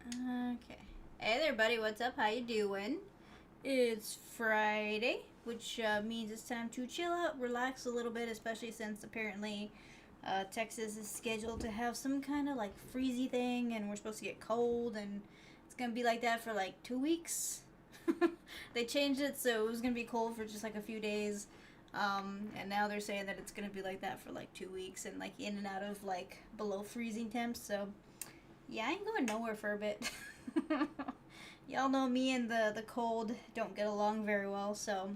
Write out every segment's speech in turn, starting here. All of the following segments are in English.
Okay. Hey there, buddy. What's up? How you doing? It's Friday, which means it's time to chill out, relax a little bit, especially since apparently Texas is scheduled to have some kind of like freezy thing, and we're supposed to get cold, and it's gonna be like that for like 2 weeks. They changed it so it was gonna be cold for just like a few days, and now they're saying that it's gonna be like that for like 2 weeks, and like in and out of like below freezing temps. So yeah, I ain't going nowhere for a bit. Y'all know me and the cold don't get along very well, so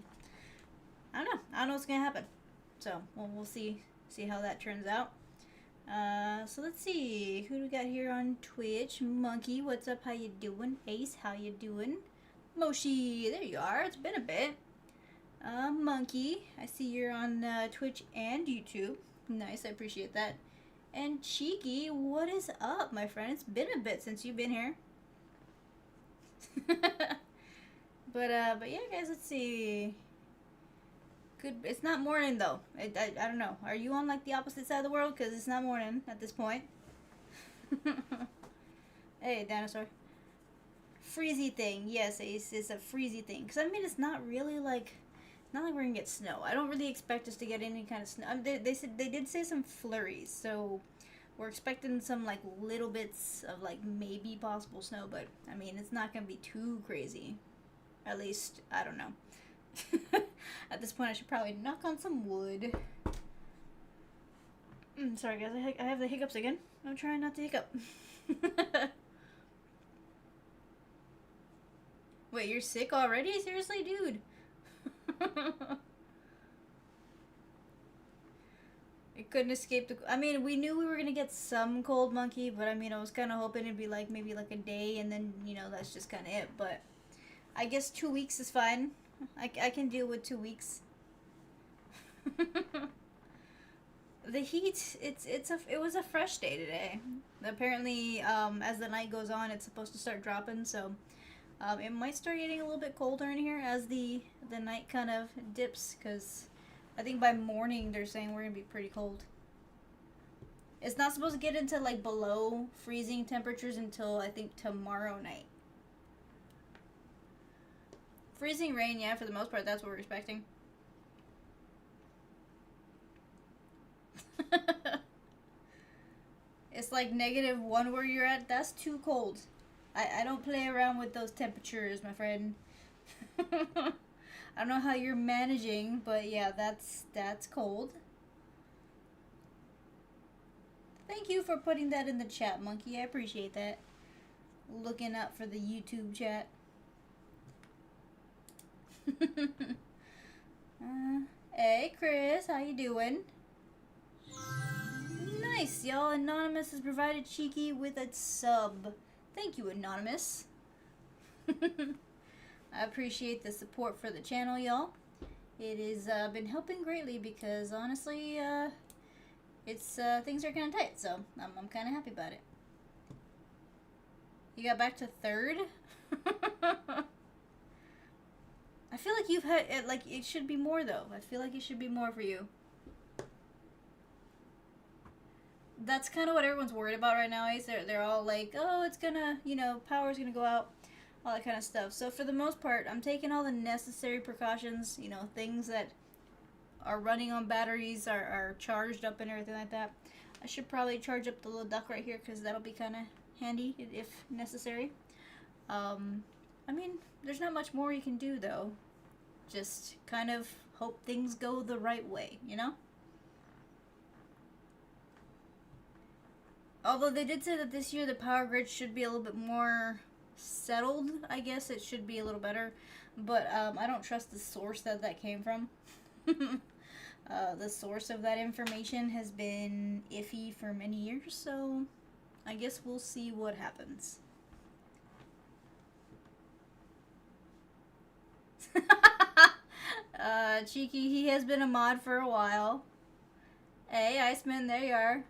I don't know. I don't know what's gonna happen. So we'll see how that turns out. So let's see who do we got here on Twitch. Monkey, what's up? How you doing? Ace, how you doing? Moshi, there you are. It's been a bit. Monkey, I see you're on Twitch and YouTube. Nice, I appreciate that. And Cheeky, what is up, my friend? It's been a bit since you've been here. But yeah, guys, let's see. Good. It's not morning though. I don't know. Are you on like the opposite side of the world? Cause it's not morning at this point. Hey, dinosaur. Freezy thing. Yes, it's a freezy thing. Cause I mean, it's not really like, not like we're gonna get snow. I don't really expect us to get any kind of snow. They said they did say some flurries, so we're expecting some like little bits of like maybe possible snow, but I mean, it's not gonna be too crazy. At least I don't know. At this point, I should probably knock on some wood. Sorry, guys. I have the hiccups again. I'm trying not to hiccup. Wait, you're sick already? Seriously, dude? It couldn't escape the. I mean, we knew we were gonna get some cold, Monkey, but I mean, I was kind of hoping it'd be like maybe like a day, and then that's just kind of it. But I guess 2 weeks is fine. I can deal with 2 weeks. The heat, it was a fresh day today. Apparently, as the night goes on, it's supposed to start dropping, so it might start getting a little bit colder in here as the night kind of dips, because I think by morning they're saying we're gonna be pretty cold. It's not supposed to get into like below freezing temperatures until I think tomorrow night. Freezing rain, yeah, for the most part, that's what we're expecting. It's like -1 where you're at. That's too cold. I don't play around with those temperatures, my friend. I don't know how you're managing, but yeah, that's cold. Thank you for putting that in the chat, Monkey. I appreciate that. Looking out for the YouTube chat. Hey, Chris, how you doing? Nice, y'all. Anonymous has provided Cheeky with a sub. Thank you, Anonymous. I appreciate the support for the channel, y'all. It has been helping greatly because honestly, it's things are kind of tight, so I'm kind of happy about it. You got back to third. I feel like you've had like it should be more though. I feel like it should be more for you. That's kind of what everyone's worried about right now. Is they're all like, oh, it's gonna, power's gonna go out, all that kind of stuff. So for the most part, I'm taking all the necessary precautions. Things that are running on batteries are charged up and everything like that. I should probably charge up the little duck right here because that'll be kind of handy if necessary. I mean, there's not much more you can do though. Just kind of hope things go the right way, Although they did say that this year the power grid should be a little bit more settled. I guess it should be a little better. But I don't trust the source that came from. The source of that information has been iffy for many years, so I guess we'll see what happens. Cheeky, he has been a mod for a while. Hey, Iceman, there you are.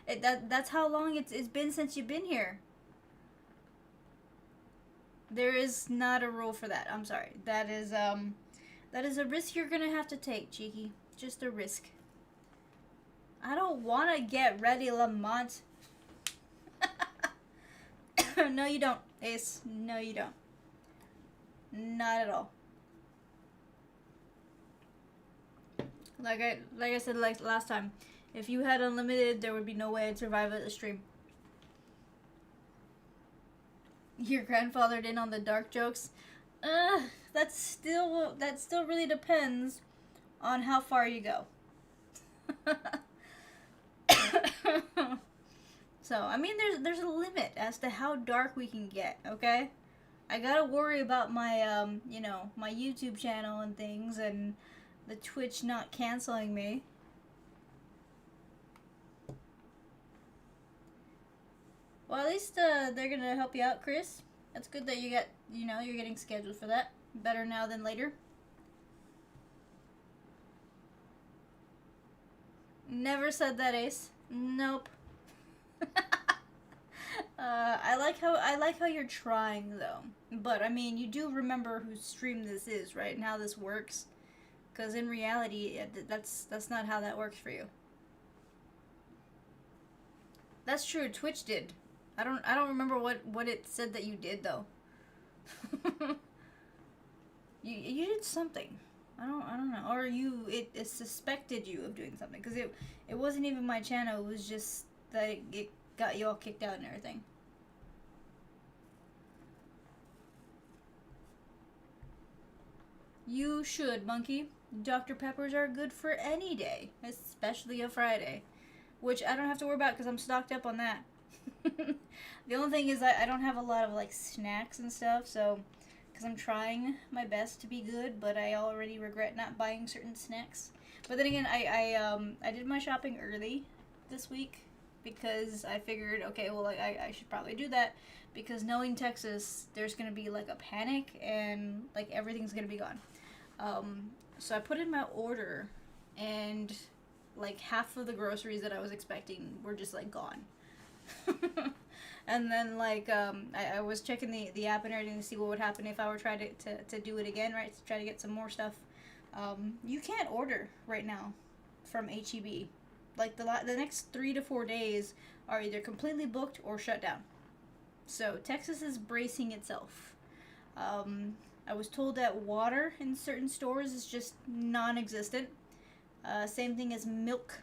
That's how long it's been since you've been here. There is not a rule for that. I'm sorry. That is a risk you're gonna have to take, Cheeky. Just a risk. I don't want to get ready, Lamont. No, you don't, Ace. No, you don't. Not at all. Like I said like last time, if you had unlimited, there would be no way I'd survive at the stream. Your grandfathered in on the dark jokes. That still really depends on how far you go. So I mean, there's a limit as to how dark we can get. Okay, I gotta worry about my my YouTube channel and things, and the Twitch not canceling me. Well, at least they're gonna help you out, Chris. That's good that you're getting scheduled for that. Better now than later. Never said that, Ace. Nope. I like how you're trying though. But I mean, you do remember whose stream this is, right? And how this works. Because in reality, that's not how that works for you. That's true. Twitch did. I don't remember what it said that you did though. you did something. I don't know. Or it suspected you of doing something, because it wasn't even my channel. It was just that it got you all kicked out and everything. You should, Monkey. Dr. Peppers are good for any day, especially a Friday, which I don't have to worry about because I'm stocked up on that. The only thing is I don't have a lot of like snacks and stuff, so because I'm trying my best to be good, but I already regret not buying certain snacks. But then again, I did my shopping early this week because I figured, okay, well, I should probably do that, because knowing Texas, there's gonna be like a panic and like everything's gonna be gone. So I put in my order, and like half of the groceries that I was expecting were just like gone. And then like I was checking the app and everything to see what would happen if I were trying to do it again, right? To try to get some more stuff. You can't order right now from HEB. Like the next 3 to 4 days are either completely booked or shut down. So Texas is bracing itself. I was told that water in certain stores is just non-existent. Same thing as milk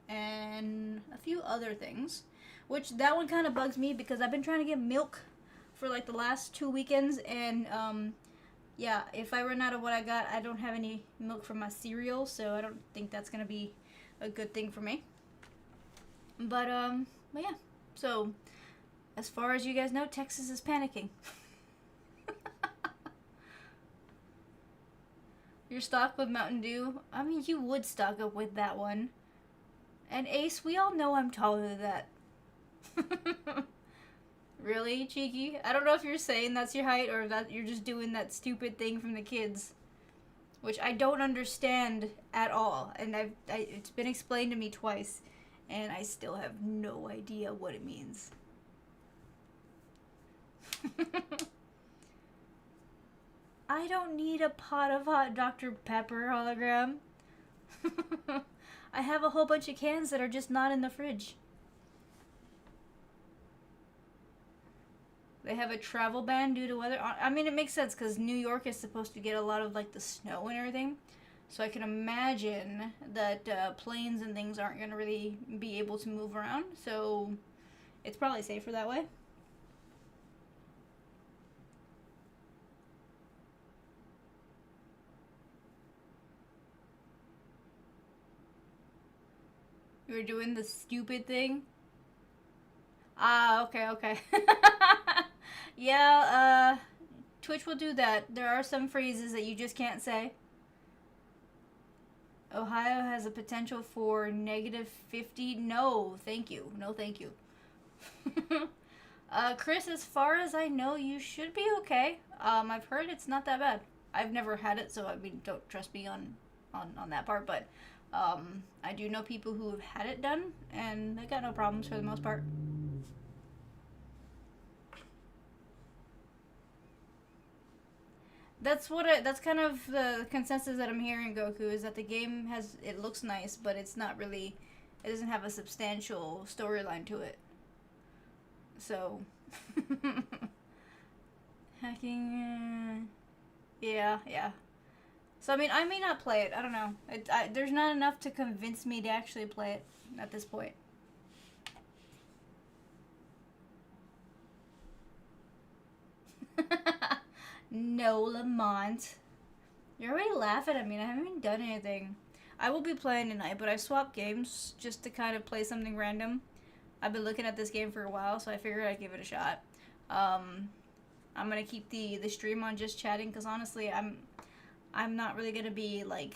and a few other things. Which, that one kind of bugs me because I've been trying to get milk for like the last 2 weekends, and yeah, if I run out of what I got, I don't have any milk for my cereal, so I don't think that's gonna be a good thing for me. But yeah. So, as far as you guys know, Texas is panicking. You're stocked with Mountain Dew? I mean, you would stock up with that one. And Ace, we all know I'm taller than that. Really, Cheeky? I don't know if you're saying that's your height or that you're just doing that stupid thing from the kids, which I don't understand at all, and it's been explained to me twice, and I still have no idea what it means. I don't need a pot of hot Dr. Pepper hologram. I have a whole bunch of cans that are just not in the fridge. They have a travel ban due to weather. I mean, it makes sense because New York is supposed to get a lot of like the snow and everything. So I can imagine that planes and things aren't going to really be able to move around. So it's probably safer that way. You're doing the stupid thing? Ah, okay. Yeah, Twitch will do that. There are some phrases that you just can't say. Ohio has a potential for -50. No, thank you. No, thank you. Chris, as far as I know, you should be okay. I've heard it's not that bad. I've never had it, so I mean, don't trust me on that part, but I do know people who have had it done, and they got no problems for the most part. That's kind of the consensus that I'm hearing, Goku, is that the game it looks nice, but it's not really, it doesn't have a substantial storyline to it. So, hacking. Yeah, yeah. So I mean, I may not play it. I don't know. There's not enough to convince me to actually play it at this point. No, Lamont. You're already laughing at me, and I haven't even done anything. I will be playing tonight, but I swapped games just to kind of play something random. I've been looking at this game for a while, so I figured I'd give it a shot. I'm gonna keep the stream on just chatting, because honestly, I'm not really gonna be like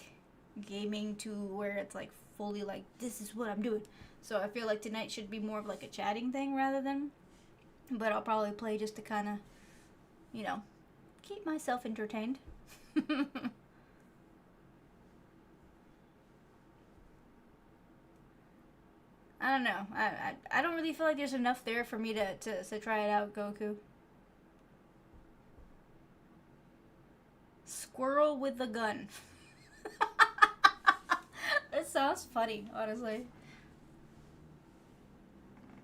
gaming to where it's like fully like this is what I'm doing. So I feel like tonight should be more of like a chatting thing rather than. But I'll probably play just to kind of, you know, keep myself entertained. I don't know. I don't really feel like there's enough there for me to try it out, Goku. Squirrel with a gun. That sounds funny, honestly.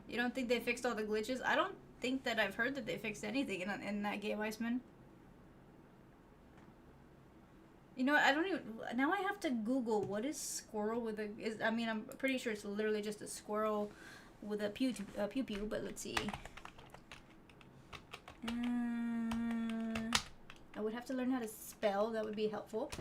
You don't think they fixed all the glitches? I don't think that I've heard that they fixed anything in that game, Iceman. You know what? I don't even. Now I have to Google what is squirrel with a. I mean, I'm pretty sure it's literally just a squirrel with a pew pew. But let's see. I would have to learn how to spell. That would be helpful.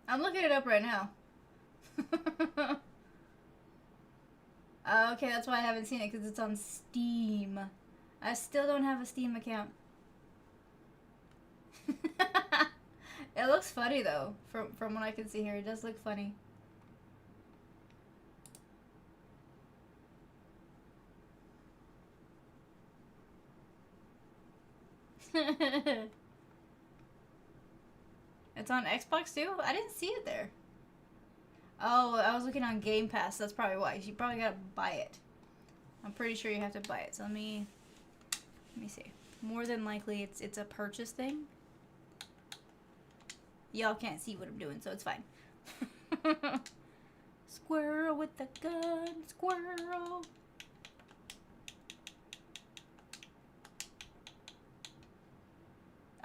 I'm looking it up right now. Okay, that's why I haven't seen it, because it's on Steam. I still don't have a Steam account. It looks funny, though, from what I can see here. It does look funny. It's on Xbox, too? I didn't see it there. Oh, I was looking on Game Pass. That's probably why. You probably gotta buy it. I'm pretty sure you have to buy it. So let me see. More than likely, it's a purchase thing. Y'all can't see what I'm doing, so it's fine. Squirrel with the gun, squirrel.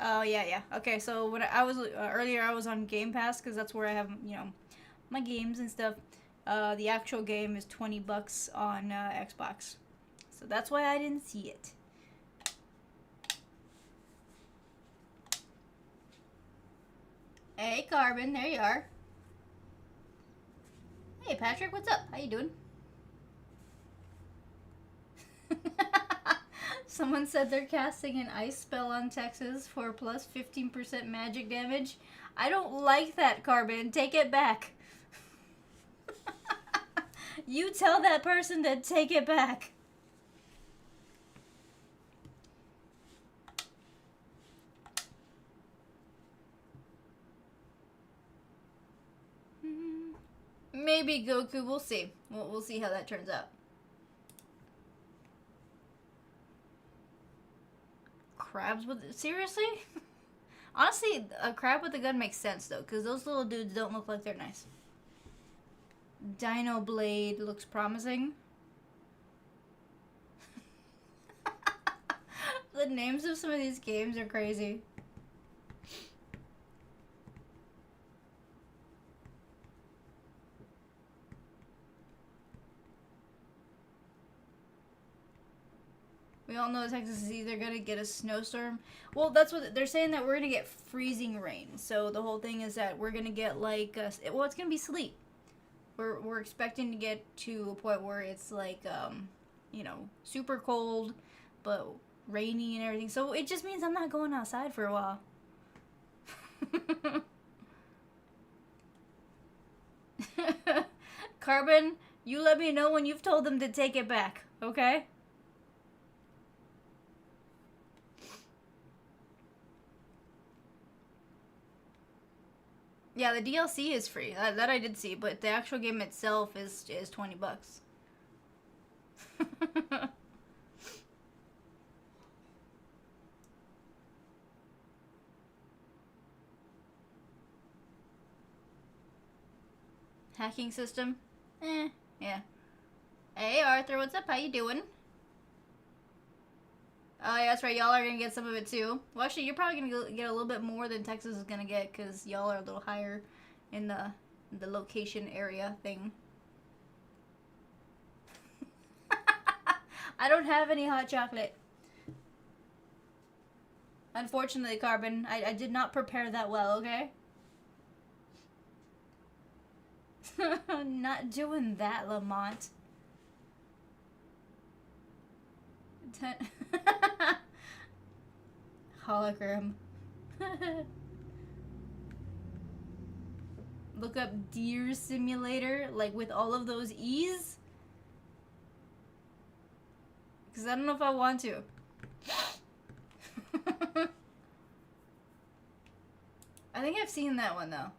Oh yeah. Okay, so when I was earlier, I was on Game Pass because that's where I have my games and stuff. The actual game is $20 on Xbox, so that's why I didn't see it. Hey, Carbon, there you are. Hey, Patrick, what's up? How you doing? Someone said they're casting an ice spell on Texas for plus 15% magic damage. I don't like that, Carbon. Take it back. You tell that person to take it back. Maybe Goku. We'll see. We'll see how that turns out. Crabs with... Seriously? Honestly, a crab with a gun makes sense, though, because those little dudes don't look like they're nice. Dino Blade looks promising. The names of some of these games are crazy. We all know Texas is either going to get a snowstorm. Well, that's what they're saying, that we're going to get freezing rain. So the whole thing is that we're going to get like, well, it's going to be sleet. We're expecting to get to a point where it's like, super cold, but rainy and everything. So it just means I'm not going outside for a while. Carbon, you let me know when you've told them to take it back, okay? Yeah, the DLC is free. That I did see, but the actual game itself is $20. Hacking system? Yeah. Hey, Arthur, what's up? How you doing? Oh, yeah, that's right. Y'all are gonna get some of it, too. Well, actually, you're probably gonna get a little bit more than Texas is gonna get, because y'all are a little higher in the location area thing. I don't have any hot chocolate. Unfortunately, Carbon, I did not prepare that well, okay? Not doing that, Lamont. Hologram. Look up Deer Simulator, like with all of those E's. Because I don't know if I want to. I think I've seen that one, though.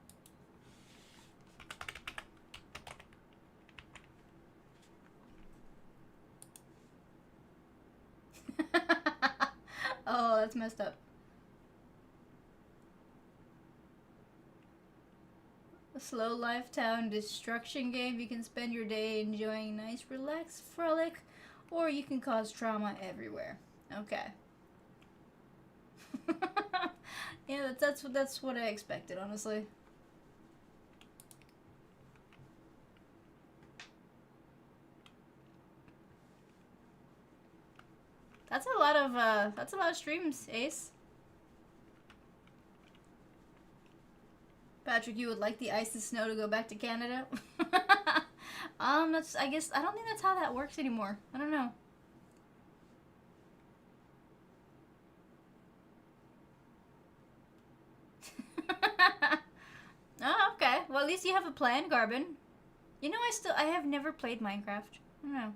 Oh, that's messed up. A slow life town destruction game. You can spend your day enjoying nice, relaxed frolic, or you can cause trauma everywhere. Okay. Yeah, that's what I expected, honestly. That's a lot of streams, Ace. Patrick, you would like the ice and snow to go back to Canada? I guess I don't think that's how that works anymore. I don't know. Oh, okay. Well, at least you have a plan, Garbin. You know, I have never played Minecraft. I don't know.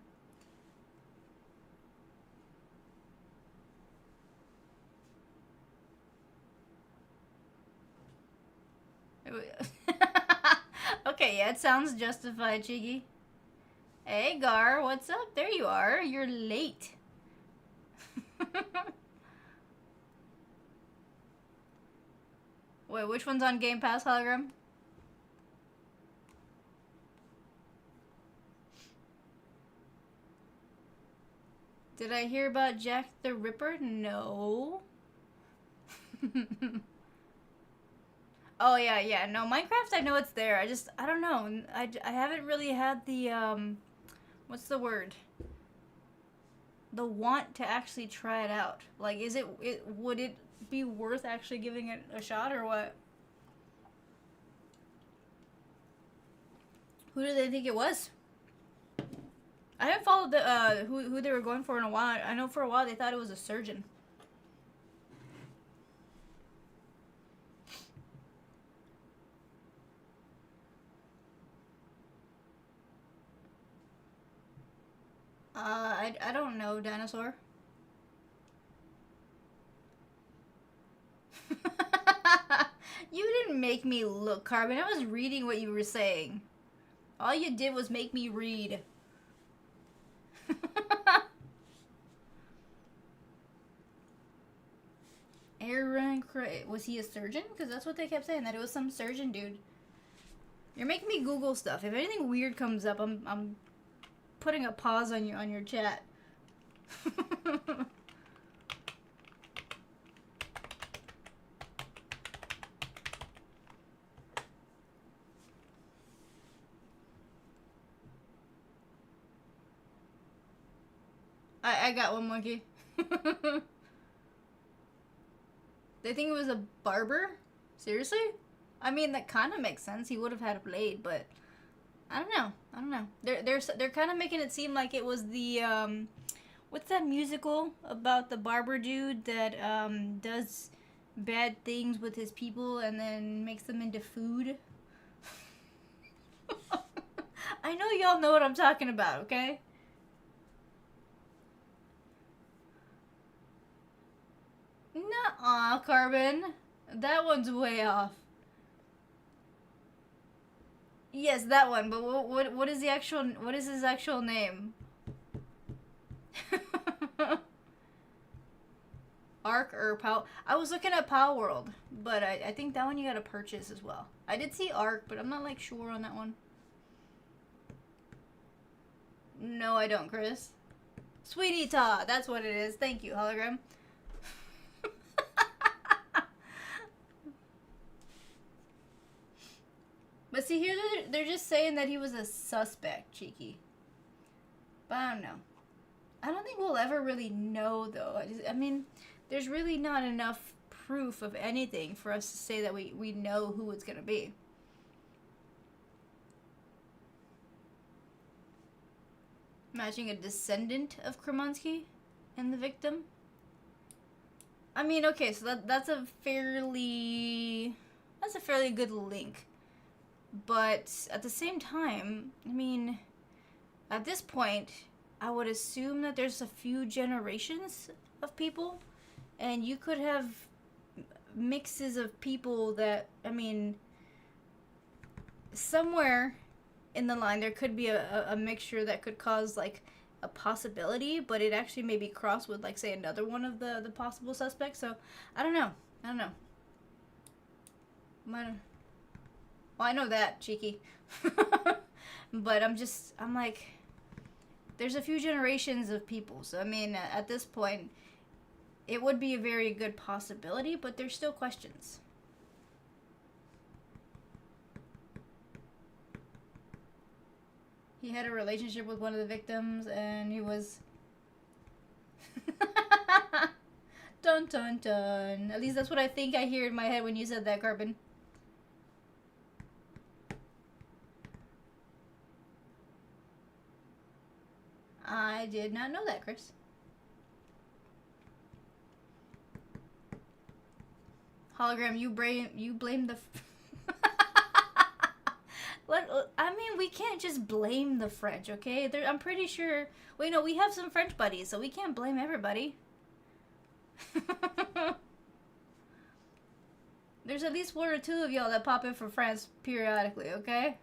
Okay, yeah, it sounds justified, Chiggy. Hey, Gar, what's up? There you are. You're late. Wait, which one's on Game Pass, Hologram? Did I hear about Jack the Ripper? No. Oh, yeah. No, Minecraft, I know it's there. I don't know. I haven't really had the, what's the word? The want to actually try it out. Like, would it be worth actually giving it a shot or what? Who do they think it was? I haven't followed the, who they were going for in a while. I know for a while they thought it was a surgeon. I don't know, dinosaur. You didn't make me look, Carbon. I was reading what you were saying. All you did was make me read. Aaron Cray. Was he a surgeon? Because that's what they kept saying, that it was some surgeon dude. You're making me Google stuff. If anything weird comes up, I'm putting a pause on your chat. I got one, monkey. They think it was a barber? Seriously? I mean, that kind of makes sense. He would have had a blade, but I don't know. They're kind of making it seem like it was the what's that musical about the barber dude that does bad things with his people and then makes them into food? I know y'all know what I'm talking about, okay? Nuh-uh, Carbon. That one's way off. Yes, that one. But what is his actual name? Ark or Pow? I was looking at Pow World, but I think that one you gotta purchase as well. I did see Ark, but I'm not like sure on that one. No, I don't, Chris. Sweetie Ta, that's what it is. Thank you, hologram. But see, here they're just saying that he was a suspect, Cheeky. But I don't know. I don't think we'll ever really know, though. I mean, there's really not enough proof of anything for us to say that we know who it's going to be. Matching a descendant of Kremansky and the victim. I mean, okay, so that's a fairly good link. But at the same time, I mean, at this point, I would assume that there's a few generations of people, and you could have mixes of people that, I mean, somewhere in the line there could be a mixture that could cause, like, a possibility, but it actually may be crossed with, like, say, another one of the possible suspects. So, I don't know. Well, I know that, Cheeky. But I'm like, there's a few generations of people. So, I mean, at this point, it would be a very good possibility, but there's still questions. He had a relationship with one of the victims, and he was... Dun dun dun. At least that's what I think I hear in my head when you said that, Carbon. I did not know that, Chris. Hologram, you blame the... I mean, we can't just blame the French, okay? I'm pretty sure... Wait, no, we have some French buddies, so we can't blame everybody. There's at least one or two of y'all that pop in from France periodically, okay?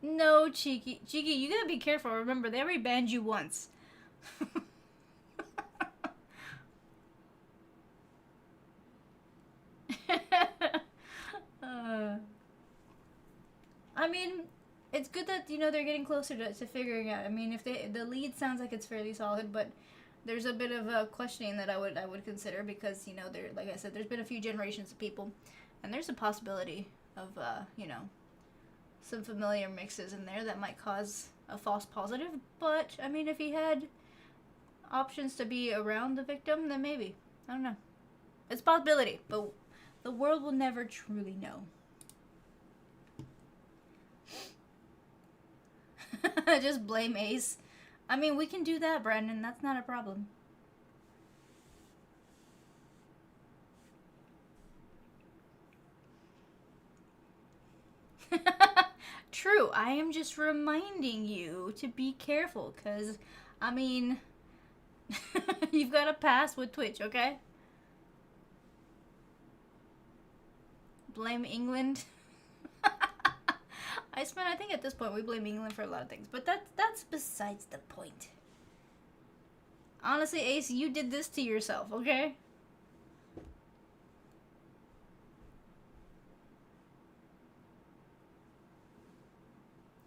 No, Cheeky. Cheeky, you gotta be careful. Remember, they already banned you once. I mean, it's good that, you know, they're getting closer to figuring out. I mean, if the lead sounds like it's fairly solid, but there's a bit of questioning that I would consider because, you know, there, like I said, there's been a few generations of people, and there's a possibility of, you know, some familiar mixes in there that might cause a false positive. But I mean, if he had options to be around the victim, then maybe. I don't know. It's a possibility, but the world will never truly know. Just blame Ace. I mean, we can do that, Brandon. That's not a problem. True. I am just reminding you to be careful, because, I mean, you've got to pass with Twitch, okay? Blame England. I think at this point we blame England for a lot of things, but that's besides the point. Honestly, Ace, you did this to yourself, okay?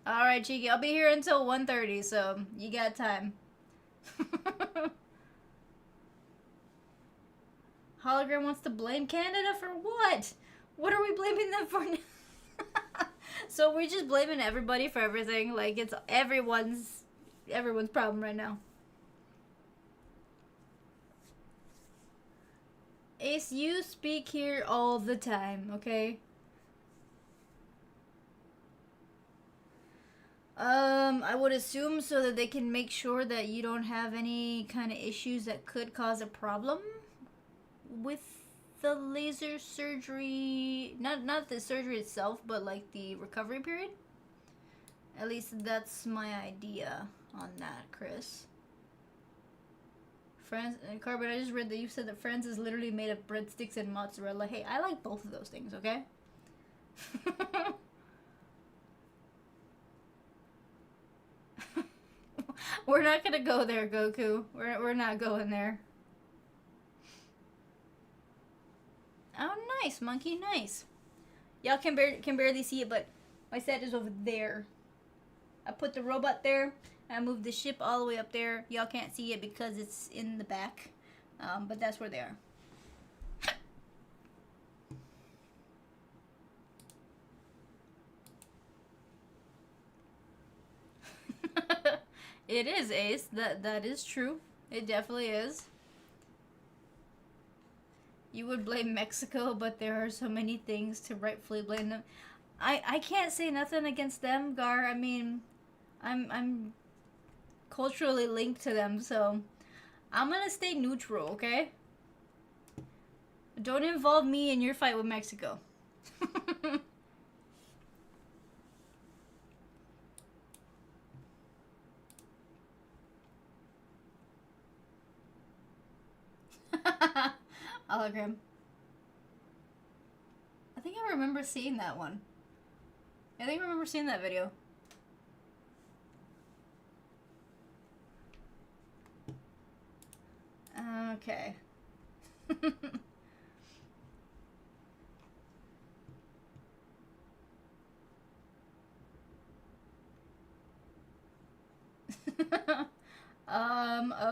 Alright, Cheeky, I'll be here until 1:30, so you got time. Hologram wants to blame Canada for what? What are we blaming them for now? So we're just blaming everybody for everything. Like, it's everyone's problem right now. Ace, you speak here all the time, okay? I would assume so that they can make sure that you don't have any kind of issues that could cause a problem with the laser surgery. Not the surgery itself, but like the recovery period. At least that's my idea on that, Chris. Friends and Carbon, I just read that you said that Friends is literally made of breadsticks and mozzarella. Hey, I like both of those things, okay? We're not gonna go there, Goku. We're not going there. Oh, nice, Monkey, nice. Y'all can barely see it, but my set is over there. I put the robot there. I moved the ship all the way up there. Y'all can't see it because it's in the back, but that's where they are. It is, Ace. That is true. It definitely is. You would blame Mexico, but there are so many things to rightfully blame them. I can't say nothing against them, Gar. I mean, I'm culturally linked to them, so I'm gonna stay neutral, okay? Don't involve me in your fight with Mexico. Hologram. I think I remember seeing that one. I think I remember seeing that video. Okay.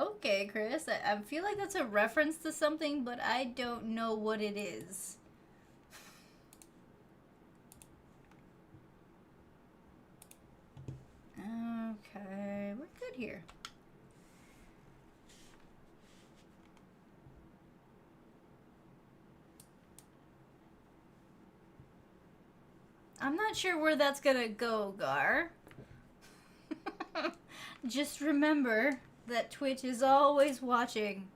Okay, Chris. I feel like that's a reference to something, but I don't know what it is. Okay, we're good here. I'm not sure where that's gonna go, Gar. Just remember that Twitch is always watching.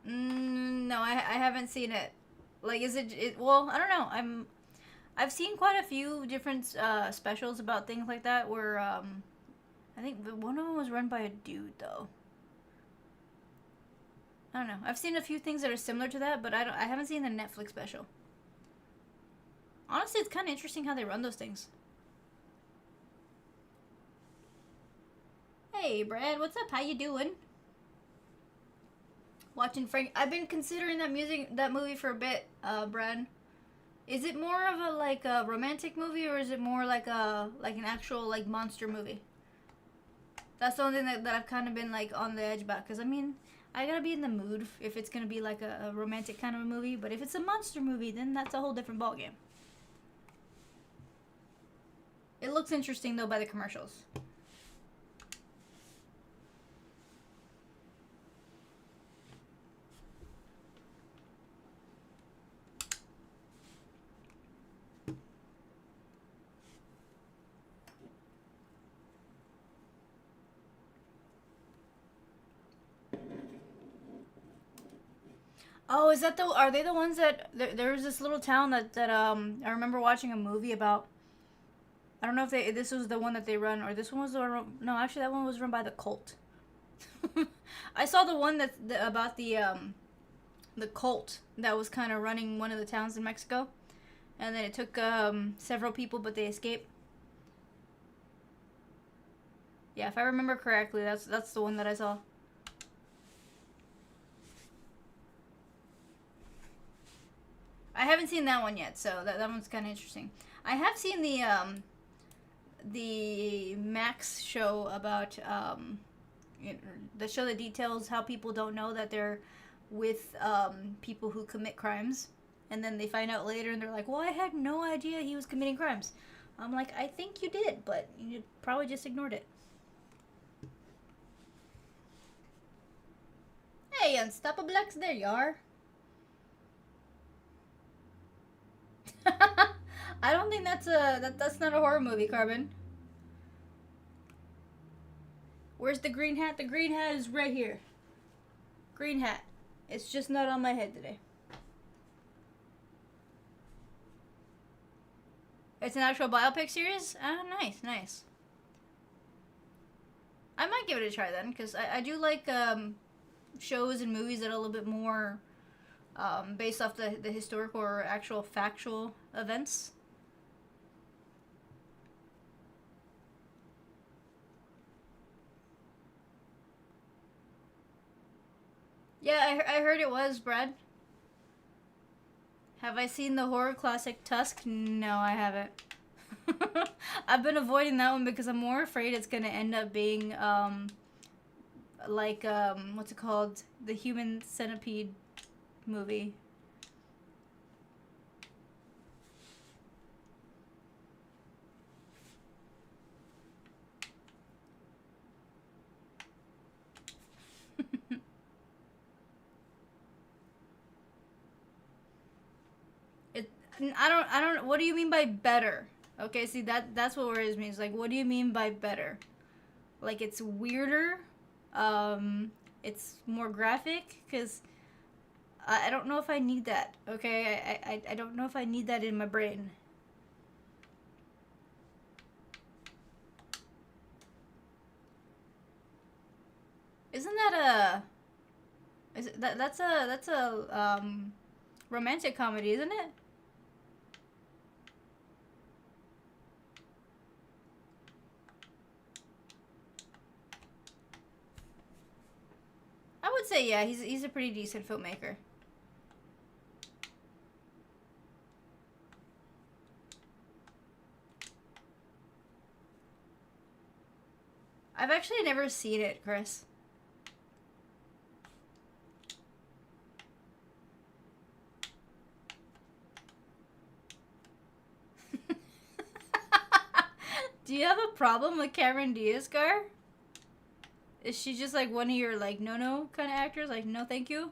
No, I haven't seen it. Like, is it? Well, I don't know. I've seen quite a few different specials about things like that. Where I think one of them was run by a dude though. I don't know. I've seen a few things that are similar to that, but I haven't seen the Netflix special. Honestly, it's kind of interesting how they run those things. Hey, Brad, what's up? How you doing? Watching Frank. I've been considering that movie for a bit, Brad. Is it more of a like a romantic movie, or is it more like an actual like monster movie? That's the only thing that I've kind of been like on the edge about. Cause I mean, I gotta be in the mood if it's gonna be like a romantic kind of a movie. But if it's a monster movie, then that's a whole different ballgame. It looks interesting though by the commercials. Oh, is that the? Are they the ones that there was this little town that I remember watching a movie about. I don't know if this was the one that they run or this one was the no, actually that one was run by the cult. I saw the one about the cult that was kind of running one of the towns in Mexico, and then it took several people, but they escaped. Yeah, if I remember correctly, that's the one that I saw. I haven't seen that one yet, so that one's kind of interesting. I have seen the Max show about the show that details how people don't know that they're with people who commit crimes, and then they find out later and they're like, well, I had no idea he was committing crimes. I'm like, I think you did, but you probably just ignored it. Hey, Unstoppables, there you are. I don't think that's not a horror movie, Carbon. Where's the green hat? The green hat is right here. Green hat. It's just not on my head today. It's an actual biopic series? Ah, nice, nice. I might give it a try then, because I do like shows and movies that are a little bit more based off the historical or actual factual events. Yeah, I heard it was, Brad. Have I seen the horror classic Tusk? No, I haven't. I've been avoiding that one because I'm more afraid it's gonna end up being like what's it called? The Human Centipede movie. It I don't what do you mean by better? Okay, see that's what worries me. It's like what do you mean by better? Like it's weirder, um it's more graphic cuz I don't know if I need that. Okay? I don't know if I need that in my brain. Isn't that a is it, that's a romantic comedy, isn't it? I would say yeah, he's a pretty decent filmmaker. I've actually never seen it, Chris. Do you have a problem with Cameron Diaz, Gar? Is she just like one of your like no kind of actors? Like no, thank you.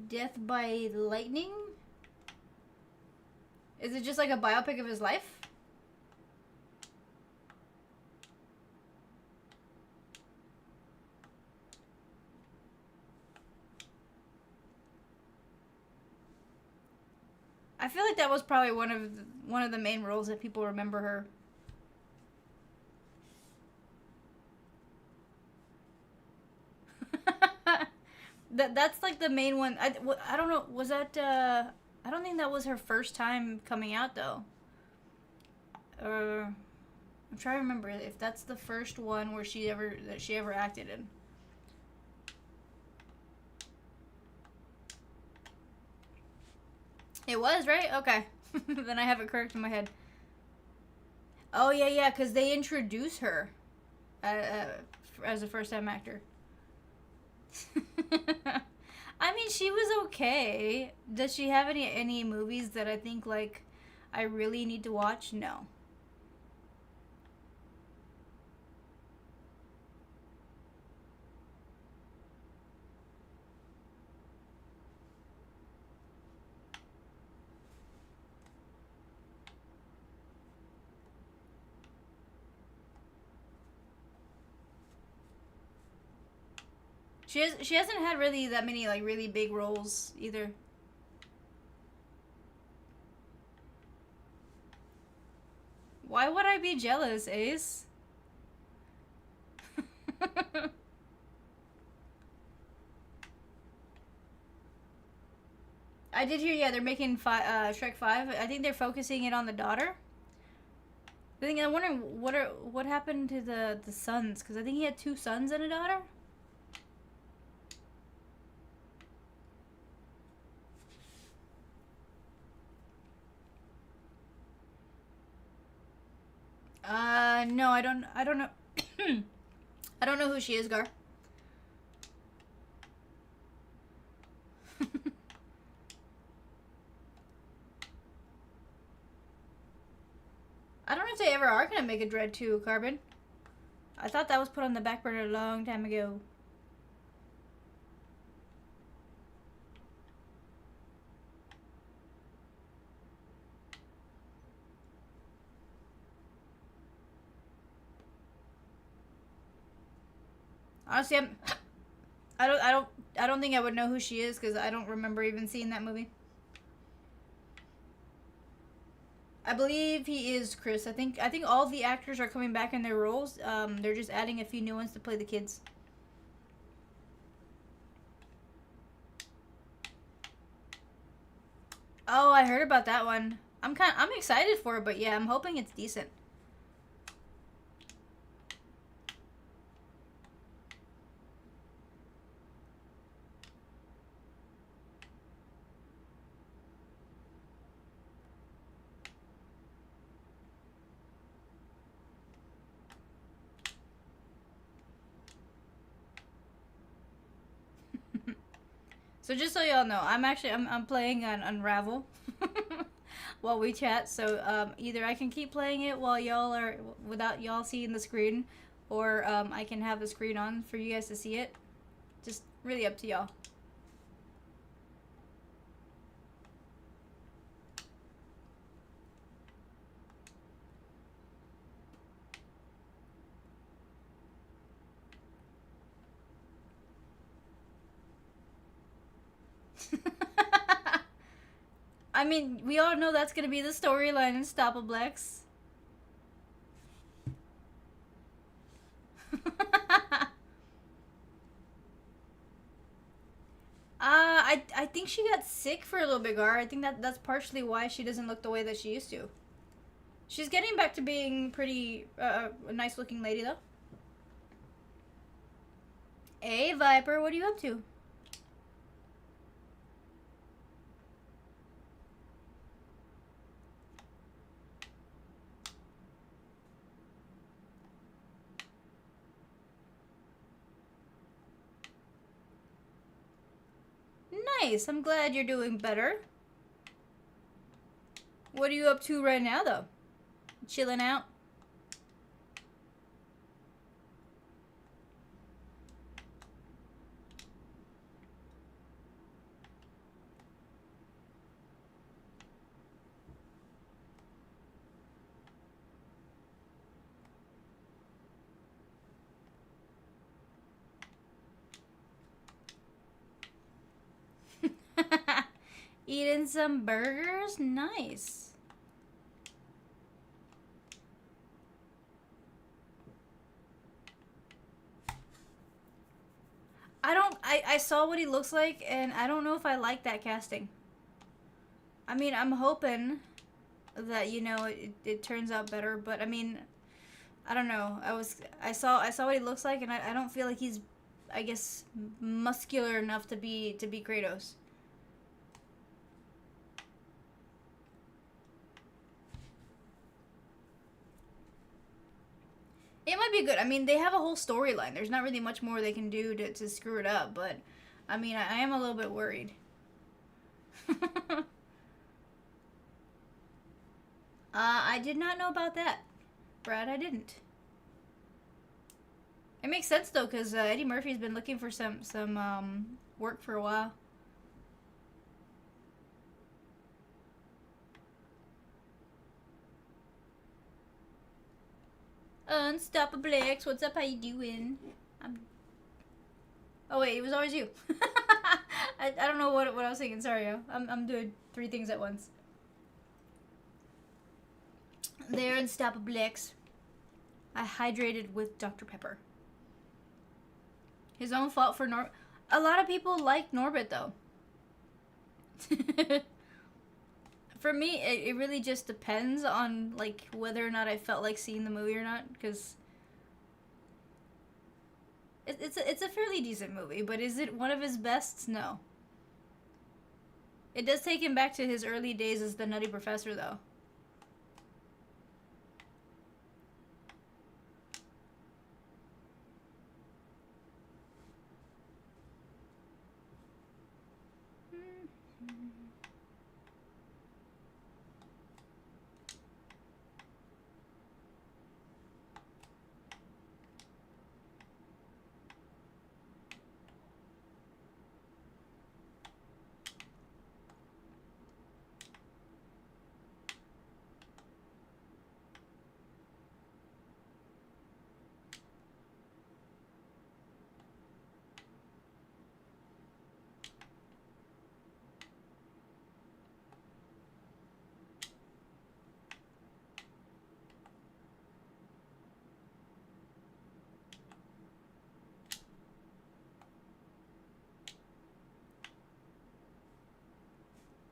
Death by Lightning? Is it just like a biopic of his life? I feel like that was probably one of the main roles that people remember her. That's like the main one. I don't know. Was that? I don't think that was her first time coming out though. I'm trying to remember if that's the first one where she ever acted in. It was right. Okay, then I have it correct in my head. Oh yeah, yeah, because they introduce her as a first time actor. I mean, she was okay. Does she have any movies that I think like I really need to watch? No. She hasn't had really that many like really big roles either. Why would I be jealous, Ace? I did hear, yeah, they're making Shrek 5. I think they're focusing it on the daughter. I'm wondering what happened to the sons, because I think he had two sons and a daughter. No, I don't know. I don't know who she is, Gar. I don't know if they ever are gonna make a Dread 2, Carbon. I thought that was put on the back burner a long time ago. Honestly, I don't think I would know who she is because I don't remember even seeing that movie. I believe he is Chris. I think all the actors are coming back in their roles. They're just adding a few new ones to play the kids. Oh, I heard about that one. I'm excited for it, but yeah, I'm hoping it's decent. So just so y'all know, I'm playing on Unravel while we chat. So either I can keep playing it while y'all are without y'all seeing the screen, or I can have the screen on for you guys to see it. Just really up to y'all. I mean, we all know that's gonna be the storyline in Stoppablex. I think she got sick for a little bit, Gar. I think that's partially why she doesn't look the way that she used to. She's getting back to being pretty a nice looking lady though. Hey Viper, what are you up to? Nice. I'm glad you're doing better. What are you up to right now though? Chilling out? Eating some burgers? Nice. I saw what he looks like and I don't know if I like that casting. I mean, I'm hoping that, you know, it turns out better, but I mean, I don't know. I saw what he looks like and I don't feel like he's, I guess, muscular enough to be Kratos. It might be good. I mean, they have a whole storyline. There's not really much more they can do to screw it up, but I mean, I am a little bit worried. I did not know about that. Brad, I didn't. It makes sense though, because Eddie Murphy's been looking for some work for a while. Unstoppable X, what's up? How you doing? Oh wait, it was always you. I don't know what I was thinking. Sorry, I'm doing 3 things at once. They're Unstoppable X. I hydrated with Dr. Pepper. His own fault for Norbit. A lot of people like Norbit though. For me, it really just depends on like whether or not I felt like seeing the movie or not, because it's a fairly decent movie, but is it one of his bests? No. It does take him back to his early days as the Nutty Professor, though.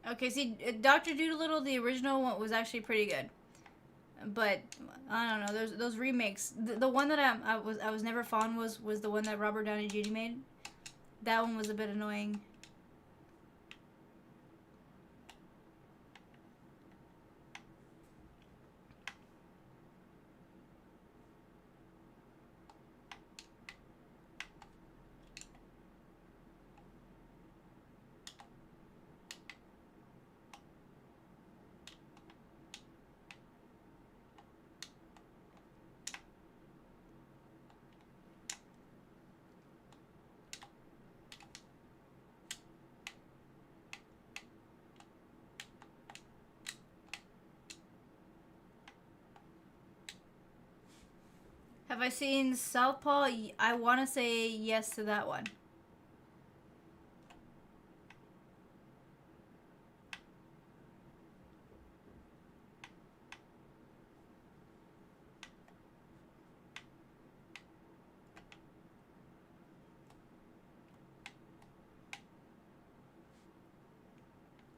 Okay, see, Doctor Doolittle, the original one, was actually pretty good, but I don't know. Those remakes. The one that I was never fond was the one that Robert Downey Jr. made. That one was a bit annoying. Have I seen Southpaw? I want to say yes to that one.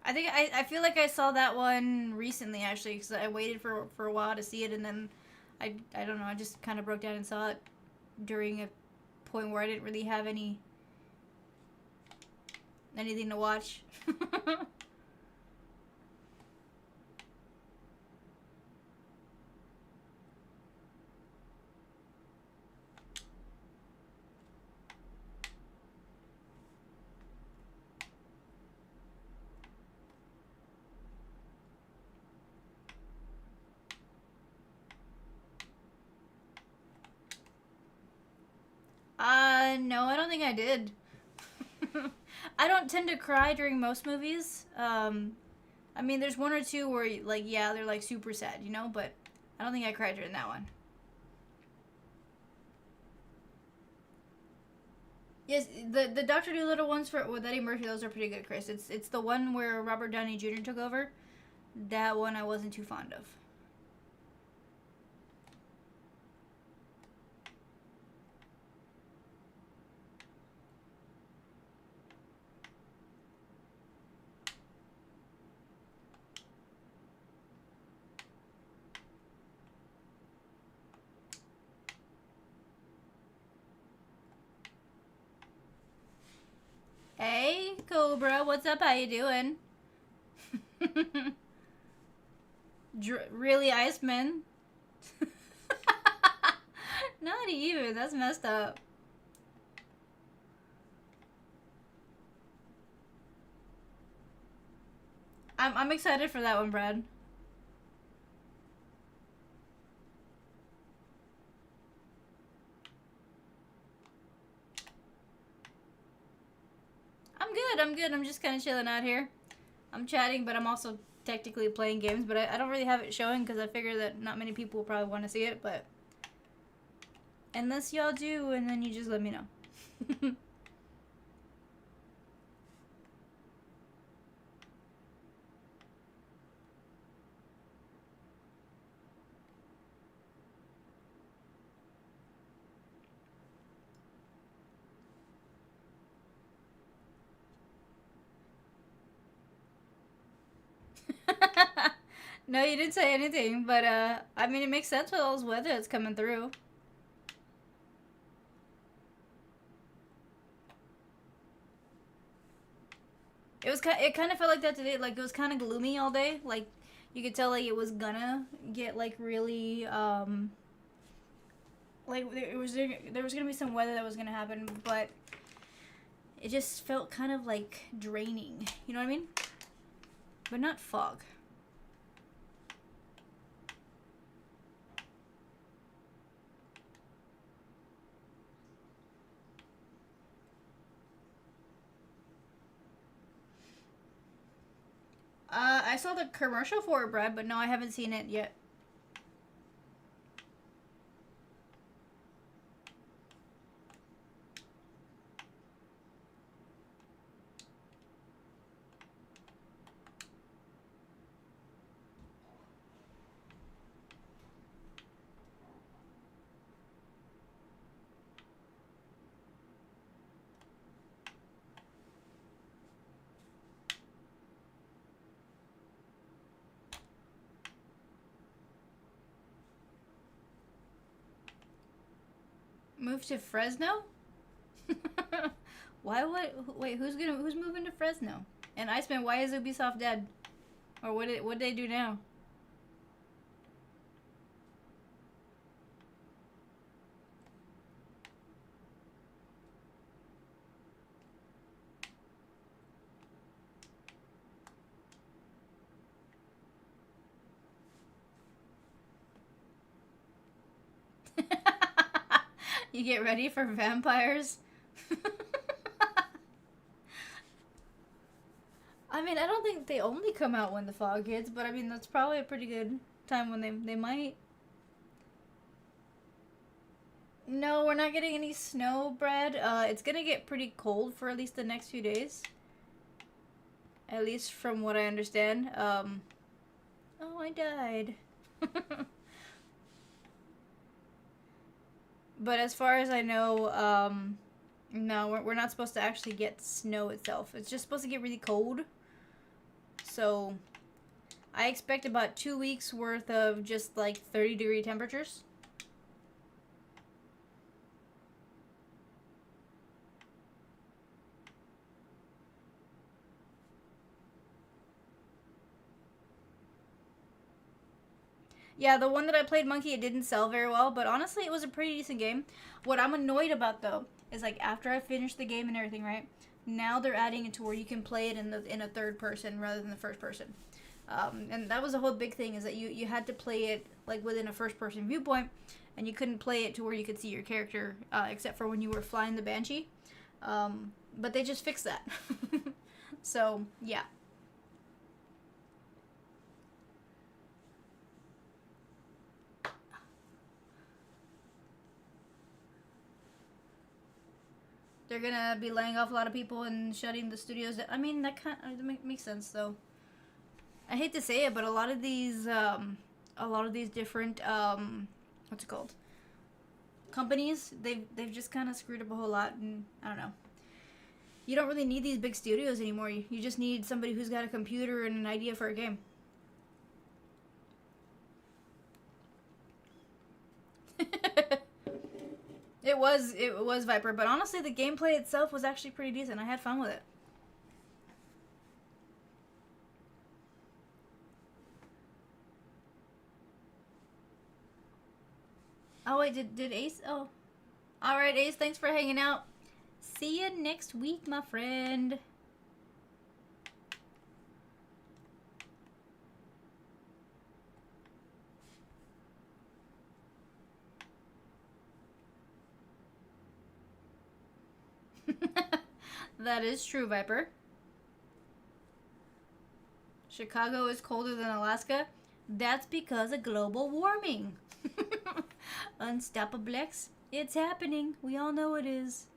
I feel like I saw that one recently actually because I waited for a while to see it and then I don't know, I just kind of broke down and saw it during a point where I didn't really have anything to watch. No, I don't think I did. I don't tend to cry during most movies. I mean, there's one or two where, like, yeah, they're, like, super sad, you know? But I don't think I cried during that one. Yes, the Doctor Dolittle ones with Eddie Murphy, those are pretty good, Chris. It's the one where Robert Downey Jr. took over. That one I wasn't too fond of. Hey, Cobra, what's up? How you doing? Really, Iceman? Not even. That's messed up. I'm excited for that one, Brad. I'm good. I'm good. I'm just kind of chilling out here. I'm chatting, but I'm also technically playing games. But I don't really have it showing because I figure that not many people will probably want to see it. But unless y'all do, and then you just let me know. No, you didn't say anything, but I mean, it makes sense with all this weather that's coming through. It kind of felt like that today. Like it was kind of gloomy all day. Like you could tell like it was gonna get like really like there was gonna be some weather that was gonna happen, but it just felt kind of like draining. You know what I mean? But not fog. I saw the commercial for it, Brad, but no, I haven't seen it yet. Move to Fresno? Why would wait? Who's moving to Fresno? And Iceman, why is Ubisoft dead? Or what did they do now? You get ready for vampires? I mean, I don't think they only come out when the fog hits, but I mean, that's probably a pretty good time when they might. No, we're not getting any snow, Brad. It's gonna get pretty cold for at least the next few days. At least from what I understand. Oh, I died. But as far as I know, no, we're not supposed to actually get snow itself. It's just supposed to get really cold. So, I expect about 2 weeks worth of just like 30-degree temperatures. Yeah, the one that I played, Monkey, it didn't sell very well, but honestly, it was a pretty decent game. What I'm annoyed about, though, is like after I finished the game and everything, right? Now they're adding it to where you can play it in a third person rather than the first person. And that was a whole big thing, is that you had to play it like within a first person viewpoint, and you couldn't play it to where you could see your character, except for when you were flying the Banshee. But they just fixed that. So, yeah. They're gonna be laying off a lot of people and shutting the studios. I mean, that kind of makes sense, though. I hate to say it, but a lot of these different, what's it called? Companies, they've just kind of screwed up a whole lot, and I don't know. You don't really need these big studios anymore. You just need somebody who's got a computer and an idea for a game. It was Viper, but honestly, the gameplay itself was actually pretty decent. I had fun with it. Oh wait, did Ace? Oh, all right, Ace. Thanks for hanging out. See you next week, my friend. That is true, Viper. Chicago is colder than Alaska. That's because of global warming. Unstoppablex. It's happening. We all know it is.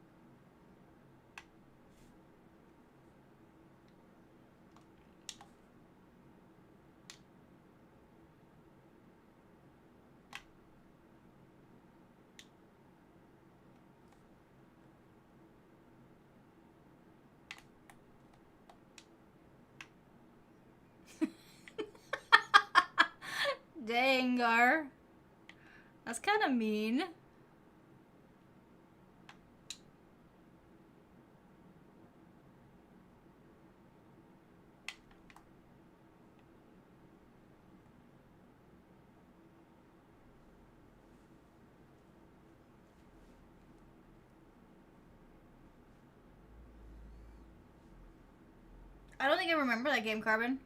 Dangar. That's kind of mean. I don't think I remember that game, Carbon.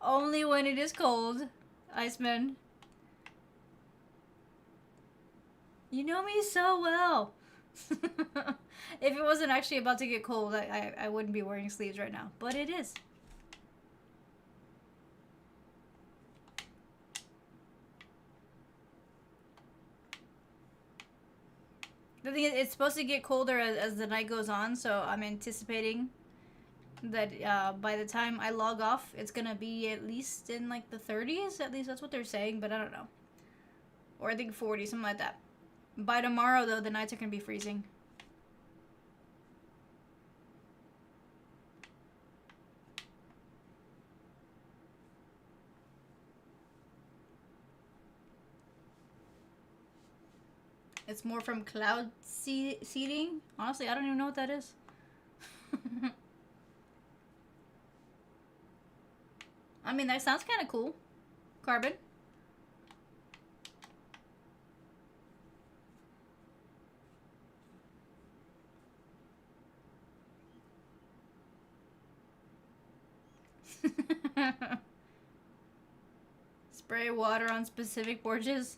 Only when it is cold, Iceman. You know me so well. If it wasn't actually about to get cold, I wouldn't be wearing sleeves right now. But it is. The thing is, it's supposed to get colder as the night goes on, so I'm anticipating that by the time I log off, it's gonna be at least in like the 30s. At least that's what they're saying, but I don't know. Or I think 40, something like that. By tomorrow, though, the nights are gonna be freezing. It's more from cloud seeding. Honestly, I don't even know what that is. I mean, that sounds kind of cool. Carbon. Spray water on specific porches.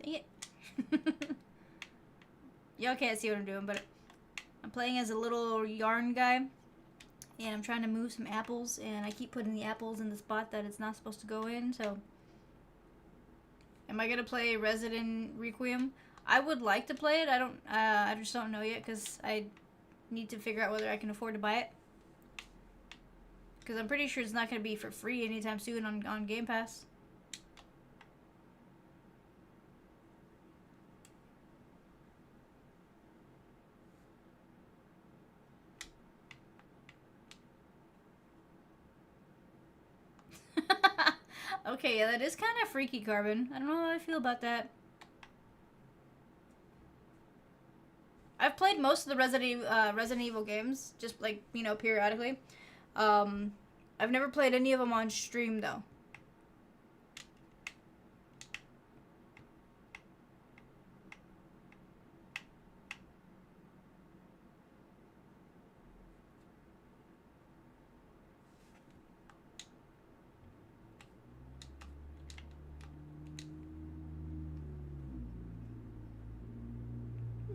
Dang it. Y'all can't see what I'm doing, but I'm playing as a little yarn guy. And I'm trying to move some apples, and I keep putting the apples in the spot that it's not supposed to go in, so... Am I gonna play Resident Requiem? I would like to play it. I just don't know yet, because I need to figure out whether I can afford to buy it. Because I'm pretty sure it's not gonna be for free anytime soon on Game Pass. Okay, yeah, that is kind of freaky, Carbon. I don't know how I feel about that. I've played most of the Resident Evil games, just like, you know, periodically. I've never played any of them on stream, though.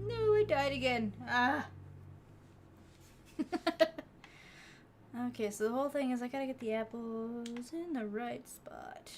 No, I died again. Ah. Okay, so the whole thing is I gotta get the apples in the right spot.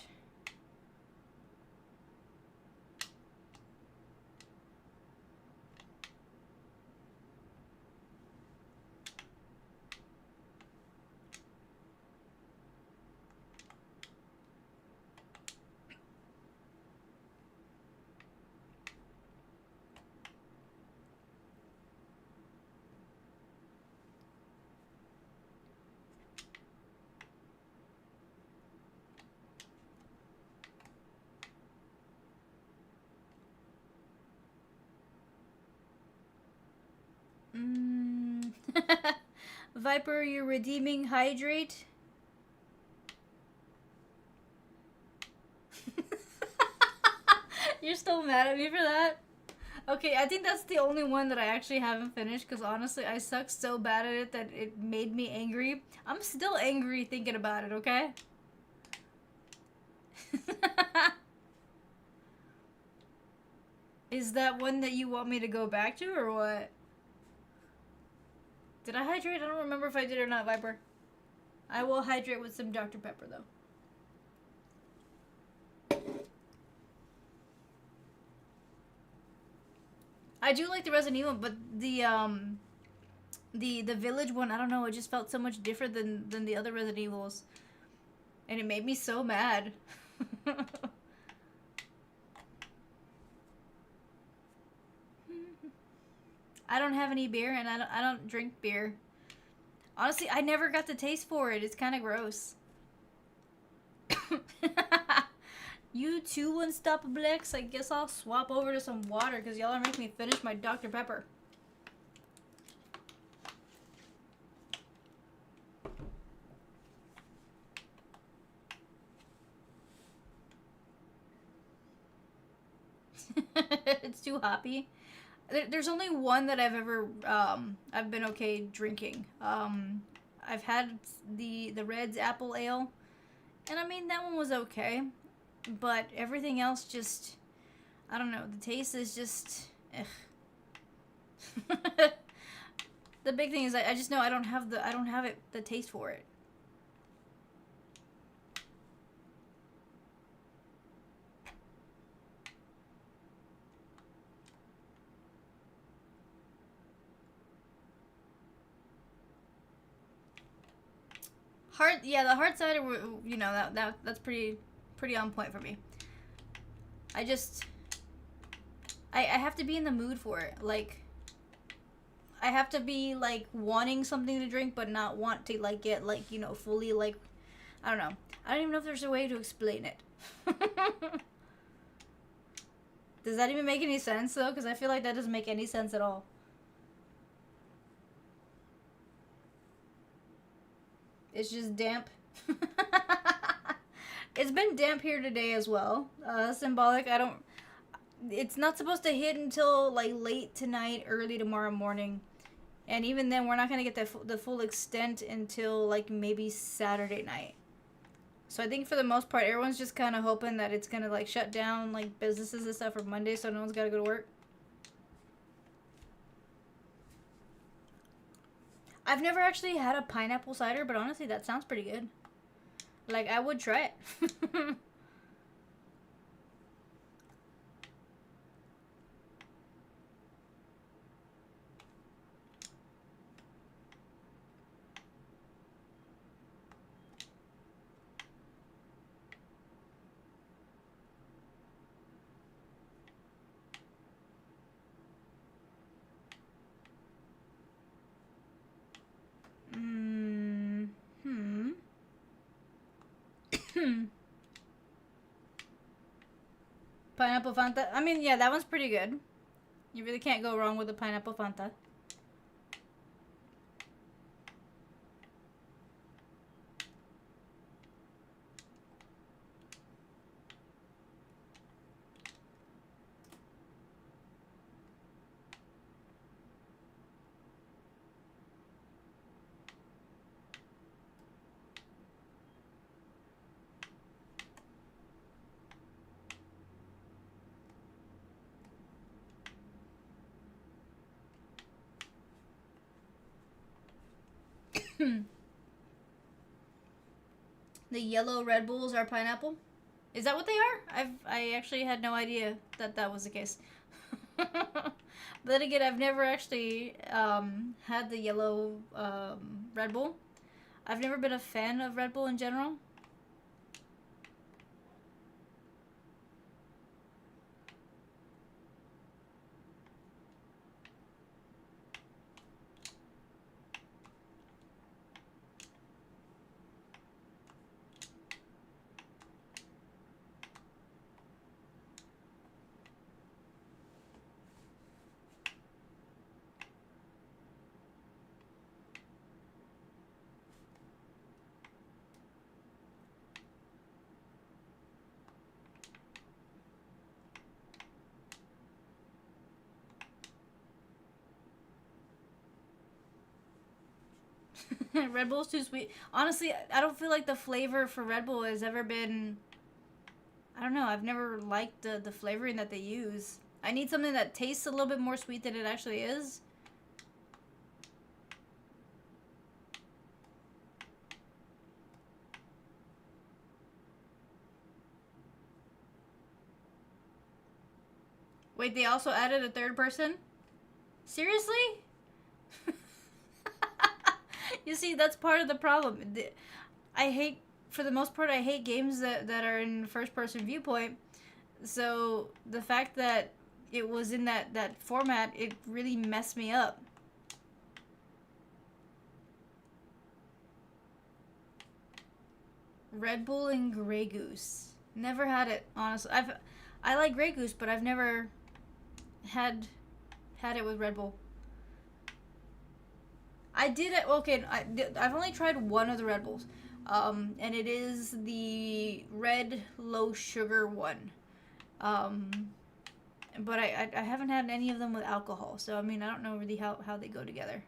Viper, you're redeeming hydrate? You're still mad at me for that? Okay, I think that's the only one that I actually haven't finished, because honestly, I suck so bad at it that it made me angry. I'm still angry thinking about it, okay? Is that one that you want me to go back to, or what? Did I hydrate? I don't remember if I did or not, Viper. I will hydrate with some Dr. Pepper, though. I do like the Resident Evil, but the Village one, I don't know, it just felt so much different than the other Resident Evils. And it made me so mad. I don't have any beer, and I don't drink beer. Honestly, I never got the taste for it. It's kind of gross. You too, Unstoppable X. I guess I'll swap over to some water because y'all are making me finish my Dr. Pepper. It's too hoppy. There's only one that I've ever I've been okay drinking. I've had the Red's Apple Ale, and I mean that one was okay, but everything else just I don't know. The taste is just the big thing is I just know I don't have the taste for it. The hard cider, you know, that's pretty on point for me. I just I have to be in the mood for it. Like I have to be like wanting something to drink but not want to like get like, you know, fully like I don't know. I don't even know if there's a way to explain it. Does that even make any sense though? Because I feel like that doesn't make any sense at all. It's just damp. It's been damp here today as well. Symbolic, I don't... It's not supposed to hit until, like, late tonight, early tomorrow morning. And even then, we're not going to get the full extent until, like, maybe Saturday night. So I think for the most part, everyone's just kind of hoping that it's going to, like, shut down, like, businesses and stuff for Monday so no one's got to go to work. I've never actually had a pineapple cider, but honestly, that sounds pretty good. Like, I would try it. Pineapple Fanta. I mean, yeah, that one's pretty good. You really can't go wrong with a pineapple Fanta. The yellow Red Bulls are pineapple? Is that what they are? I actually had no idea that that was the case. But then again, I've never actually had the yellow Red Bull. I've never been a fan of Red Bull in general. Red Bull's too sweet. Honestly, I don't feel like the flavor for Red Bull has ever been... I don't know. I've never liked the flavoring that they use. I need something that tastes a little bit more sweet than it actually is. Wait, they also added a third person? Seriously? You see, that's part of the problem. I hate, for the most part, I hate games that are in first-person viewpoint. So the fact that it was in that format, it really messed me up. Red Bull and Grey Goose. Never had it, honestly. I like Grey Goose, but I've never had it with Red Bull. I did it. Okay, I've only tried one of the Red Bulls, and it is the red low sugar one. Um, but I haven't had any of them with alcohol, so I mean I don't know really how they go together.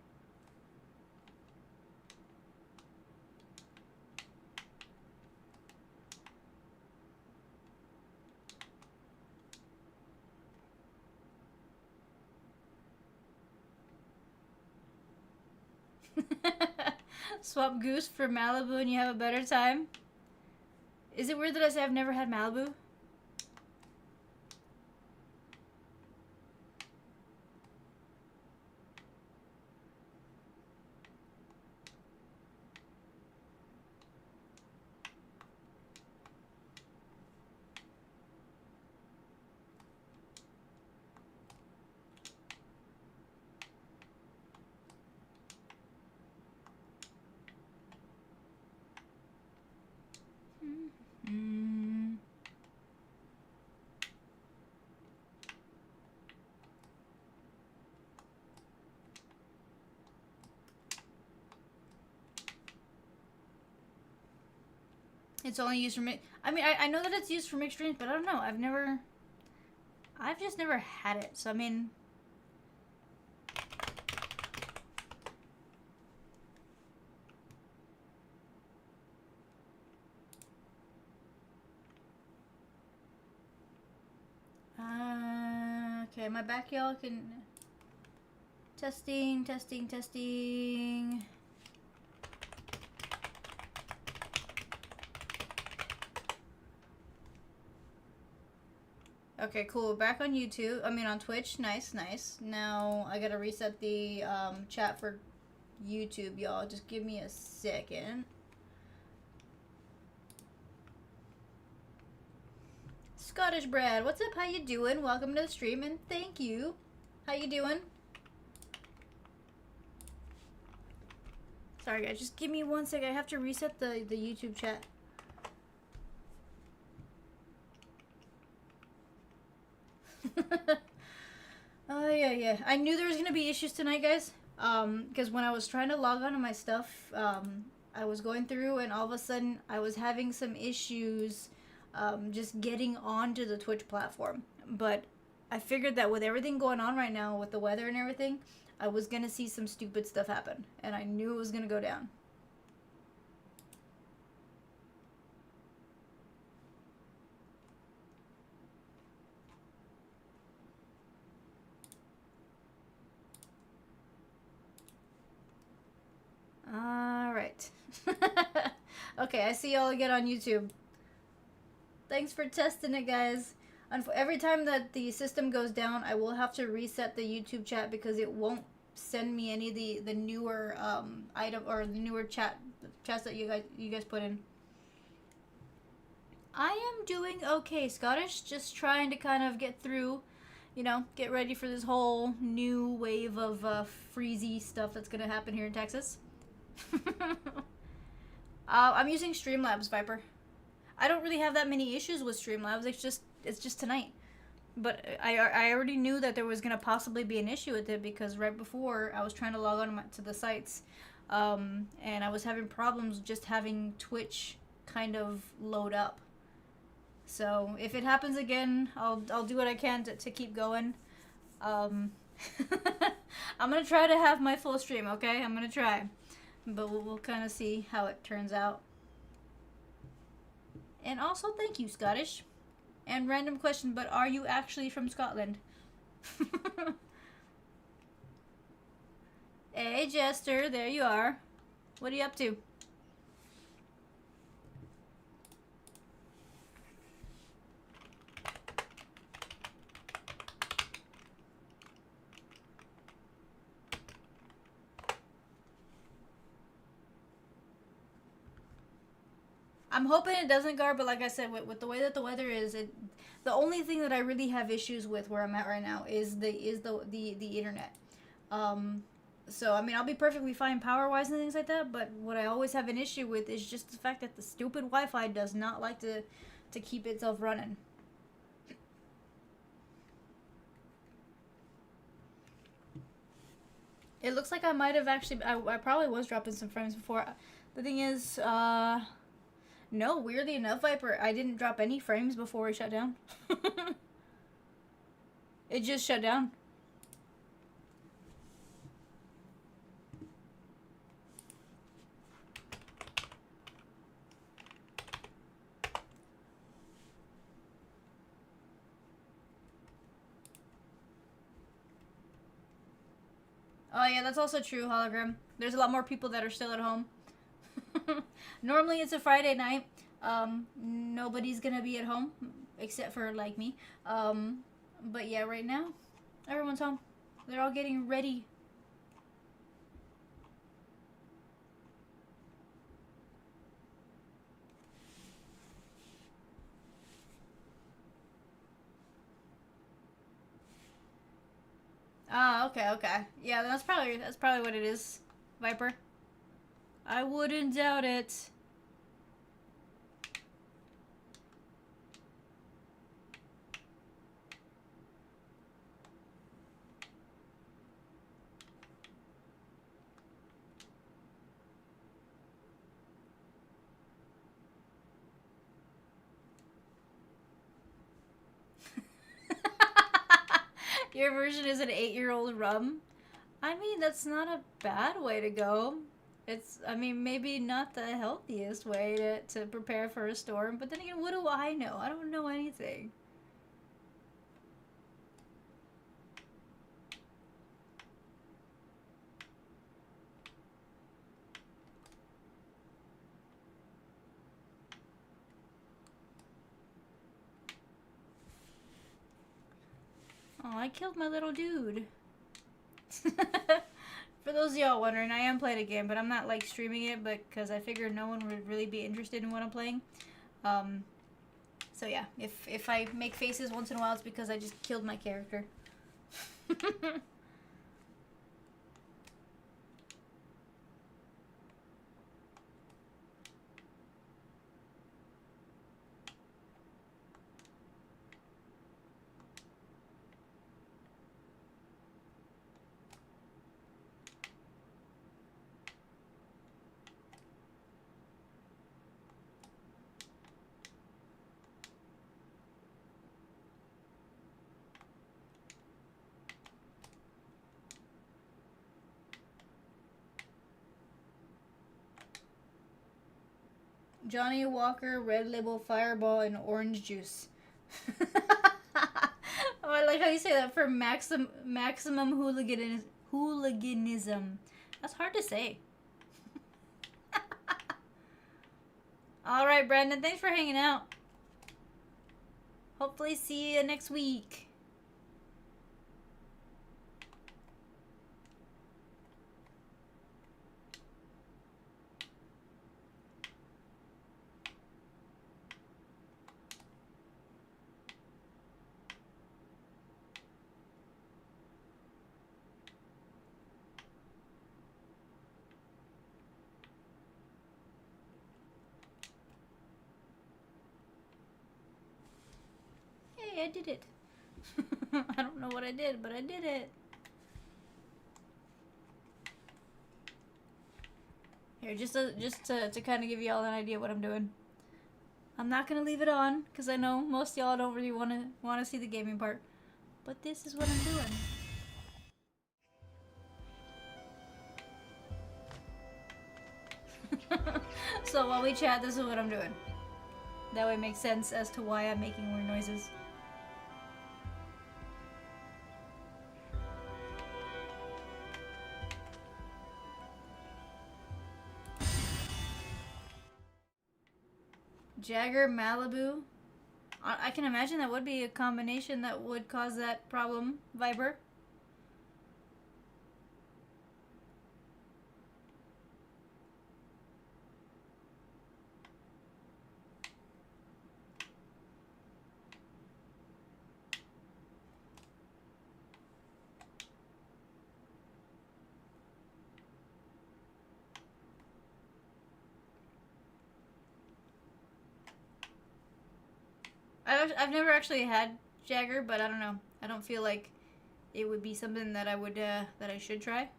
Swap Goose for Malibu and you have a better time. Is it weird that I say I've never had Malibu? Mm. It's only used for mix. I mean, I know that it's used for mixed drinks, but I don't know. I've just never had it. So I mean, okay, my back y'all can testing. Okay, cool. Back on YouTube. I mean, on Twitch. Nice. Now I gotta reset the chat for YouTube, y'all. Just give me a second. Scottish Brad, what's up? How you doing? Welcome to the stream and thank you. How you doing? Sorry, guys. Just give me one second. I have to reset the YouTube chat. Oh, yeah. I knew there was going to be issues tonight, guys. Because when I was trying to log on to my stuff, I was going through and all of a sudden I was having some issues just getting onto the Twitch platform. But I figured that with everything going on right now, with the weather and everything, I was going to see some stupid stuff happen. And I knew it was going to go down. Alright. Okay, I see y'all again on YouTube. Thanks for testing it, guys. Every time that the system goes down, I will have to reset the YouTube chat because it won't send me any of the newer item or the newer chats that you guys put in. I am doing okay, Scottish. Just trying to kind of get through, get ready for this whole new wave of freezy stuff that's gonna happen here in Texas. I'm using Streamlabs, Viper. I don't really have that many issues with Streamlabs. It's just tonight. But I already knew that there was gonna possibly be an issue with it because right before I was trying to log on to the sites, and I was having problems just having Twitch kind of load up. So if it happens again, I'll do what I can to keep going. I'm gonna try to have my full stream. Okay, I'm gonna try. But we'll kind of see how it turns out. And also, thank you, Scottish. And random question, but are you actually from Scotland? Hey, Jester, there you are. What are you up to? I'm hoping it doesn't, Gar, but like I said, with the way that the weather is, the only thing that I really have issues with where I'm at right now is the internet. So I mean, I'll be perfectly fine power-wise and things like that, but what I always have an issue with is just the fact that the stupid Wi-Fi does not like to to keep itself running. It looks like I might have actually, I probably was dropping some frames before. The thing is, no, weirdly enough, Viper, I didn't drop any frames before it shut down. It just shut down. Oh yeah, that's also true, Hologram. There's a lot more people that are still at home. Normally it's a Friday night. Nobody's gonna be at home except for like me. But yeah, right now everyone's home. They're all getting ready. Ah, okay, okay. Yeah, that's probably what it is, Viper. I wouldn't doubt it. Your version is an 8-year-old rum. I mean, that's not a bad way to go. It's, I mean, maybe not the healthiest way to prepare for a storm, but then again, what do I know? I don't know anything. Oh, I killed my little dude. For those of y'all wondering, I am playing a game, but I'm not like streaming it, because I figured no one would really be interested in what I'm playing. So yeah, if I make faces once in a while, it's because I just killed my character. Johnny Walker, Red Label, Fireball, and Orange Juice. Oh, I like how you say that for maximum hooliganism. That's hard to say. All right, Brandon, thanks for hanging out. Hopefully see you next week. Hey, I did it. I don't know what I did, but I did it. Here, just to kind of give y'all an idea what I'm doing. I'm not gonna leave it on because I know most y'all don't really want to see the gaming part, but this is what I'm doing. So while we chat, this is what I'm doing. That way it makes sense as to why I'm making weird noises. Jagger, Malibu. I can imagine that would be a combination that would cause that problem, Viper. I've never actually had Jagger, but I don't know. I don't feel like it would be something that I would that I should try.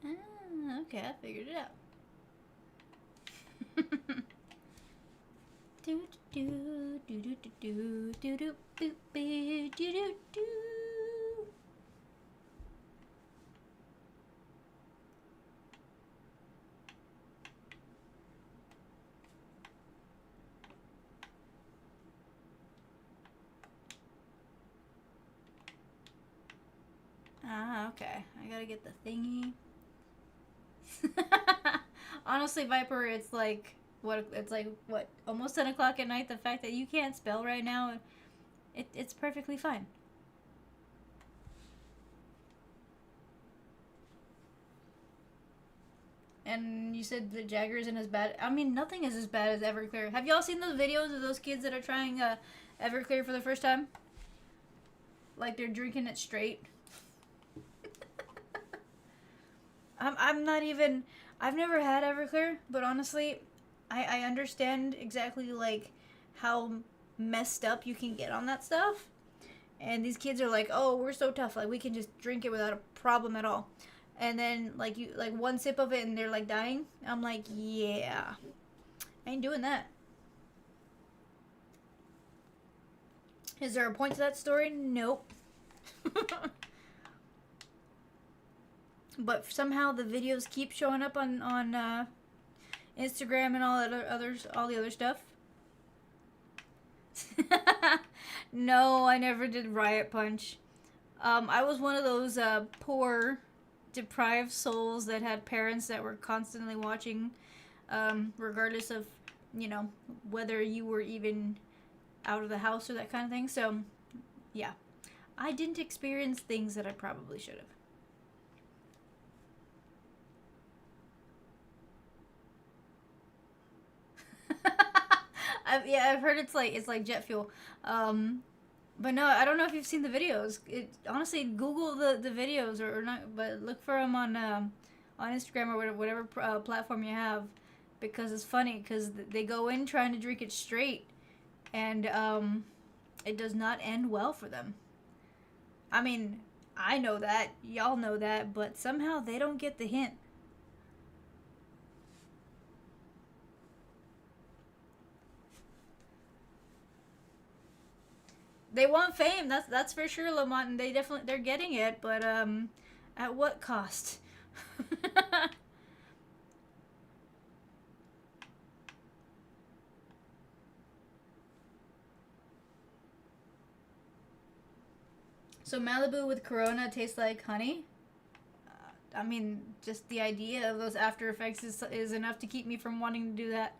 Ah, okay, I figured it out. do do do do do do do do do do do do. Ah, okay. I gotta get the thingy. Honestly, Viper, it's like what almost 10 o'clock at night. The fact that you can't spell right now, it's perfectly fine. And you said the Jagger isn't as bad. I mean, nothing is as bad as Everclear. Have y'all seen those videos of those kids that are trying Everclear for the first time? Like they're drinking it straight. I'm not even. I've never had Everclear, but honestly, I understand exactly like how messed up you can get on that stuff. And these kids are like, "Oh, we're so tough. Like we can just drink it without a problem at all." And then like you like one sip of it and they're like dying. I'm like, "Yeah. I ain't doing that." Is there a point to that story? Nope. But somehow the videos keep showing up on Instagram and all the other stuff. No, I never did Riot Punch. I was one of those poor, deprived souls that had parents that were constantly watching, regardless of, you know, whether you were even out of the house or that kind of thing. So, yeah, I didn't experience things that I probably should have. I've heard it's like jet fuel. But no, I don't know if you've seen the videos. It honestly, Google the videos or not, but look for them on Instagram or whatever platform you have, because it's funny because they go in trying to drink it straight, and it does not end well for them. I mean, I know that, y'all know that, but somehow they don't get the hint. They want fame. That's for sure, Lamont, and they're getting it, but at what cost? So Malibu with Corona tastes like honey. I mean, just the idea of those after effects is enough to keep me from wanting to do that.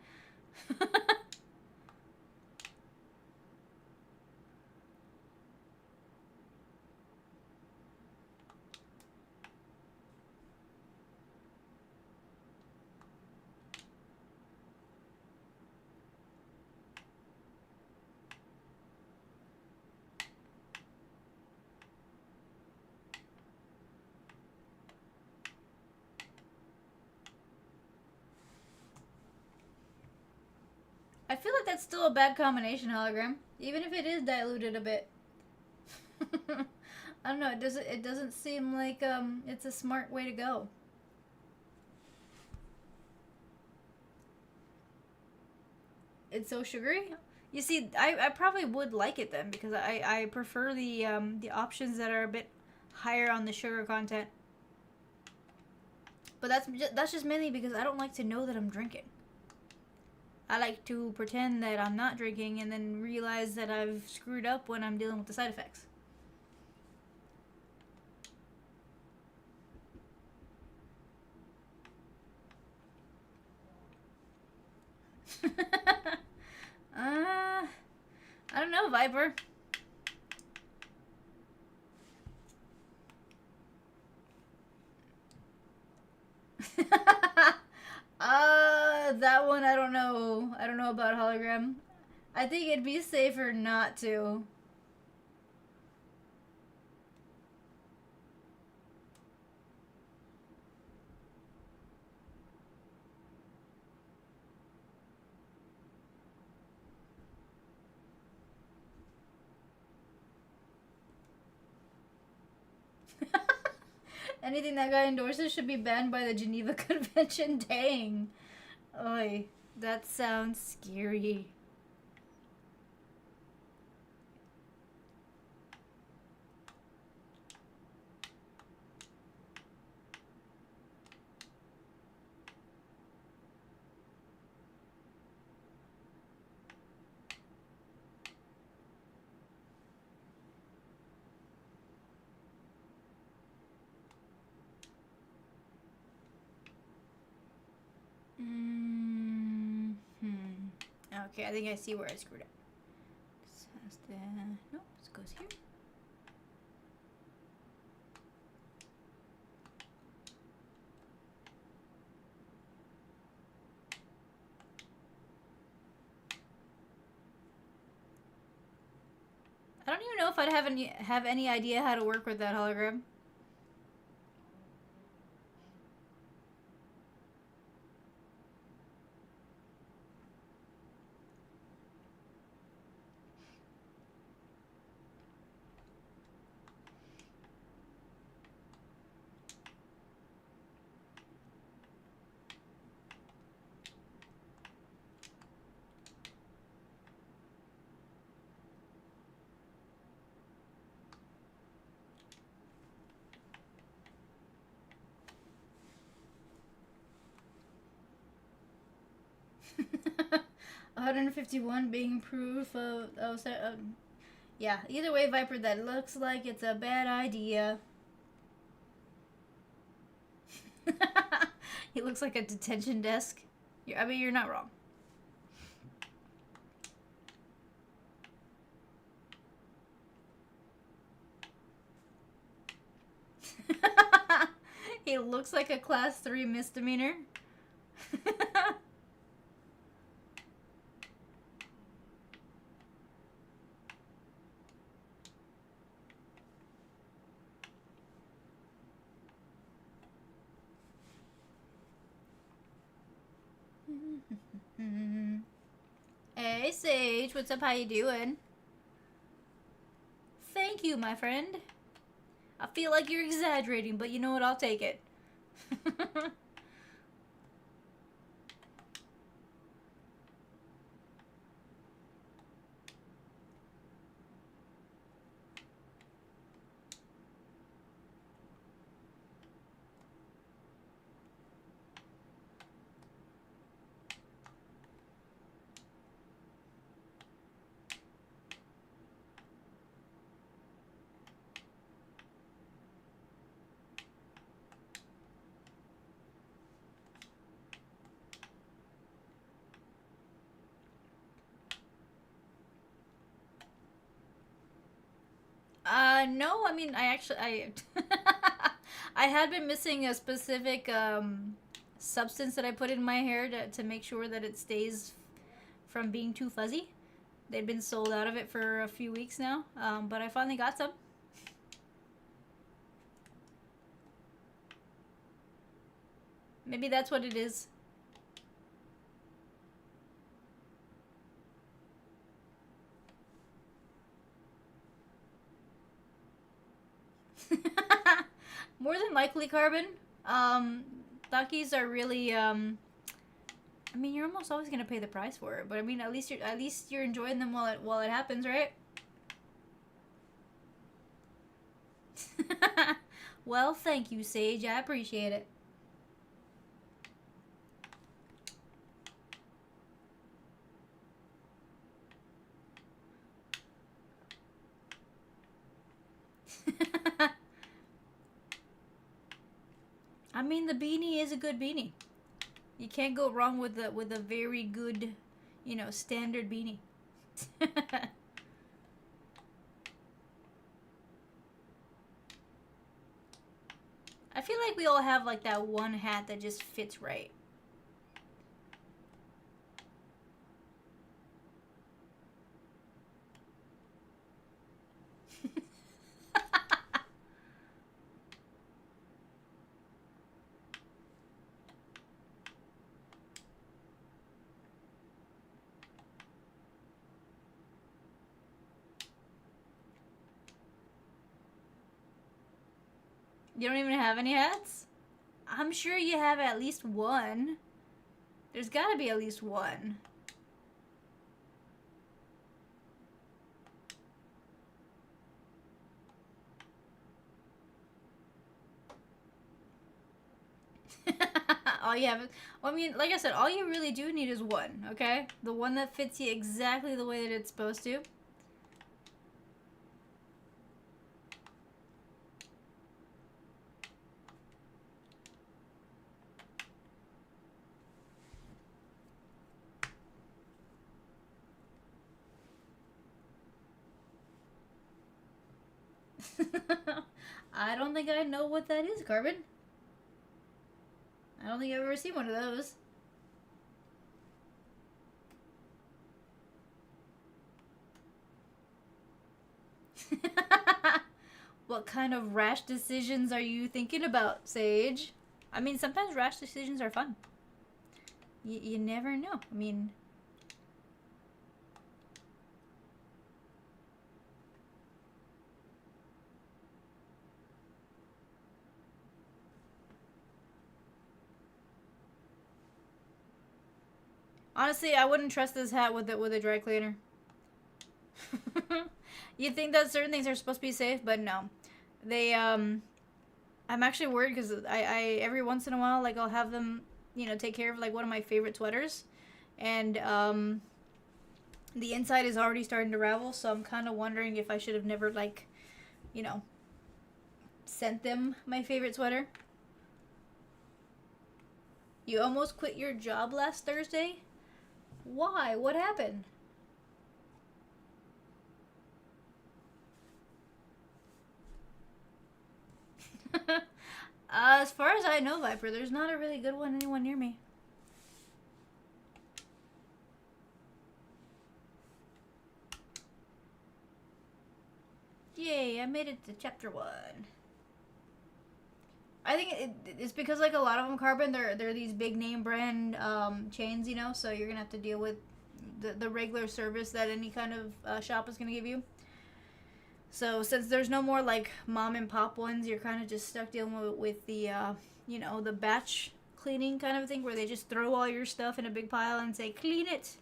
I feel like that's still a bad combination, hologram, even if it is diluted a bit. I don't know. It doesn't seem like it's a smart way to go. It's so sugary. You see, I probably would like it then because I prefer the options that are a bit higher on the sugar content. But that's just mainly because I don't like to know that I'm drinking. I like to pretend that I'm not drinking and then realize that I've screwed up when I'm dealing with the side effects. I don't know, Viper. That one I don't know. I don't know about hologram. I think it'd be safer not to. Anything that guy endorses should be banned by the Geneva Convention. Dang. Oy, that sounds scary. Okay, I think I see where I screwed up. This has to... No, this goes here. I don't even know if I'd have any idea how to work with that hologram. One 151 being proof of yeah, either way, Viper, that looks like it's a bad idea. He looks like a detention desk. I mean, you're not wrong. He looks like a class 3 misdemeanor. Hey, Sage, what's up? How you doing? Thank you, my friend. I feel like you're exaggerating, but you know what? I'll take it. No, I mean, I I had been missing a specific substance that I put in my hair to make sure that it stays from being too fuzzy. They'd been sold out of it for a few weeks now, but I finally got some. Maybe that's what it is. More than likely, Carbon. Takis are really I mean, you're almost always gonna pay the price for it, but I mean, at least you're enjoying them while it happens, right? Well, thank you, Sage. I appreciate it. I mean, the beanie is a good beanie. You can't go wrong with a very good, you know, standard beanie. I feel like we all have like that one hat that just fits right. You don't even have any hats? I'm sure you have at least one. There's gotta be at least one. All you have is, well, I mean, like I said, all you really do need is one, okay? The one that fits you exactly the way that it's supposed to. I don't think I know what that is, Carbon. I don't think I've ever seen one of those. What kind of rash decisions are you thinking about, Sage? I mean, sometimes rash decisions are fun. You never know. I mean... Honestly, I wouldn't trust this hat with a dry cleaner. You think that certain things are supposed to be safe, but no. They, I'm actually worried because I every once in a while, like, I'll have them, you know, take care of, like, one of my favorite sweaters. And, the inside is already starting to ravel, so I'm kind of wondering if I should have never, like, you know, sent them my favorite sweater. You almost quit your job last Thursday? Why? What happened? As far as I know, Viper, there's not a really good one anywhere near me. Yay, I made it to chapter 1. I think it's because, like, a lot of them, Carbon, they're these big name brand chains, you know, so you're gonna have to deal with the regular service that any kind of shop is gonna give you. So since there's no more, like, mom and pop ones, you're kind of just stuck dealing with the, you know, the batch cleaning kind of thing where they just throw all your stuff in a big pile and say, clean it.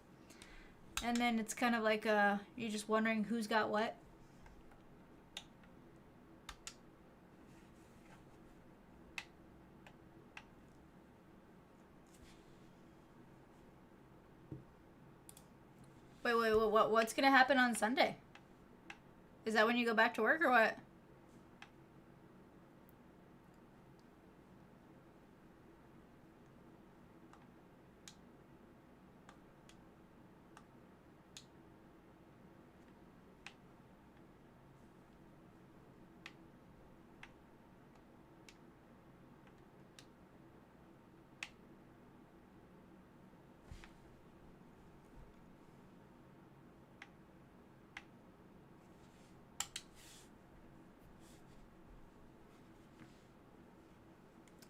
And then it's kind of like, you're just wondering who's got what. Wait, what's gonna happen on Sunday? Is that when you go back to work or what?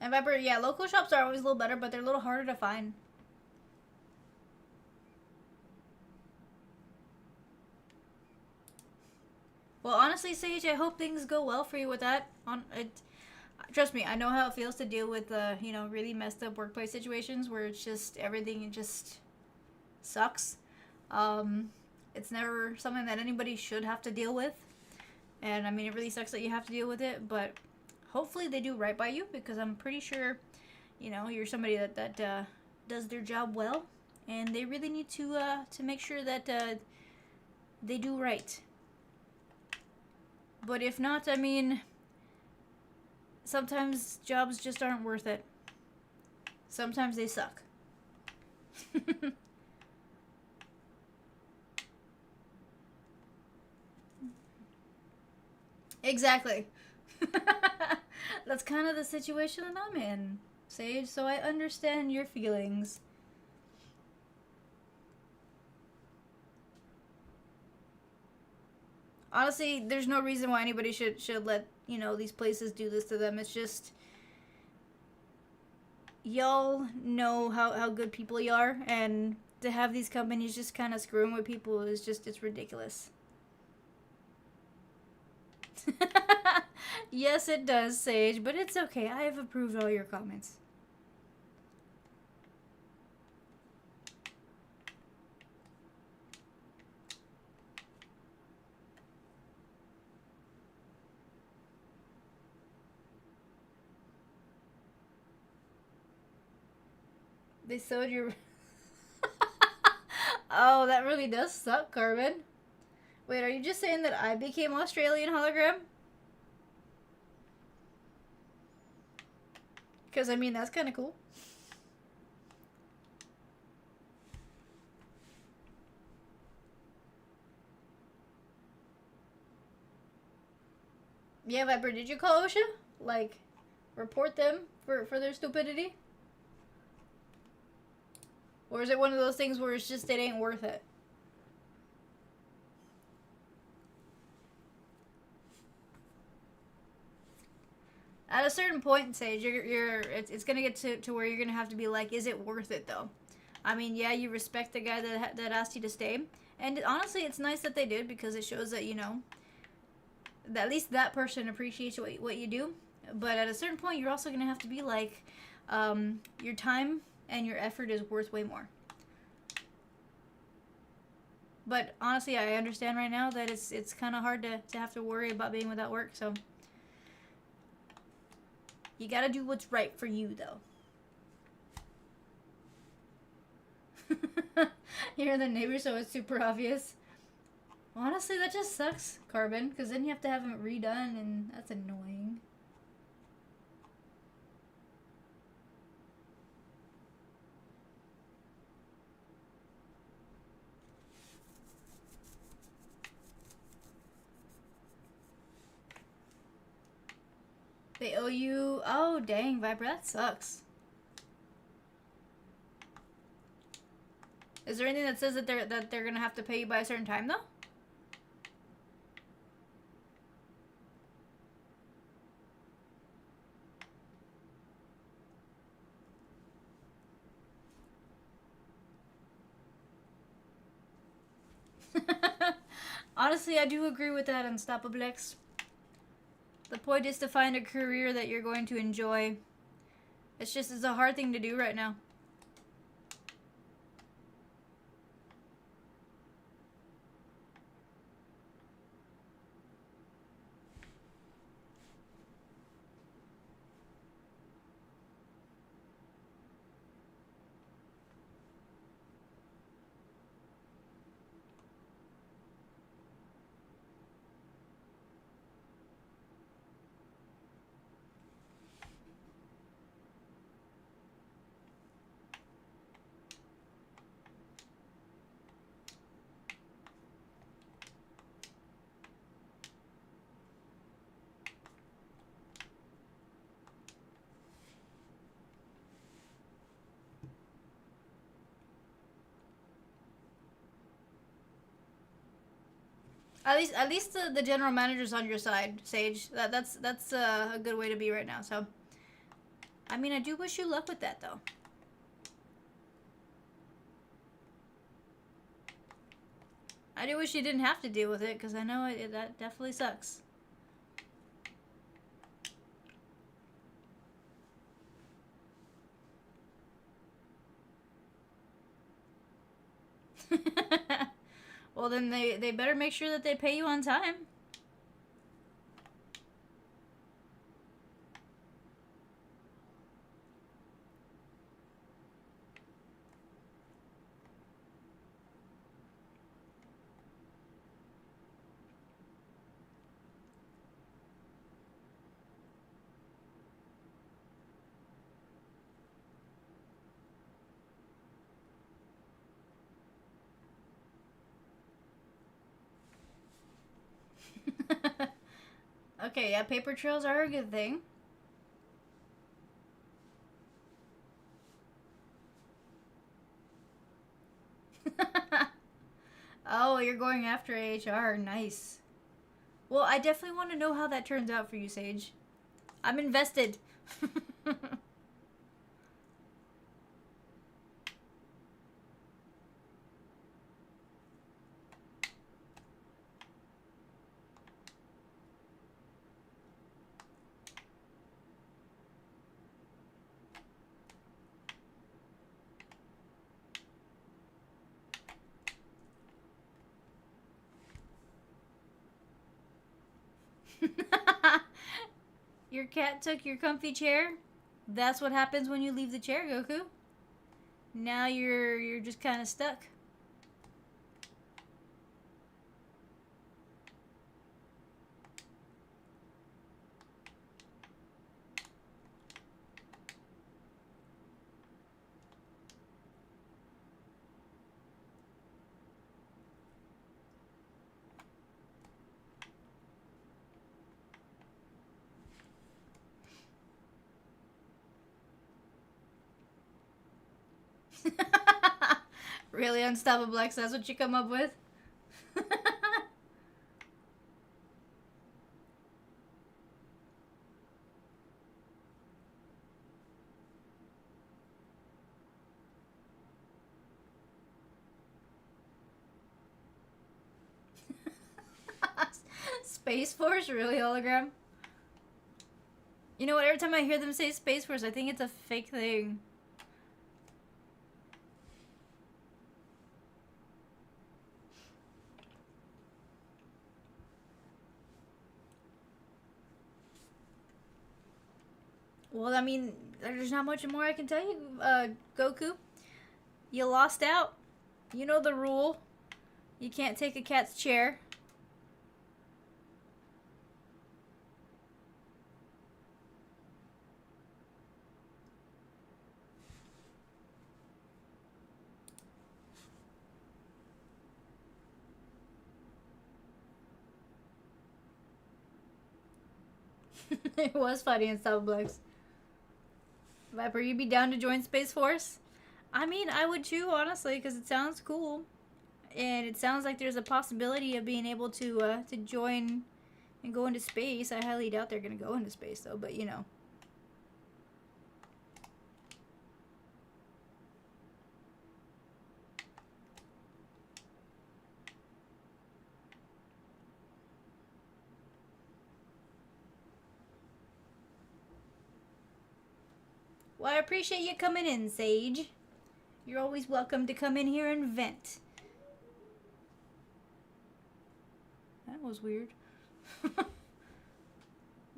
And Viper, yeah, local shops are always a little better, but they're a little harder to find. Well, honestly, Sage, I hope things go well for you with that. Trust me, I know how it feels to deal with, you know, really messed up workplace situations where it's just everything just sucks. It's never something that anybody should have to deal with. And I mean, it really sucks that you have to deal with it, but hopefully they do right by you because I'm pretty sure, you know, you're somebody that does their job well, and they really need to make sure that they do right. But if not, I mean, sometimes jobs just aren't worth it. Sometimes they suck. Exactly. That's kind of the situation that I'm in, Sage, so I understand your feelings. Honestly, there's no reason why anybody should let, these places do this to them. It's just y'all know how good people you are, and to have these companies just kind of screwing with people is just, it's ridiculous. Yes, it does, Sage, but it's okay. I have approved all your comments. They sewed your... Oh, that really does suck, Carbon. Wait, are you just saying that I became Australian hologram? Because, I mean, that's kind of cool. Yeah, Viper, did you call OSHA? Like, report them for their stupidity? Or is it one of those things where it's just, it ain't worth it? At a certain point, Sage, it's gonna get to where you're gonna have to be like, is it worth it though? I mean, yeah, you respect the guy that asked you to stay, and honestly, it's nice that they did because it shows that that at least that person appreciates what you do. But at a certain point, you're also gonna have to be like, your time and your effort is worth way more. But honestly, I understand right now that it's kind of hard to have to worry about being without work, so you gotta do what's right for you, though. You're the neighbor, so it's super obvious. Honestly, that just sucks, Carbon, because then you have to have it redone, and that's annoying. They owe you... Oh, dang, Viper, that sucks. Is there anything that says that they're gonna have to pay you by a certain time, though? Honestly, I do agree with that, Unstoppablex. The point is to find a career that you're going to enjoy. It's a hard thing to do right now. At least the general manager's on your side, Sage. That's a good way to be right now. So, I mean, I do wish you luck with that, though. I do wish you didn't have to deal with it, because I know that definitely sucks. Well, then they better make sure that they pay you on time. Okay, yeah, paper trails are a good thing. Oh, you're going after AHR. Nice. Well, I definitely want to know how that turns out for you, Sage. I'm invested. Your cat took your comfy chair? That's what happens when you leave the chair, Goku. Now you're just kind of stuck. Really, Unstoppable X, that's what you come up with? Space Force? Really, hologram? You know what? Every time I hear them say Space Force, I think it's a fake thing. Well, I mean, there's not much more I can tell you, Goku. You lost out. You know the rule. You can't take a cat's chair. It was funny in Sublux. Viper, you be down to join Space Force? I mean, I would too, honestly, because it sounds cool. And it sounds like there's a possibility of being able to join and go into space. I highly doubt they're going to go into space, though, but you know. Well, I appreciate you coming in, Sage. You're always welcome to come in here and vent. That was weird.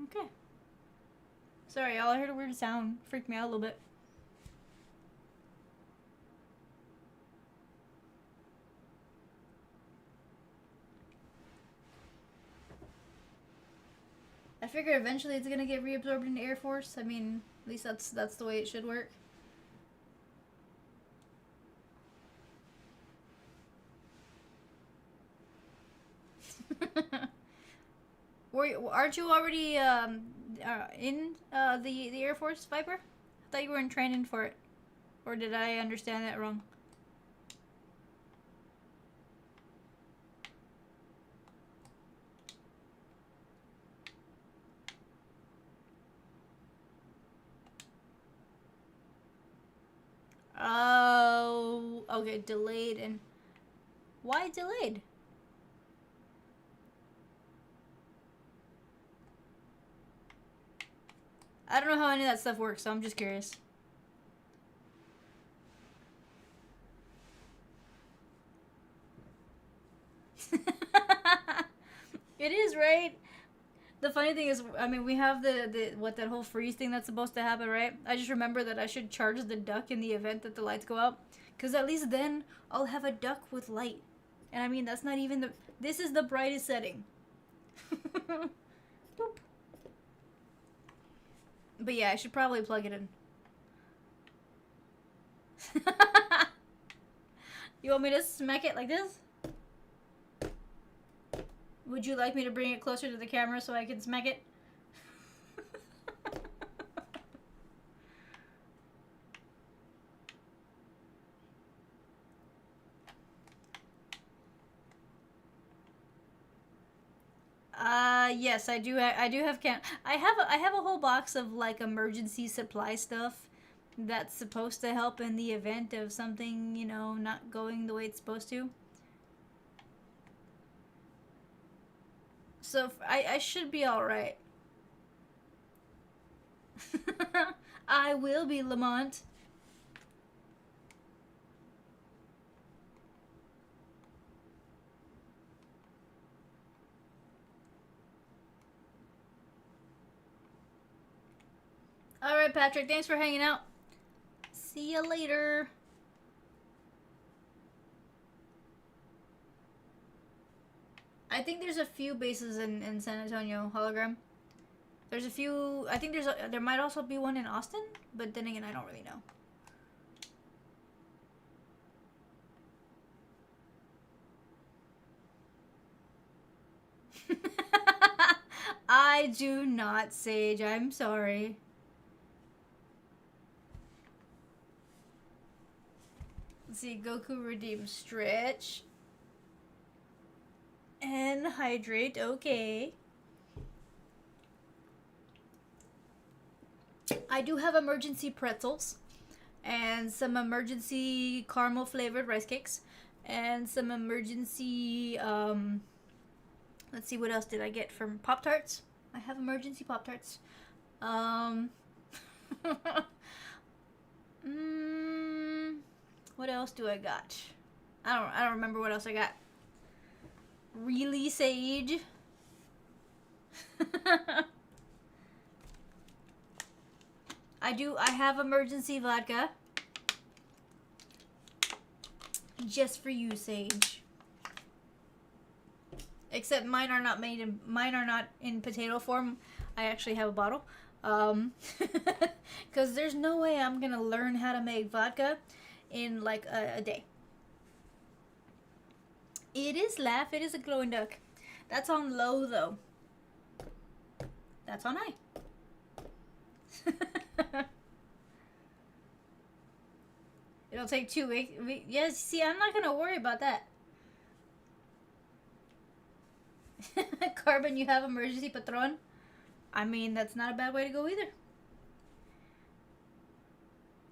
Okay. Sorry, y'all. I heard a weird sound. Freaked me out a little bit. I figure eventually it's gonna get reabsorbed into Air Force. I mean, at least that's the way it should work. Aren't you already in the Air Force, Viper? I thought you were in training for it, or did I understand that wrong? Oh, okay, delayed. And why delayed? I don't know how any of that stuff works, so I'm just curious. It is, right? The funny thing is, I mean, we have that whole freeze thing that's supposed to happen, right? I just remember that I should charge the duck in the event that the lights go out, because at least then I'll have a duck with light. And I mean, that's not even this is the brightest setting. Boop. But yeah, I should probably plug it in. You want me to smack it like this? Would you like me to bring it closer to the camera so I can smack it? Yes, I do. I do have I have a whole box of like emergency supply stuff that's supposed to help in the event of something, you know, not going the way it's supposed to. So I should be all right. I will be, Lamont. All right, Patrick. Thanks for hanging out. See you later. I think there's a few bases in San Antonio, hologram. There's a few. I think there might also be one in Austin, but then again, I don't really know. I do not, Sage. I'm sorry. Let's see. Goku redeems stretch. And hydrate. Okay. I do have emergency pretzels. And some emergency caramel flavored rice cakes. And some emergency, let's see, what else did I get from Pop-Tarts? I have emergency Pop-Tarts. What else do I got? I don't remember what else I got. Really, Sage? I have emergency vodka. Just for you, Sage. Except mine are not in potato form. I actually have a bottle. Because there's no way I'm gonna learn how to make vodka in like a day. It is Laugh. It is a glowing duck. That's on low though. That's on high. It'll take 2 weeks. Yes, see, I'm not gonna worry about that. Carbon, you have emergency patron? I mean, that's not a bad way to go either.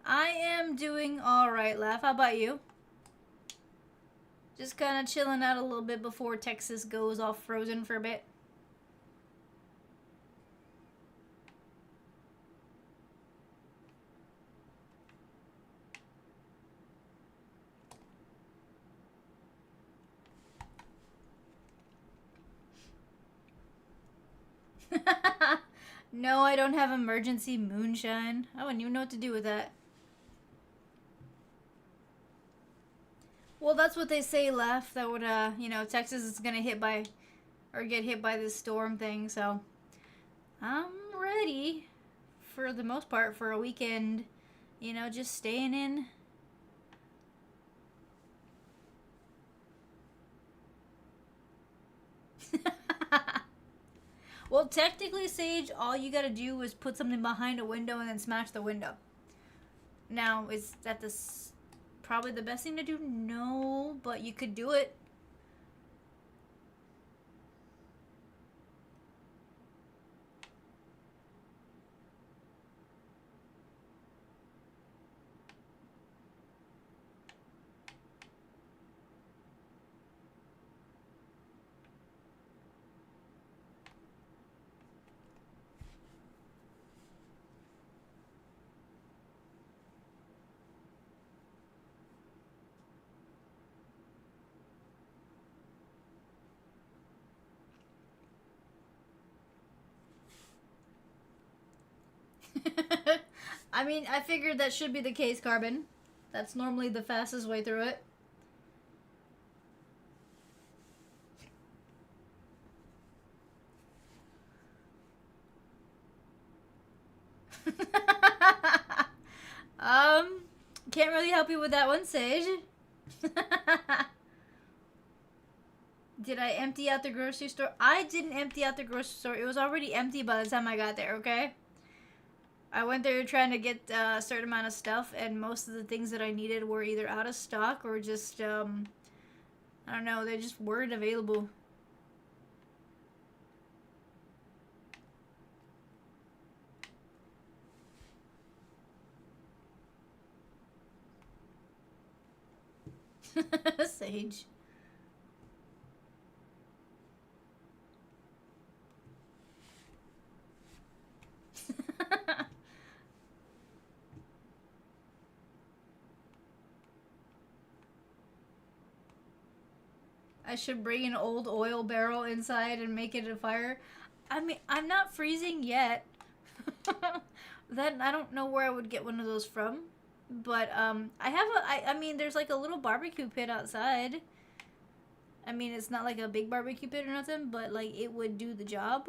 I am doing alright, Laugh. How about you? Just kind of chilling out a little bit before Texas goes off frozen for a bit. No, I don't have emergency moonshine. I wouldn't even know what to do with that. Well, that's what they say, Left. That would, you know, Texas is gonna get hit by this storm thing, so I'm ready, for the most part, for a weekend, you know, just staying in. Well, technically, Sage, all you gotta do is put something behind a window and then smash the window. Now, is that probably the best thing to do? No, but you could do it. I mean, I figured that should be the case, Carbon. That's normally the fastest way through it. Can't really help you with that one, Sage. Did I empty out the grocery store? I didn't empty out the grocery store. It was already empty by the time I got there, okay? I went there trying to get a certain amount of stuff, and most of the things that I needed were either out of stock or just, I don't know, they just weren't available. Sage. I should bring an old oil barrel inside and make it a fire. I mean, I'm not freezing yet. Then I don't know where I would get one of those from. But, I have I mean, there's like a little barbecue pit outside. I mean, it's not like a big barbecue pit or nothing, but like it would do the job.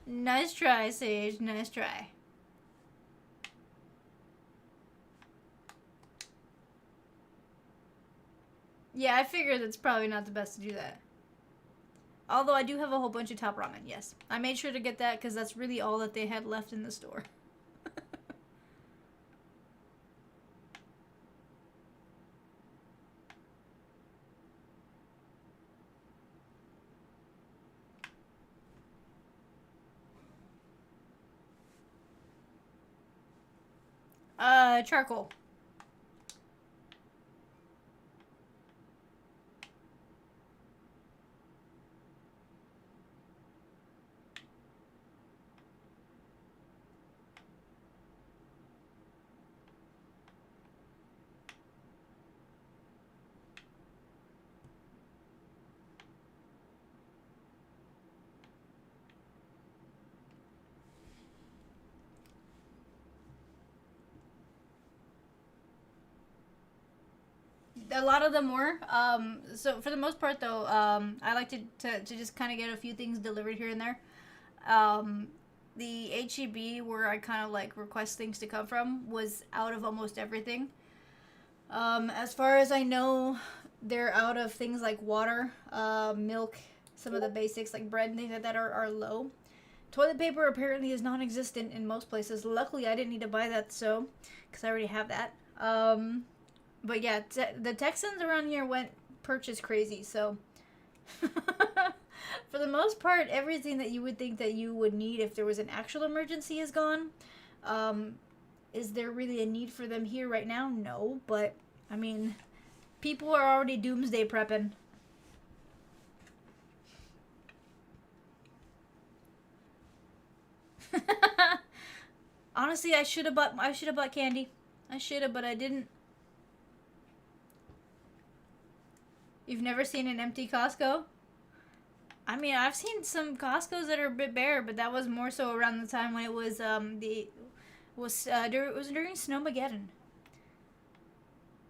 Nice try, Sage. Nice try. Yeah, I figured it's probably not the best to do that. Although I do have a whole bunch of top ramen, yes. I made sure to get that because that's really all that they had left in the store. Charcoal. A lot of them were. So for the most part, though, I like to just kind of get a few things delivered here and there. The HEB where I kind of like request things to come from was out of almost everything. As far as I know, they're out of things like water, milk, some of the basics like bread and things like that are low. Toilet paper apparently is non-existent in most places. Luckily, I didn't need to buy that, so because I already have that. But yeah, the Texans around here went purchase crazy, so for the most part, everything that you would think that you would need if there was an actual emergency is gone. Is there really a need for them here right now? No, but I mean, people are already doomsday prepping. Honestly, I should have bought candy. I should have, but I didn't. You've never seen an empty Costco? I mean, I've seen some Costco's that are a bit bare, but that was more so around the time when it was it was during Snowmageddon.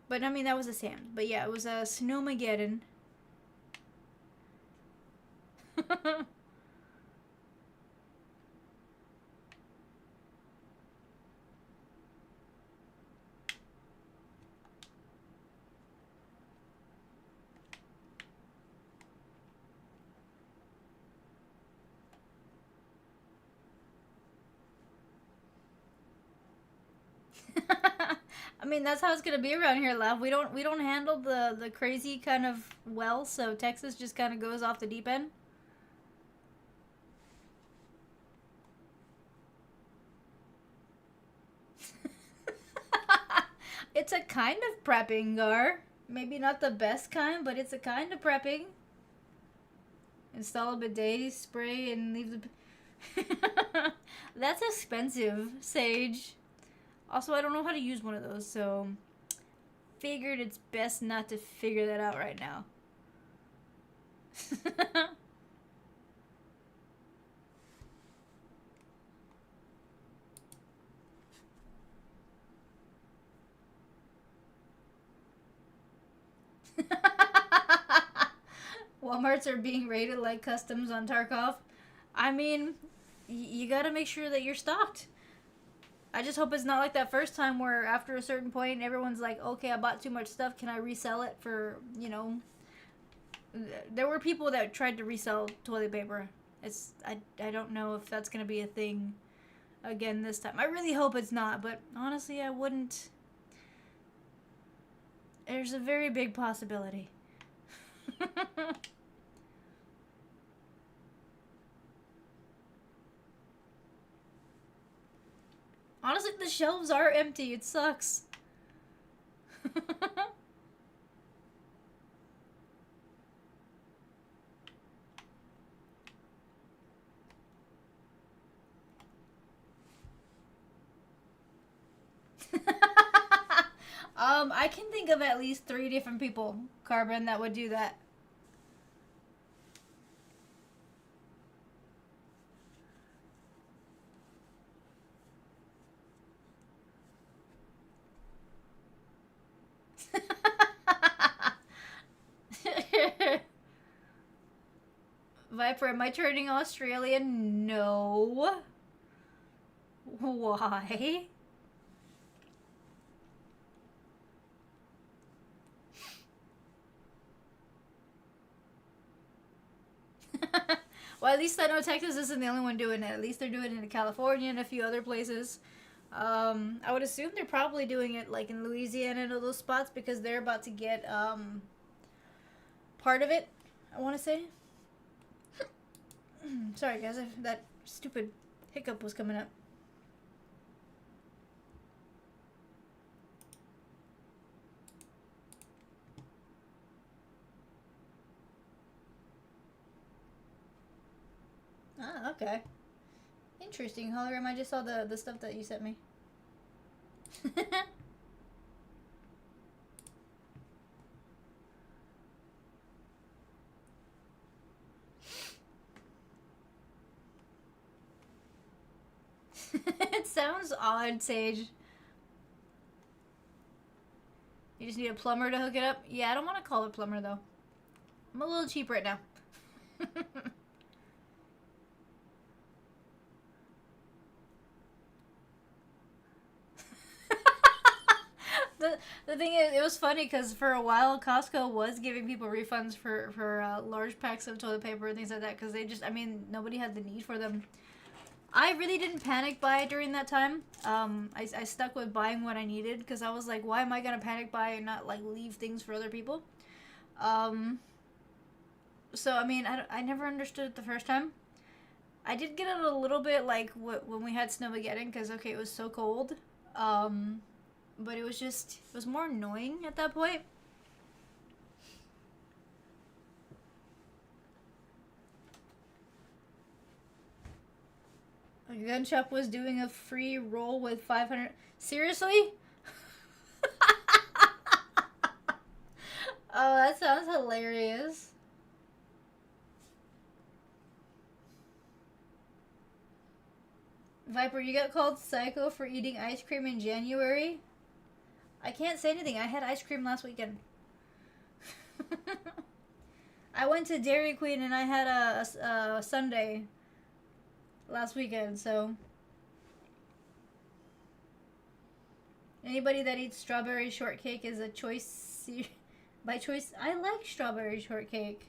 But I mean, that was a Sam's. But yeah, it was a Snowmageddon. I mean, that's how it's gonna be around here, Lav. We don't handle the crazy kind of well, so Texas just kind of goes off the deep end. It's a kind of prepping, Gar. Maybe not the best kind, but it's a kind of prepping. Install a bidet, spray, and leave the. That's expensive, Sage. Also, I don't know how to use one of those, so figured it's best not to figure that out right now. Walmarts are being rated like customs on Tarkov. I mean, you gotta make sure that you're stocked. I just hope it's not like that first time where after a certain point everyone's like, okay, I bought too much stuff. Can I resell it for, you know? There were people that tried to resell toilet paper. I don't know if that's gonna be a thing again this time. I really hope it's not, but honestly, I wouldn't. There's a very big possibility. Honestly, the shelves are empty. It sucks. I can think of at least 3 different people, Carbon, that would do that. Viper, am I turning Australian? No. Why? Well, at least I know Texas isn't the only one doing it. At least they're doing it in California and a few other places. I would assume they're probably doing it like in Louisiana and all those spots because they're about to get part of it. I want to say. Sorry, guys. That stupid hiccup was coming up. Ah, okay. Interesting, Hologram. I just saw the stuff that you sent me. It sounds odd, Sage. You just need a plumber to hook it up? Yeah, I don't want to call it plumber, though. I'm a little cheap right now. The thing is, it was funny because for a while Costco was giving people refunds for large packs of toilet paper and things like that because they just, I mean, nobody had the need for them. I really didn't panic buy during that time. I stuck with buying what I needed because I was like, why am I gonna panic buy and not like leave things for other people? So I mean, I never understood it the first time. I did get it a little bit like when we had Snowmageddon because okay, it was so cold. But it was more annoying at that point. A gun shop was doing a free roll with 500. Seriously? Oh, that sounds hilarious. Viper, you got called psycho for eating ice cream in January? I can't say anything. I had ice cream last weekend. I went to Dairy Queen and I had a sundae last weekend, so. Anybody that eats strawberry shortcake is a choice. By choice, I like strawberry shortcake.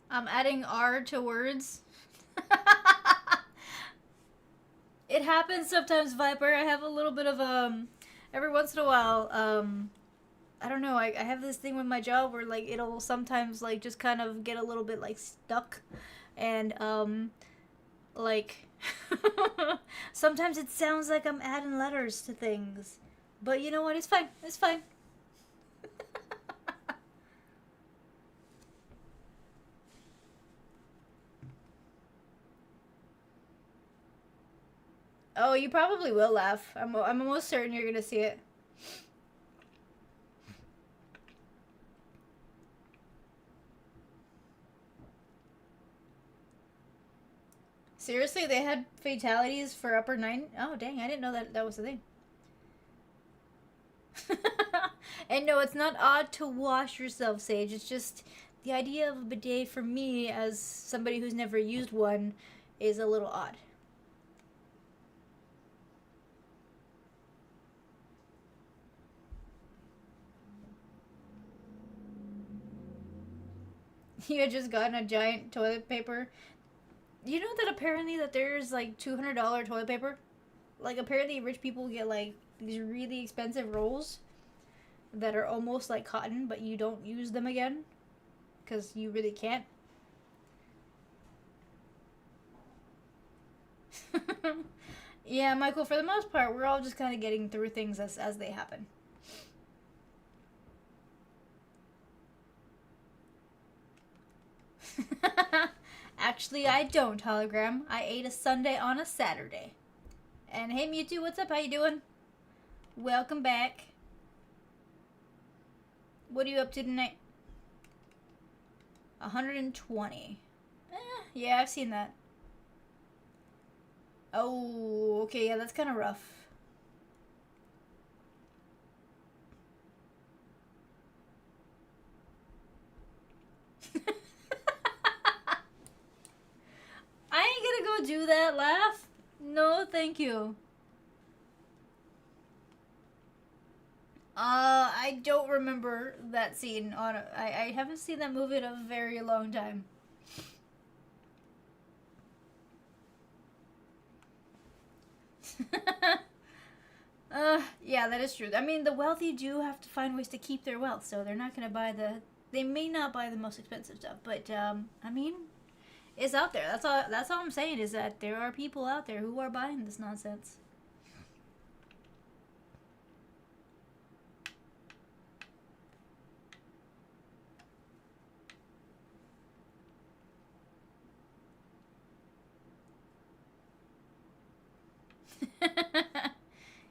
I'm adding R to words. It happens sometimes, Viper. I have a little bit of every once in a while, I don't know, I have this thing with my job where like it'll sometimes like just kind of get a little bit like stuck and like sometimes it sounds like I'm adding letters to things. But you know what? It's fine. It's fine. Oh, you probably will laugh. I'm almost certain you're gonna see it. Seriously, they had fatalities for upper 9? Oh, dang, I didn't know that was a thing. And no, it's not odd to wash yourself, Sage. It's just the idea of a bidet for me, as somebody who's never used one, is a little odd. You had just gotten a giant toilet paper. You know that apparently that there's like $200 toilet paper? Like apparently rich people get like these really expensive rolls that are almost like cotton, but you don't use them again because you really can't. Yeah, Michael, for the most part, we're all just kind of getting through things as they happen. Actually, I don't, Hologram. I ate a Sunday on a Saturday. And hey, Mewtwo, what's up? How you doing? Welcome back. What are you up to tonight? 120. Yeah, I've seen that. Oh, okay, yeah, that's kind of rough. I ain't gonna go do that laugh. No, thank you. I don't remember that scene I haven't seen that movie in a very long time. Yeah, that is true. I mean, the wealthy do have to find ways to keep their wealth, so they're not gonna buy they may not buy the most expensive stuff, but I mean, it's out there. That's all I'm saying is that there are people out there who are buying this nonsense.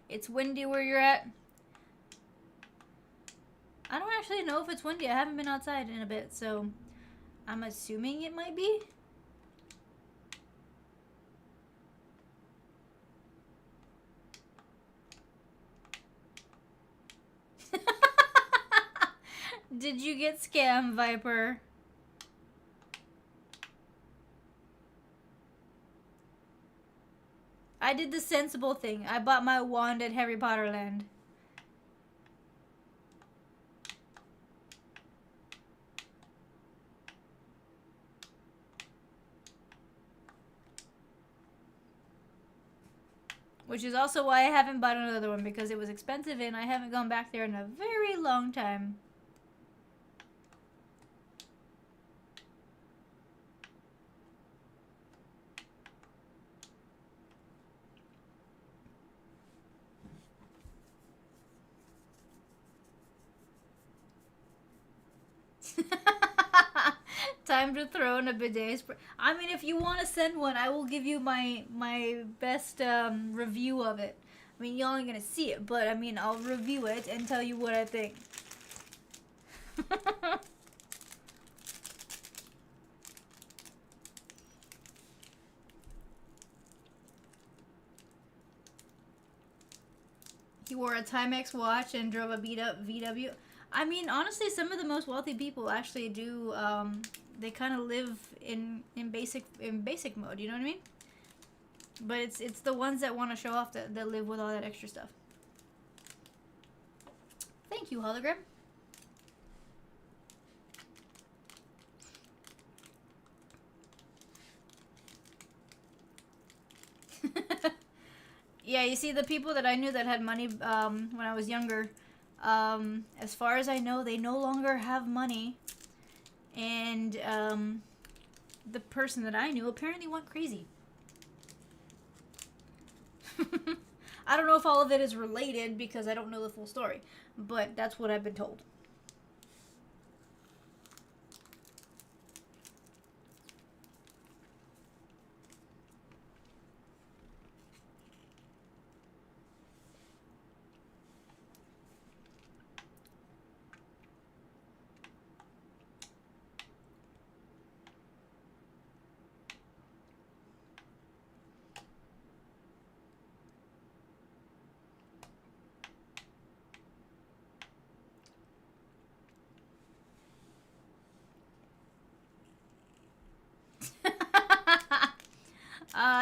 It's windy where you're at. I don't actually know if it's windy. I haven't been outside in a bit, so I'm assuming it might be. Did you get scammed, Viper? I did the sensible thing. I bought my wand at Harry Potter Land. Which is also why I haven't bought another one, because it was expensive and I haven't gone back there in a very long time. Time to throw in a bidet spray. I mean, if you want to send one, I will give you my best review of it. I mean, y'all ain't gonna see it, but I mean, I'll review it and tell you what I think. He wore a Timex watch and drove a beat up VW. I mean, honestly, some of the most wealthy people actually do. They kind of live in basic mode. You know what I mean? But it's the ones that want to show off that live with all that extra stuff. Thank you, Hologram. Yeah, you see, the people that I knew that had money when I was younger, as far as I know, they no longer have money. And the person that I knew apparently went crazy. I don't know if all of it is related because I don't know the full story, but that's what I've been told.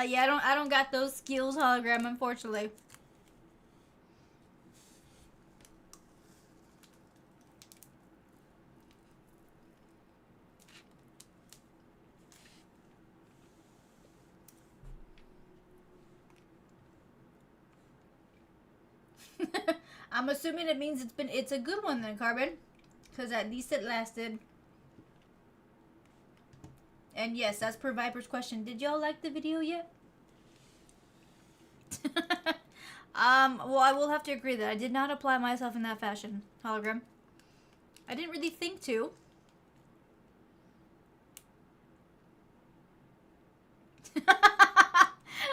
Yeah, I don't got those skills, hologram, unfortunately. I'm assuming it means it's a good one then, Carbon, because at least it lasted. And yes, as per Viper's question, did y'all like the video yet? Well, I will have to agree that I did not apply myself in that fashion, hologram. I didn't really think to.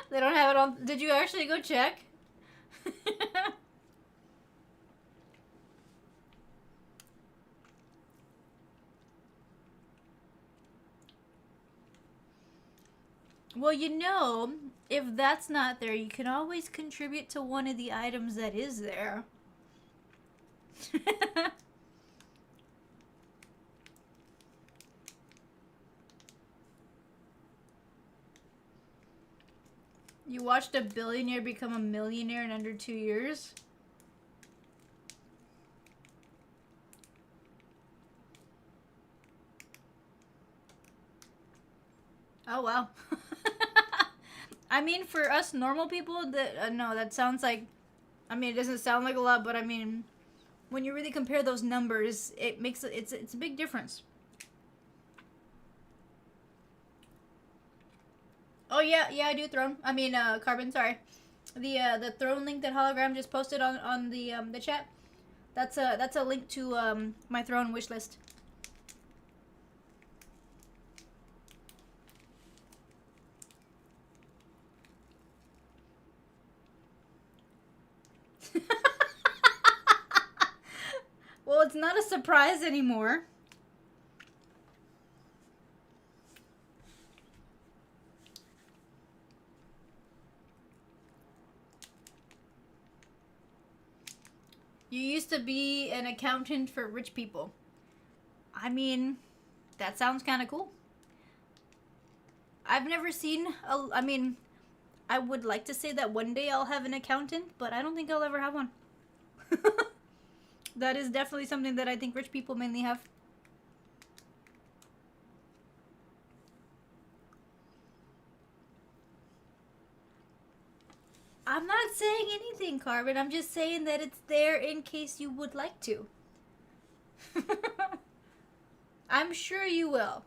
They don't have it on. Did you actually go check? Well, you know, if that's not there, you can always contribute to one of the items that is there. You watched a billionaire become a millionaire in under 2 years? Oh, wow. I mean, for us normal people, that no, that sounds like... I mean, it doesn't sound like a lot, but I mean, when you really compare those numbers, it makes it's a big difference. Oh yeah, yeah, I do Throne. I mean, Carbon. Sorry, the Throne link that Hologram just posted on the chat. That's a link to my Throne wish list. Well, it's not a surprise anymore. You used to be an accountant for rich people. I mean, that sounds kind of cool. I've never seen I mean, I would like to say that one day I'll have an accountant, but I don't think I'll ever have one. That is definitely something that I think rich people mainly have. I'm not saying anything, Carbon. I'm just saying that it's there in case you would like to. I'm sure you will.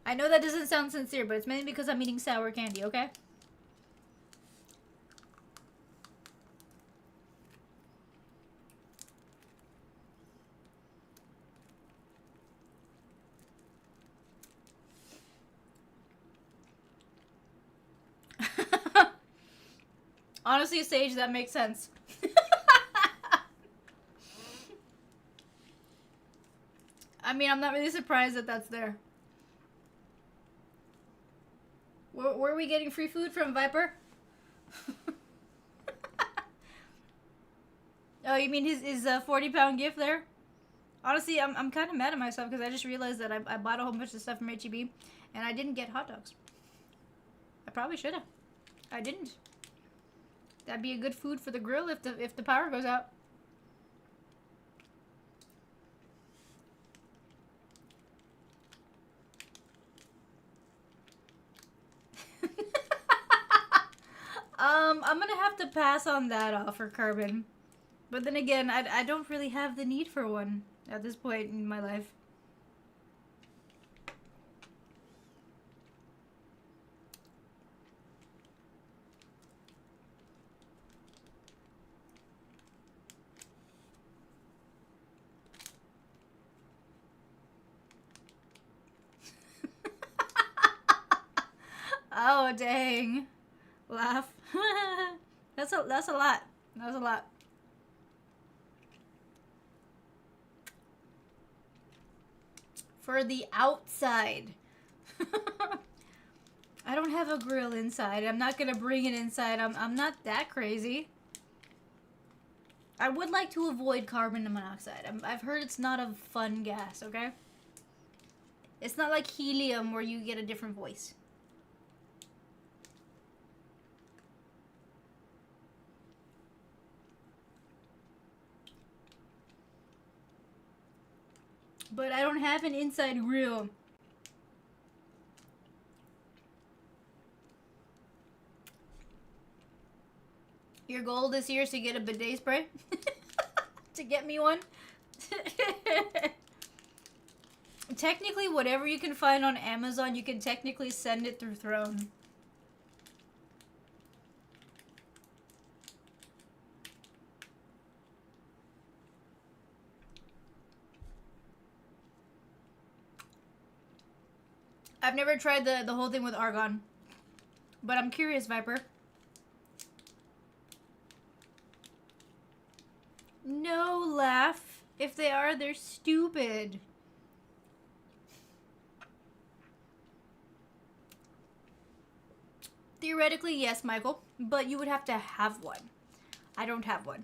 I know that doesn't sound sincere, but it's mainly because I'm eating sour candy, okay? Honestly, Sage, that makes sense. I mean, I'm not really surprised that that's there. Where are we getting free food from, Viper? Oh, you mean his 40-pound gift there? Honestly, I'm kind of mad at myself because I just realized that I bought a whole bunch of stuff from HEB and I didn't get hot dogs. I probably should have. I didn't. That'd be a good food for the grill if the power goes out. I'm gonna have to pass on that offer, Carbon. But then again, I don't really have the need for one at this point in my life. Oh, dang. Laugh. That's a lot. That was a lot. For the outside. I don't have a grill inside. I'm not gonna bring it inside. I'm not that crazy. I would like to avoid carbon monoxide. I've heard it's not a fun gas, okay? It's not like helium where you get a different voice. But I don't have an inside grill. Your goal this year is to get a bidet spray? To get me one? Technically, whatever you can find on Amazon, you can technically send it through Throne. I've never tried the whole thing with argon. But I'm curious, Viper. No, laugh. If they are, they're stupid. Theoretically, yes, Michael. But you would have to have one. I don't have one.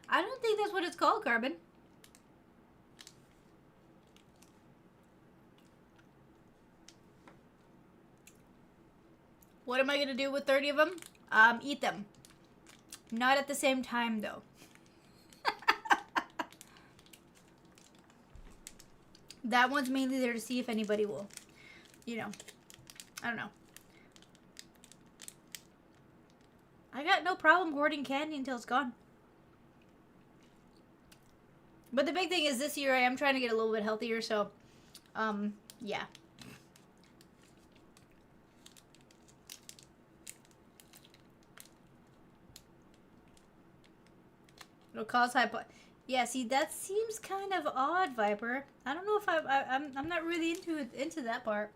I don't think that's what it's called, Carbon. What am I going to do with 30 of them? Eat them. Not at the same time, though. That one's mainly there to see if anybody will, you know, I don't know. I got no problem hoarding candy until it's gone. But the big thing is this year I am trying to get a little bit healthier, so, yeah. It'll cause yeah, see, that seems kind of odd, Viper. I don't know if I'm not really into that part.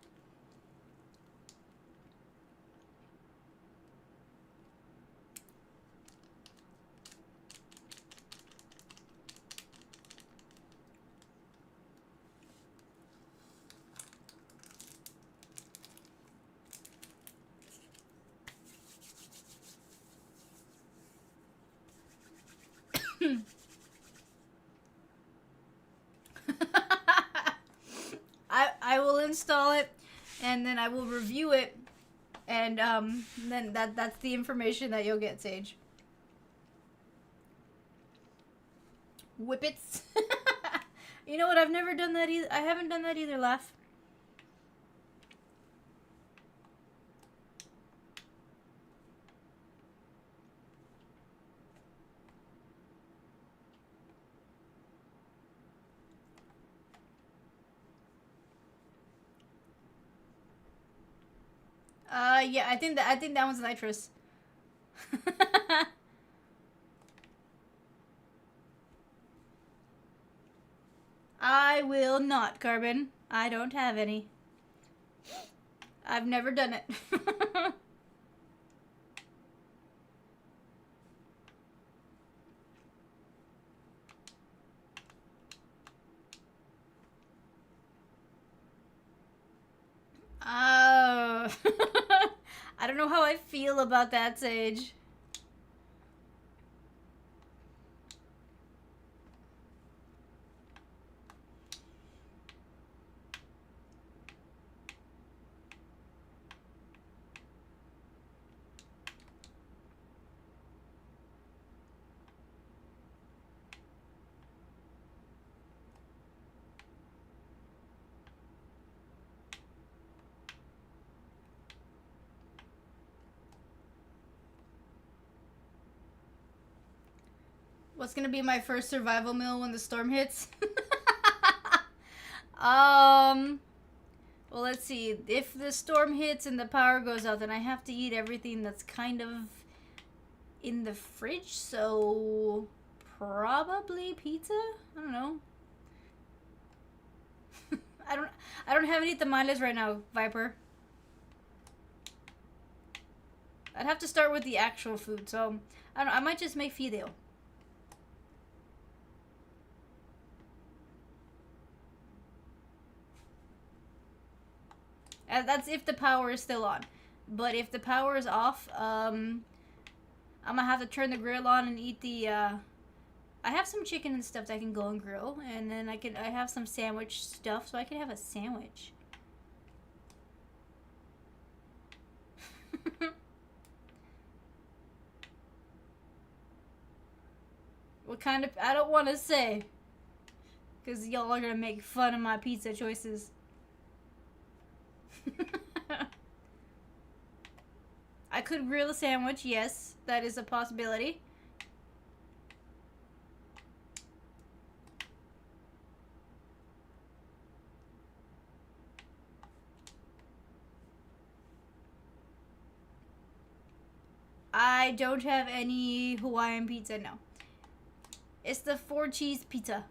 I will install it, and then I will review it, and then that's the information that you'll get, Sage. Whippets. You know what? I've never done that either. I haven't done that either, Laugh. Yeah, I think that one's nitrous. I will not, Carbon. I don't have any. I've never done it. Oh. I don't know how I feel about that, Sage. What's gonna be my first survival meal when the storm hits? Well, let's see. If the storm hits and the power goes out, then I have to eat everything that's kind of in the fridge, so probably pizza? I don't know. I don't have any tamales right now, Viper. I'd have to start with the actual food, so I might just make fideo. That's if the power is still on. But if the power is off, I'm gonna have to turn the grill on and eat the, I have some chicken and stuff that I can go and grill. And then I have some sandwich stuff, so I can have a sandwich. What kind of... I don't want to say. Because y'all are going to make fun of my pizza choices. I could grill a sandwich, yes. That is a possibility. I don't have any Hawaiian pizza, no. It's the 4-cheese pizza.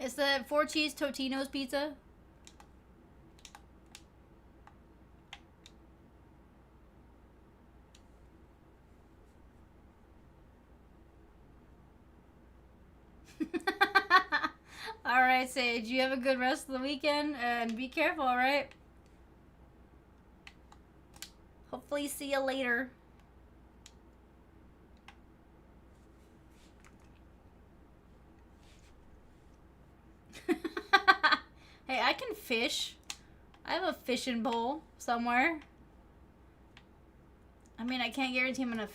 It's the 4-cheese Totino's pizza. Alright, Sage. You have a good rest of the weekend and be careful, alright? Hopefully see you later. Hey, I can fish. I have a fishing pole somewhere. I mean, I can't guarantee I'm gonna,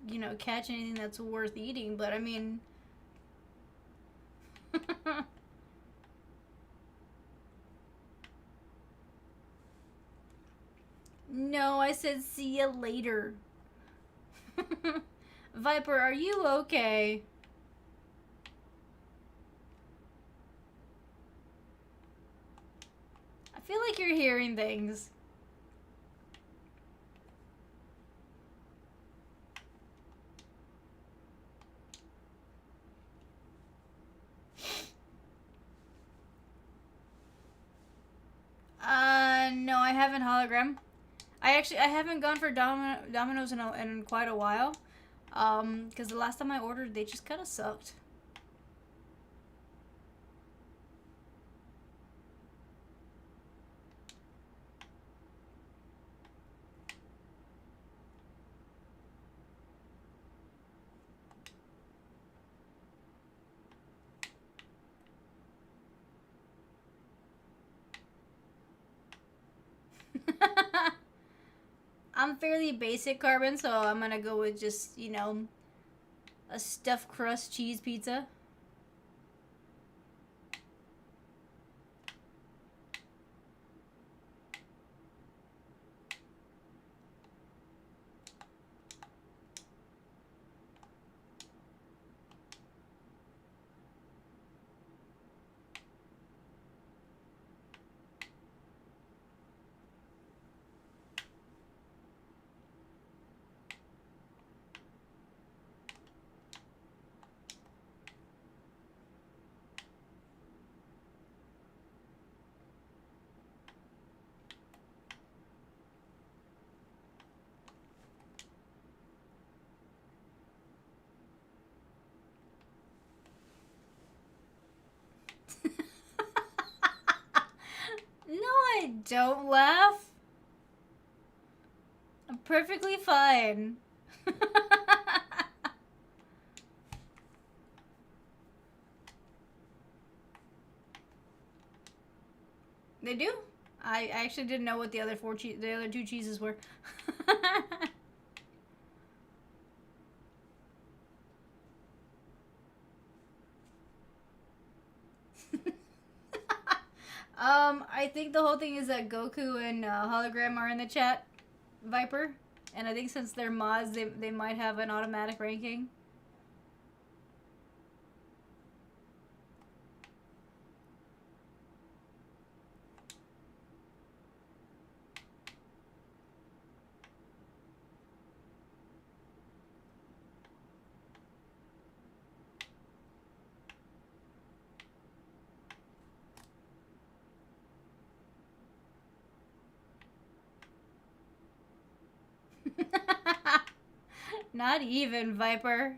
you know, catch anything that's worth eating, but I mean... No, I said see you later. Viper, are you okay? I feel like you're hearing things. No, I haven't hologram. I haven't gone for Domino's in quite a while. Because the last time I ordered, they just kind of sucked. I'm fairly basic, Carbon, so I'm gonna go with just, you know, a stuffed crust cheese pizza. No, I don't laugh. I'm perfectly fine. They do? I actually didn't know what the other the other 2 cheeses were. I think the whole thing is that Goku and Hologram are in the chat, Viper. And I think since they're mods, they might have an automatic ranking. Not even, Viper.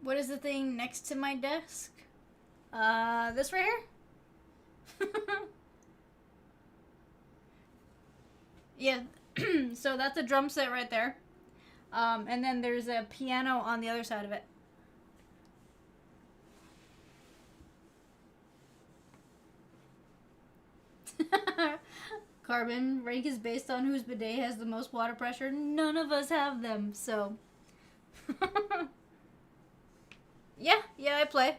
What is the thing next to my desk? This right here? Yeah, so that's a drum set right there. And then there's a piano on the other side of it. Carbon rank is based on whose bidet has the most water pressure. None of us have them, so. yeah, I play.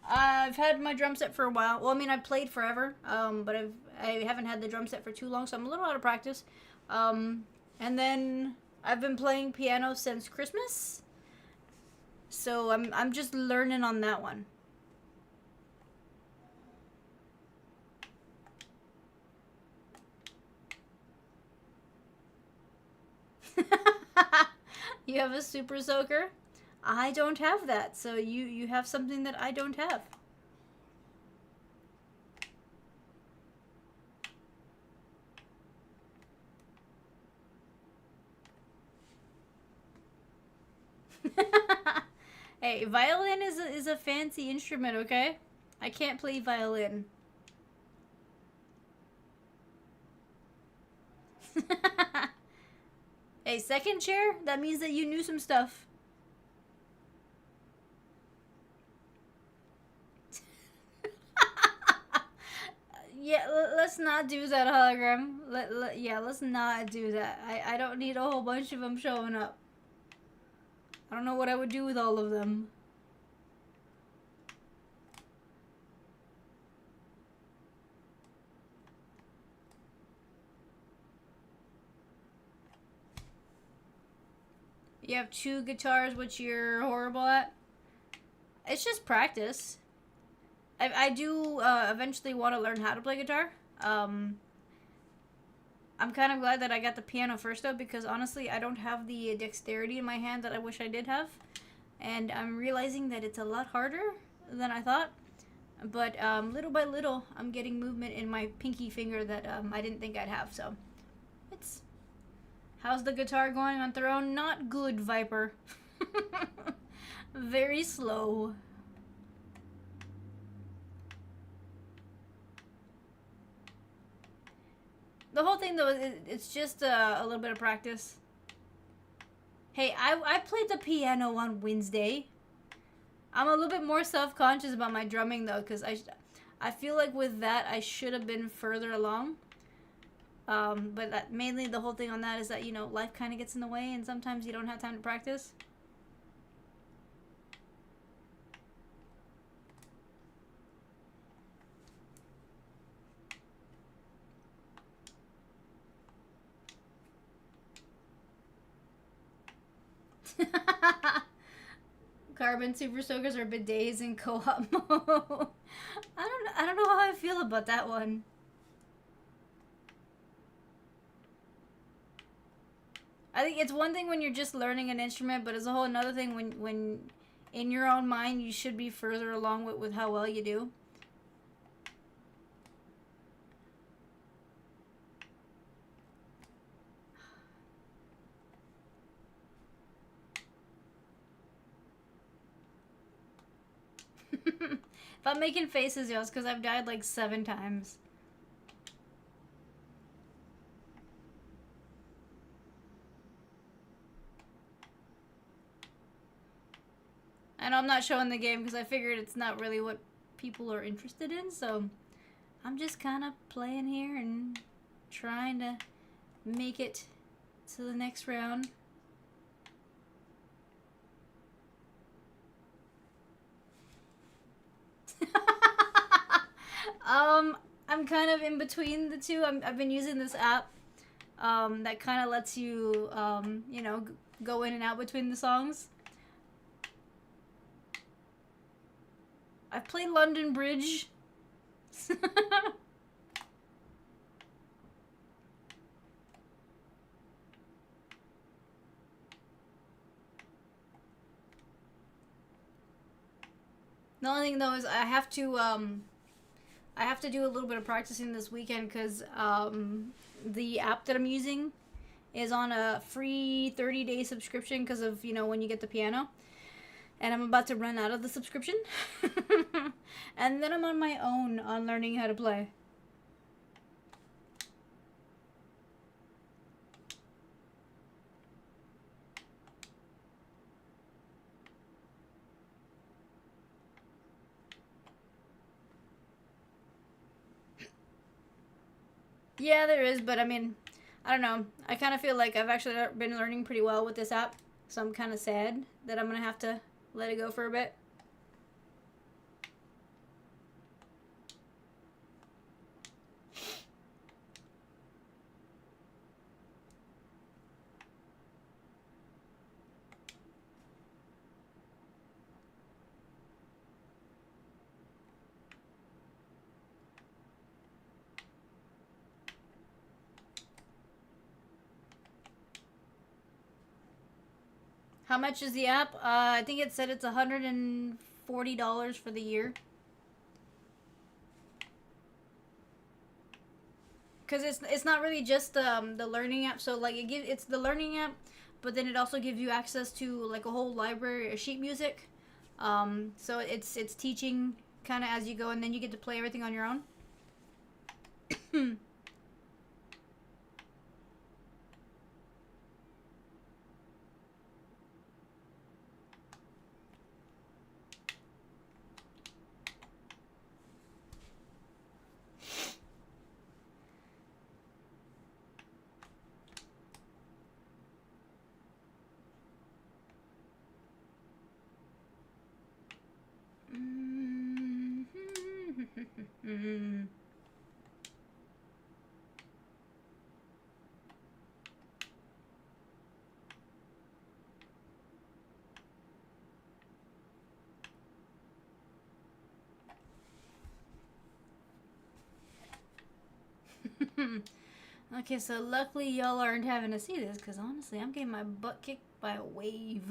I've had my drum set for a while. Well, I mean, I've played forever, but I haven't had the drum set for too long, so I'm a little out of practice. And then I've been playing piano since Christmas, so I'm just learning on that one. You have a super soaker? I don't have that, so you have something that I don't have. Hey, violin is a fancy instrument, okay? I can't play violin. Hey, second chair? That means that you knew some stuff. Yeah, let's not do that, hologram. Yeah, let's not do that. I don't need a whole bunch of them showing up. I don't know what I would do with all of them. You have 2 guitars, which you're horrible at? It's just practice. I do eventually want to learn how to play guitar. I'm kind of glad that I got the piano first, though, because honestly, I don't have the dexterity in my hand that I wish I did have. And I'm realizing that it's a lot harder than I thought. But little by little, I'm getting movement in my pinky finger that I didn't think I'd have. So, it's... How's the guitar going on Throne? Not good, Viper. Very slow. The whole thing, though, it's just a little bit of practice. Hey, I played the piano on Wednesday. I'm a little bit more self-conscious about my drumming, though, because I feel like with that, I should have been further along. But mainly the whole thing on that is that, you know, life kind of gets in the way, and sometimes you don't have time to practice. Carbon super soakers are bidets in co-op mode. I don't know how I feel about that one. I think it's one thing when you're just learning an instrument, but it's a whole another thing when in your own mind you should be further along with how well you do. If I'm making faces, y'all, it's because I've died like 7 times. And I'm not showing the game because I figured it's not really what people are interested in, so I'm just kind of playing here and trying to make it to the next round. I'm kind of in between the two. I've been using this app that kind of lets you, you know, go in and out between the songs. I've played London Bridge. The only thing though is I have to do a little bit of practicing this weekend because the app that I'm using is on a free 30-day subscription because of, you know, when you get the piano. And I'm about to run out of the subscription. And then I'm on my own on learning how to play. Yeah, there is, but I mean, I don't know. I kind of feel like I've actually been learning pretty well with this app, so I'm kind of sad that I'm going to have to let it go for a bit. How much is the app? I think it said it's $140 for the year. Because it's not really just the learning app. So like it's the learning app, but then it also gives you access to like a whole library of sheet music. So it's teaching kind of as you go, and then you get to play everything on your own. Okay, so luckily y'all aren't having to see this, because honestly, I'm getting my butt kicked by a wave.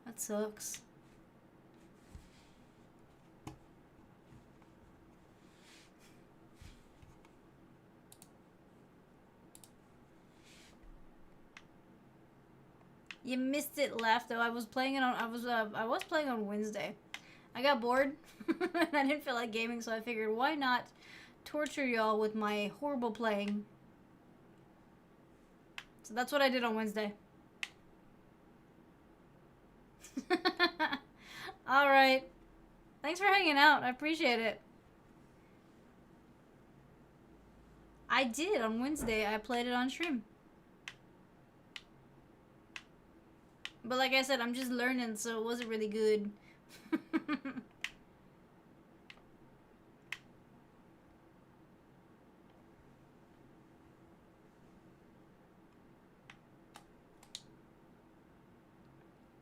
That sucks. You missed it, Laugh, though. I was playing it on. I was playing on Wednesday. I got bored, and I didn't feel like gaming, so I figured why not torture y'all with my horrible playing. So that's what I did on Wednesday. All right. Thanks for hanging out. I appreciate it. I did on Wednesday. I played it on stream. But like I said, I'm just learning, so it wasn't really good.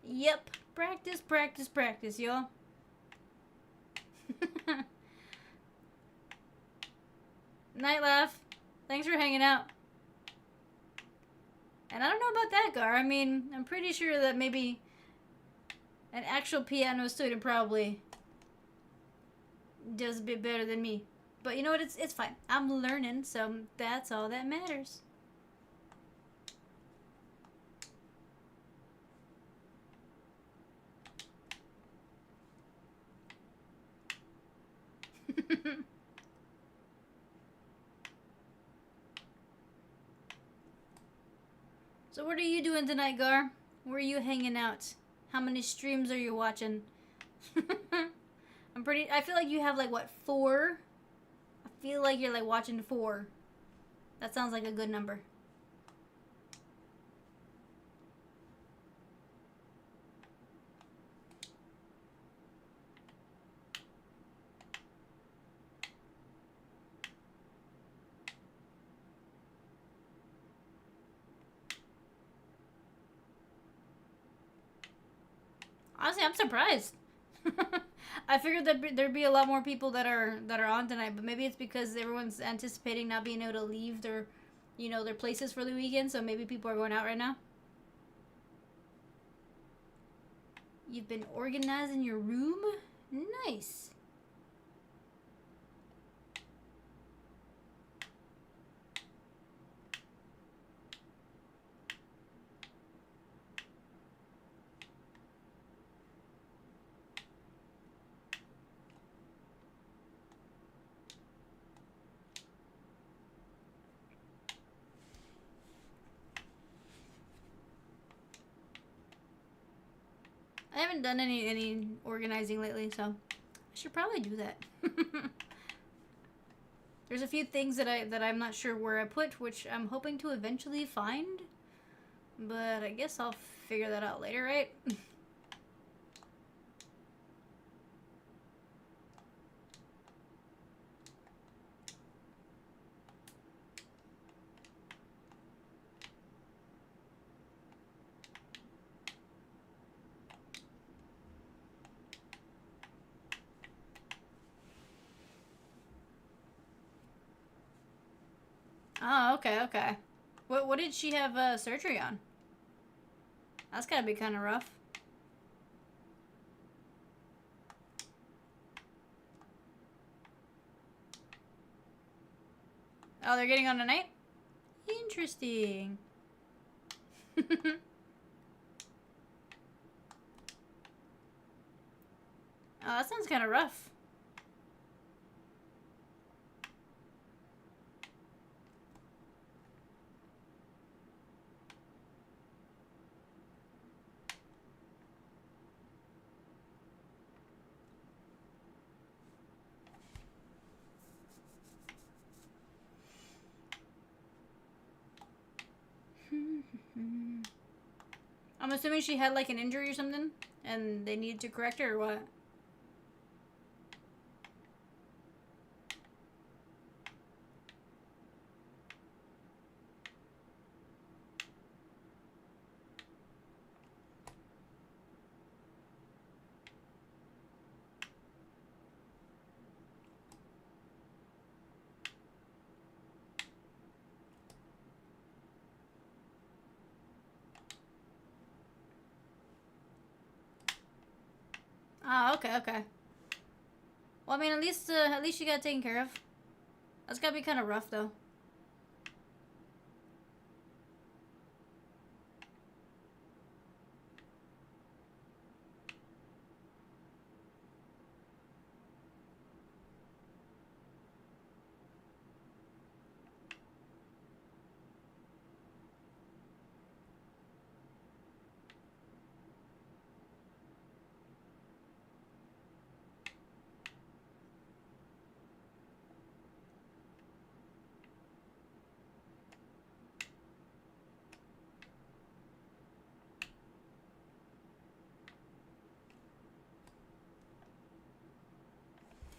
Yep. Practice, practice, practice, y'all. Night Laugh. Thanks for hanging out. And I don't know about that, Gar. I mean, I'm pretty sure that maybe an actual piano student probably does a bit better than me. But you know what? It's fine. I'm learning, so that's all that matters. So what are you doing tonight, Gar? Where are you hanging out? How many streams are you watching? I feel like you have like, what, 4? I feel like you're like watching 4. That sounds like a good number. Honestly, I'm surprised. I figured that there'd be a lot more people that are on tonight, but maybe it's because everyone's anticipating not being able to leave their, their places for the weekend. So maybe people are going out right now. You've been organizing your room? Nice. I haven't done any organizing lately, so I should probably do that. There's a few things that I'm not sure where I put, which I'm hoping to eventually find. But I guess I'll figure that out later, right? Oh, okay, okay. What did she have surgery on? That's gotta be kind of rough. Oh, they're getting on tonight? Interesting. Oh, that sounds kind of rough. I'm assuming she had like an injury or something, and they needed to correct her, or what? Oh, okay, okay. Well, I mean, at least she got taken care of. That's gotta be kind of rough, though.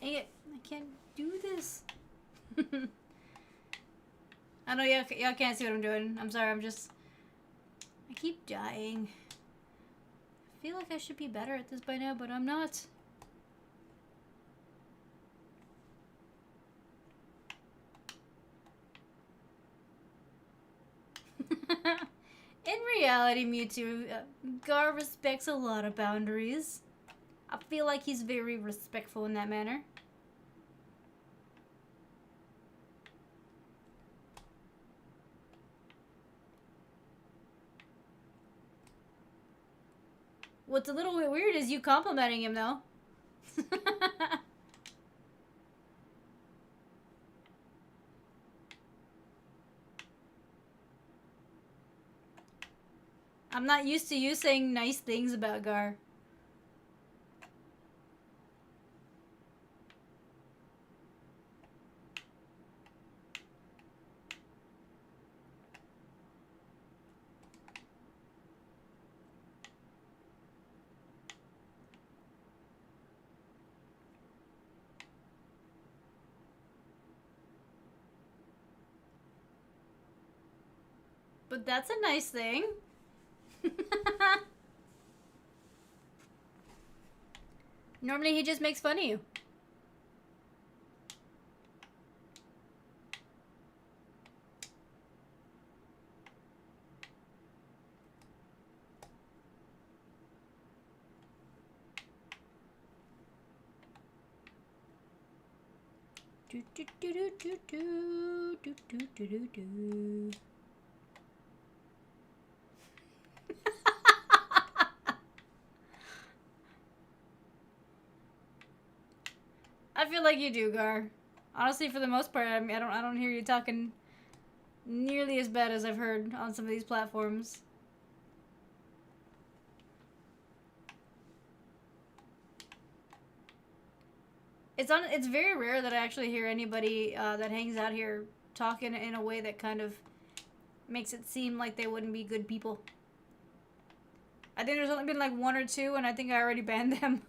Dang it, I can't do this. I know y'all can't see what I'm doing. I'm sorry, I keep dying. I feel like I should be better at this by now, but I'm not. In reality, Mewtwo, Gar respects a lot of boundaries. I feel like he's very respectful in that manner. What's a little bit weird is you complimenting him, though. I'm not used to you saying nice things about Gar. But that's a nice thing. Normally he just makes fun of you. Do do do do do do do do do do do. I feel like you do, Gar. Honestly, for the most part, I mean, I don't hear you talking nearly as bad as I've heard on some of these platforms. It's very rare that I actually hear anybody that hangs out here talk in a way that kind of makes it seem like they wouldn't be good people. I think there's only been like one or two, and I think I already banned them.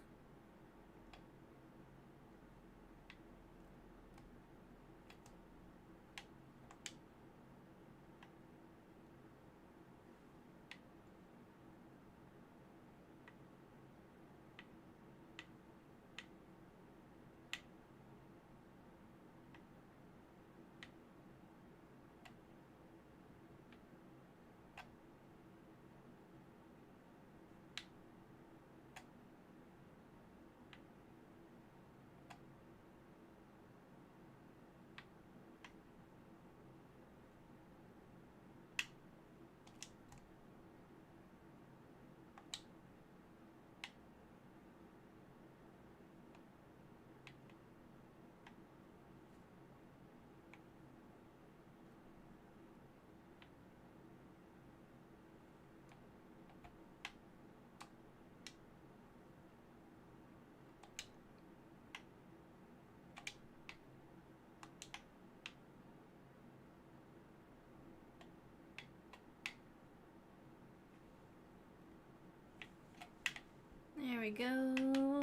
There we go.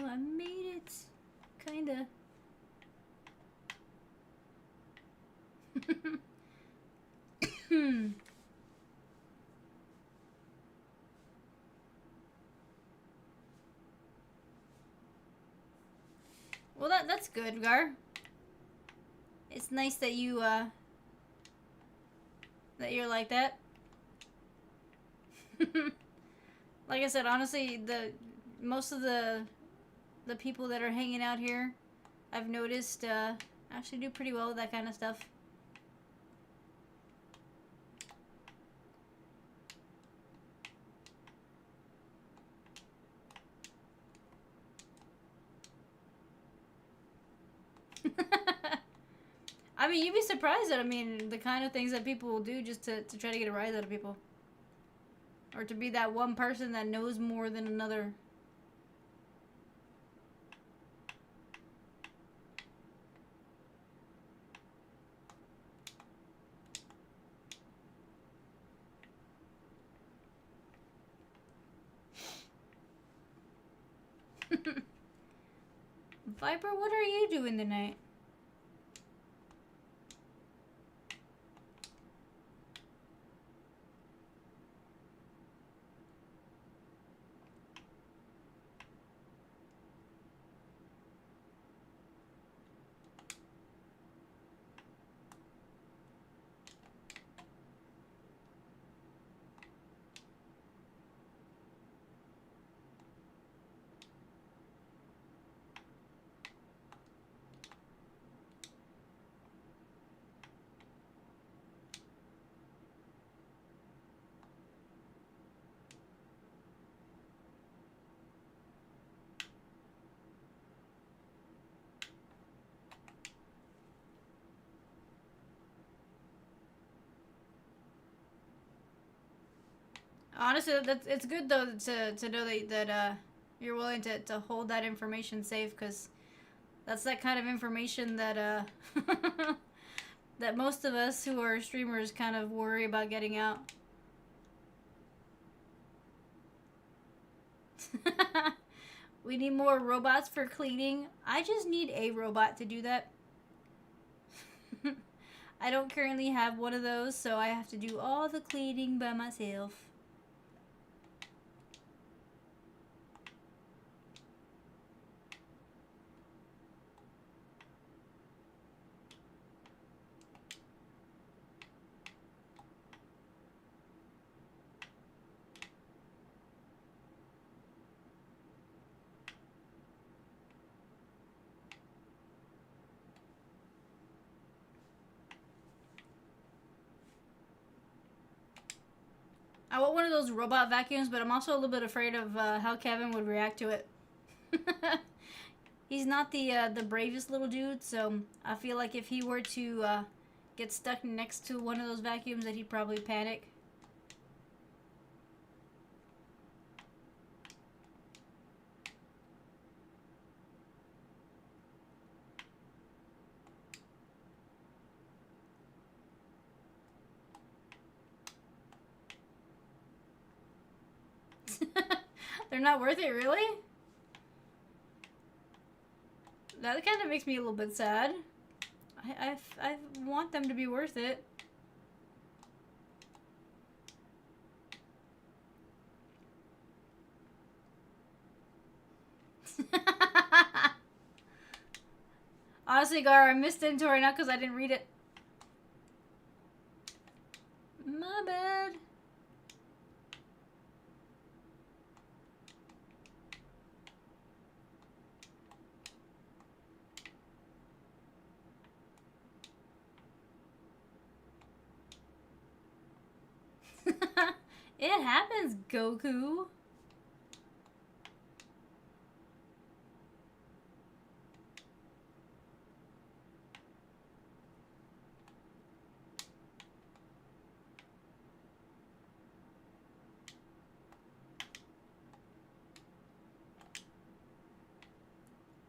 I made it. Kinda. Well, that's good, Gar. It's nice that that you're like that. Like I said, honestly, most of the people that are hanging out here, I've noticed actually do pretty well with that kind of stuff. I mean, you'd be surprised at, I mean, the kind of things that people will do just to try to get a rise out of people. Or to be that one person that knows more than another. Viper, what are you doing tonight? Honestly, it's good though to know that you're willing to hold that information safe, because that's that kind of information that that most of us who are streamers kind of worry about getting out. We need more robots for cleaning. I just need a robot to do that. I don't currently have one of those, so I have to do all the cleaning by myself. I want one of those robot vacuums, but I'm also a little bit afraid of how Kevin would react to it. He's not the bravest little dude, so I feel like if he were to get stuck next to one of those vacuums, that he'd probably panic. They're not worth it, really? That kind of makes me a little bit sad. I want them to be worth it. Honestly, Gar, I missed into right now because I didn't read it. My bad. It happens, Goku.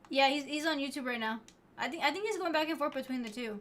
Yeah, he's on YouTube right now. I think he's going back and forth between the two.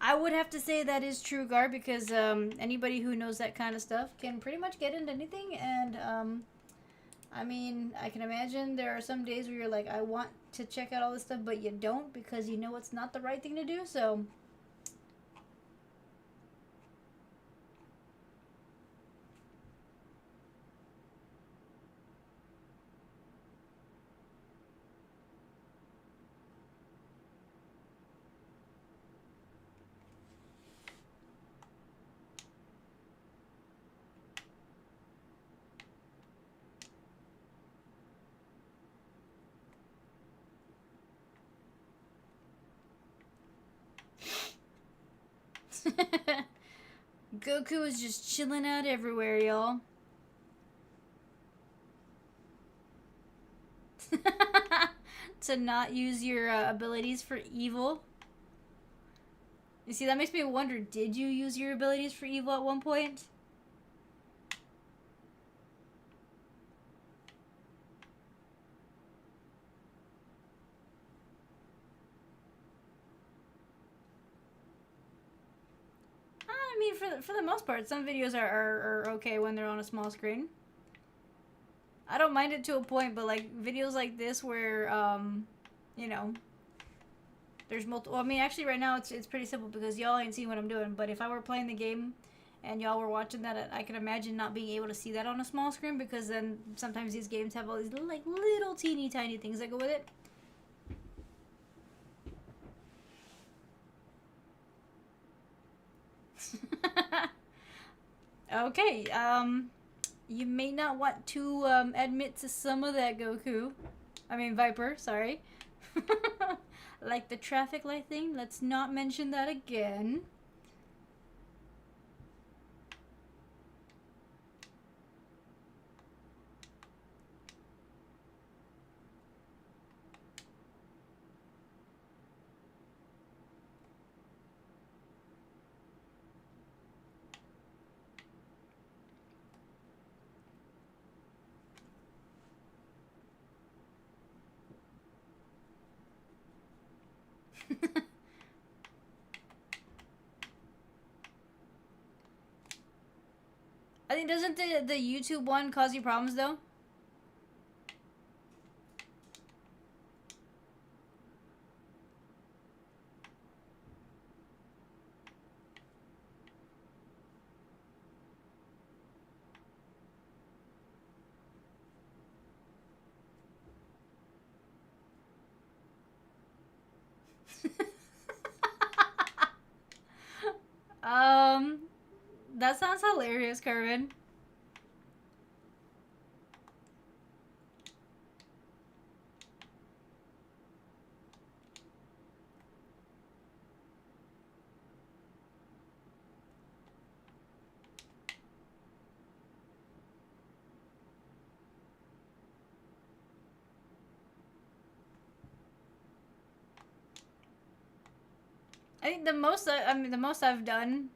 I would have to say that is true, Gar, because anybody who knows that kind of stuff can pretty much get into anything. And I mean, I can imagine there are some days where you're like, I want to check out all this stuff, but you don't because you know it's not the right thing to do. So. Goku is just chilling out everywhere, y'all. To not use your abilities for evil. You see, that makes me wonder, did you use your abilities for evil at one point? I mean, for the most part, some videos are okay when they're on a small screen. I don't mind it to a point, but like videos like this where, you know, there's multiple. Well, I mean, actually, right now it's pretty simple because y'all ain't seeing what I'm doing. But if I were playing the game and y'all were watching that, I could imagine not being able to see that on a small screen because then sometimes these games have all these like little teeny tiny things that go with it. Okay, you may not want to admit to some of that, Goku. I mean, Viper, sorry. Like the traffic light thing, let's not mention that again. I think, doesn't the YouTube one cause you problems though? That sounds hilarious, Carmen. I think the most the most I've done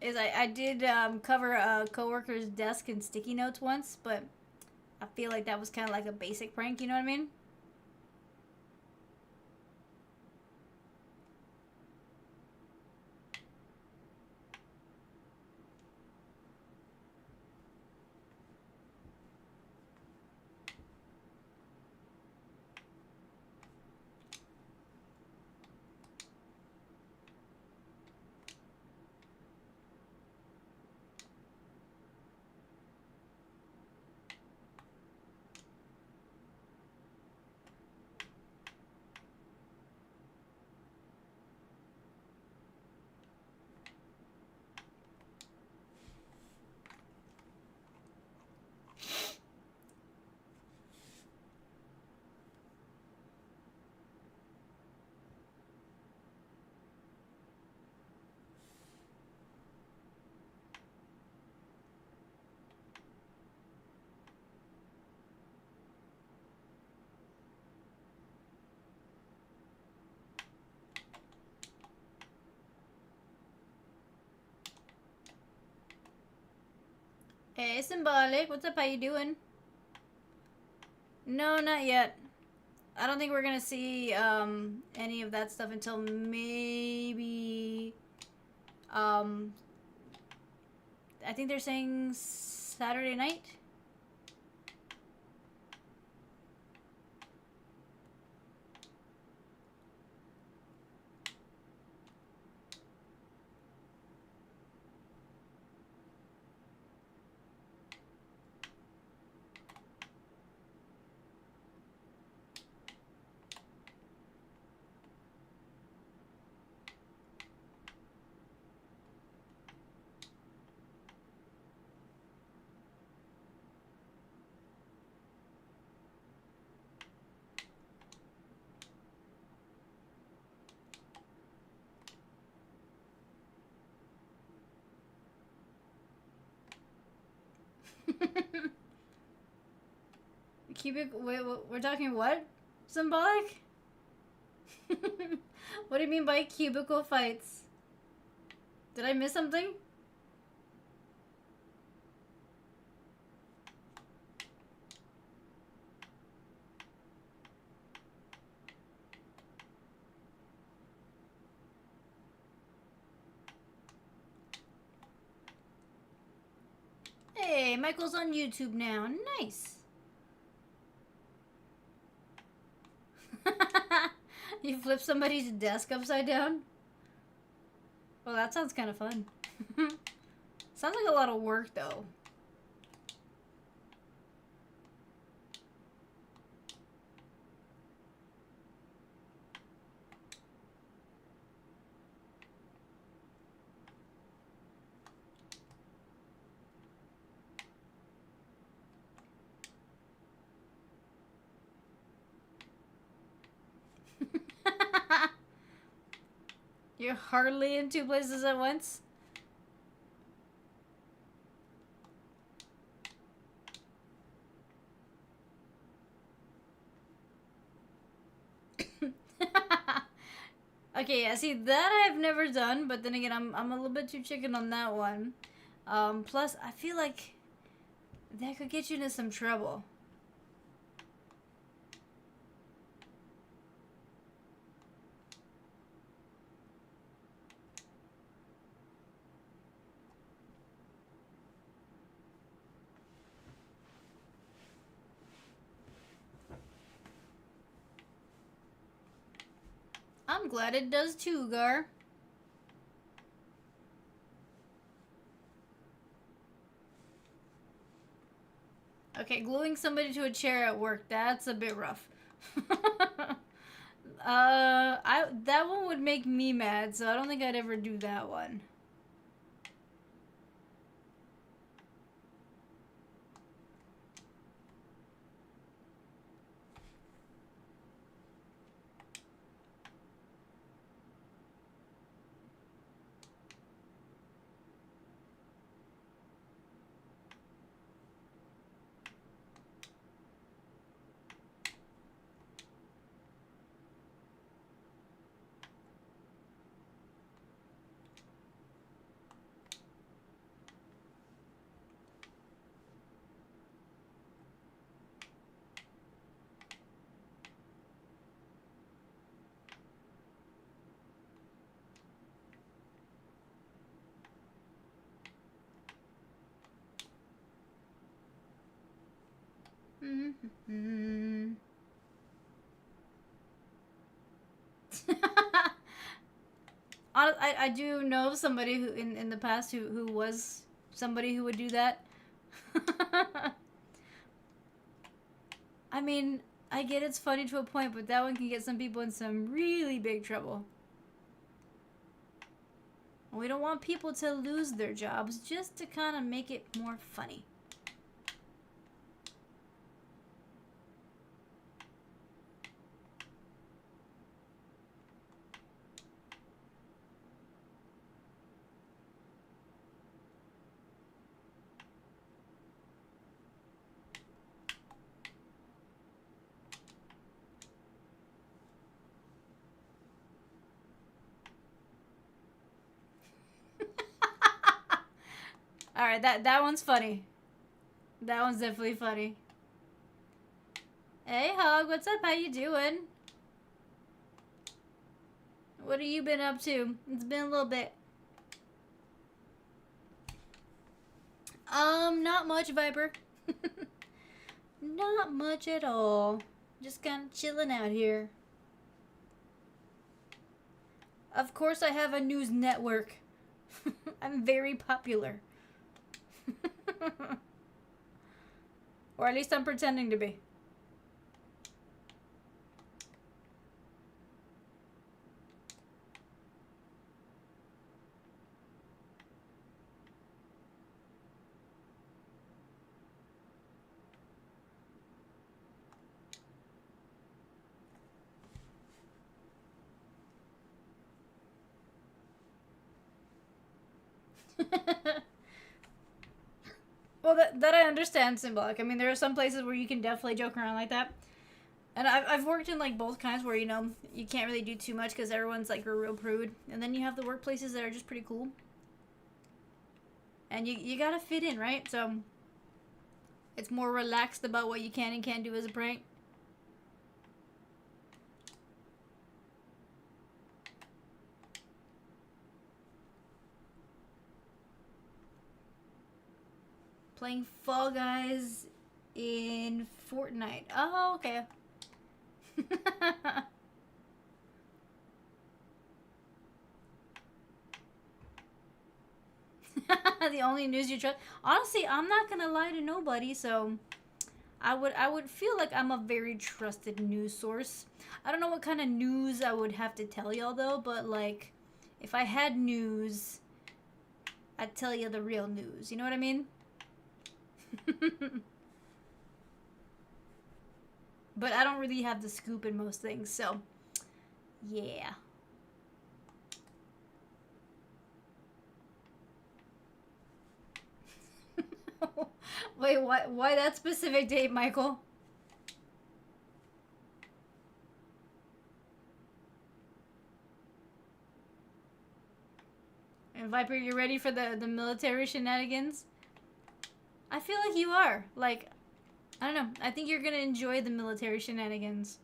is I did cover a coworker's desk in sticky notes once, but I feel like that was kind of like a basic prank. You know what I mean? Hey, Symbolic, what's up? How you doing? No, not yet. I don't think we're gonna see any of that stuff until maybe I think they're saying Saturday night. Cubic. Wait, we're talking what? Symbolic? What do you mean by cubicle fights? Did I miss something? Hey, Michael's on YouTube now. Nice. You flip somebody's desk upside down? Well, that sounds kind of fun. Sounds like a lot of work, though. You're hardly in two places at once? Okay, yeah, see, that I've never done, but then again, I'm a little bit too chicken on that one. Plus, I feel like that could get you into some trouble. I'm glad it does too, Gar. Okay, gluing somebody to a chair at work, that's a bit rough. That one would make me mad, so I don't think I'd ever do that one. I do know of somebody who in the past who was somebody who would do that. I mean, I get it's funny to a point, but that one can get some people in some really big trouble. We don't want people to lose their jobs, just to kind of make it more funny. Alright, that one's funny. That one's definitely funny. Hey, Hog, what's up? How you doing? What have you been up to? It's been a little bit. Not much, Viper. Not much at all. Just kind of chilling out here. Of course I have a news network. I'm very popular. Or at least I'm pretending to be. Well, that I understand, Symbolic. I mean, there are some places where you can definitely joke around like that. And I've worked in, like, both kinds where, you know, you can't really do too much because everyone's, like, a real prude. And then you have the workplaces that are just pretty cool. And you gotta fit in, right? So, it's more relaxed about what you can and can't do as a prank. Playing Fall Guys in Fortnite. Oh, okay. The only news you trust. Honestly, I'm not gonna lie to nobody, so I would feel like I'm a very trusted news source. I don't know what kind of news I would have to tell y'all though, but like if I had news, I'd tell you the real news. You know what I mean? But I don't really have the scoop in most things, so yeah. Wait, why that specific date, Michael? And Viper, you ready for the military shenanigans? I feel like you are. Like, I don't know. I think you're gonna enjoy the military shenanigans.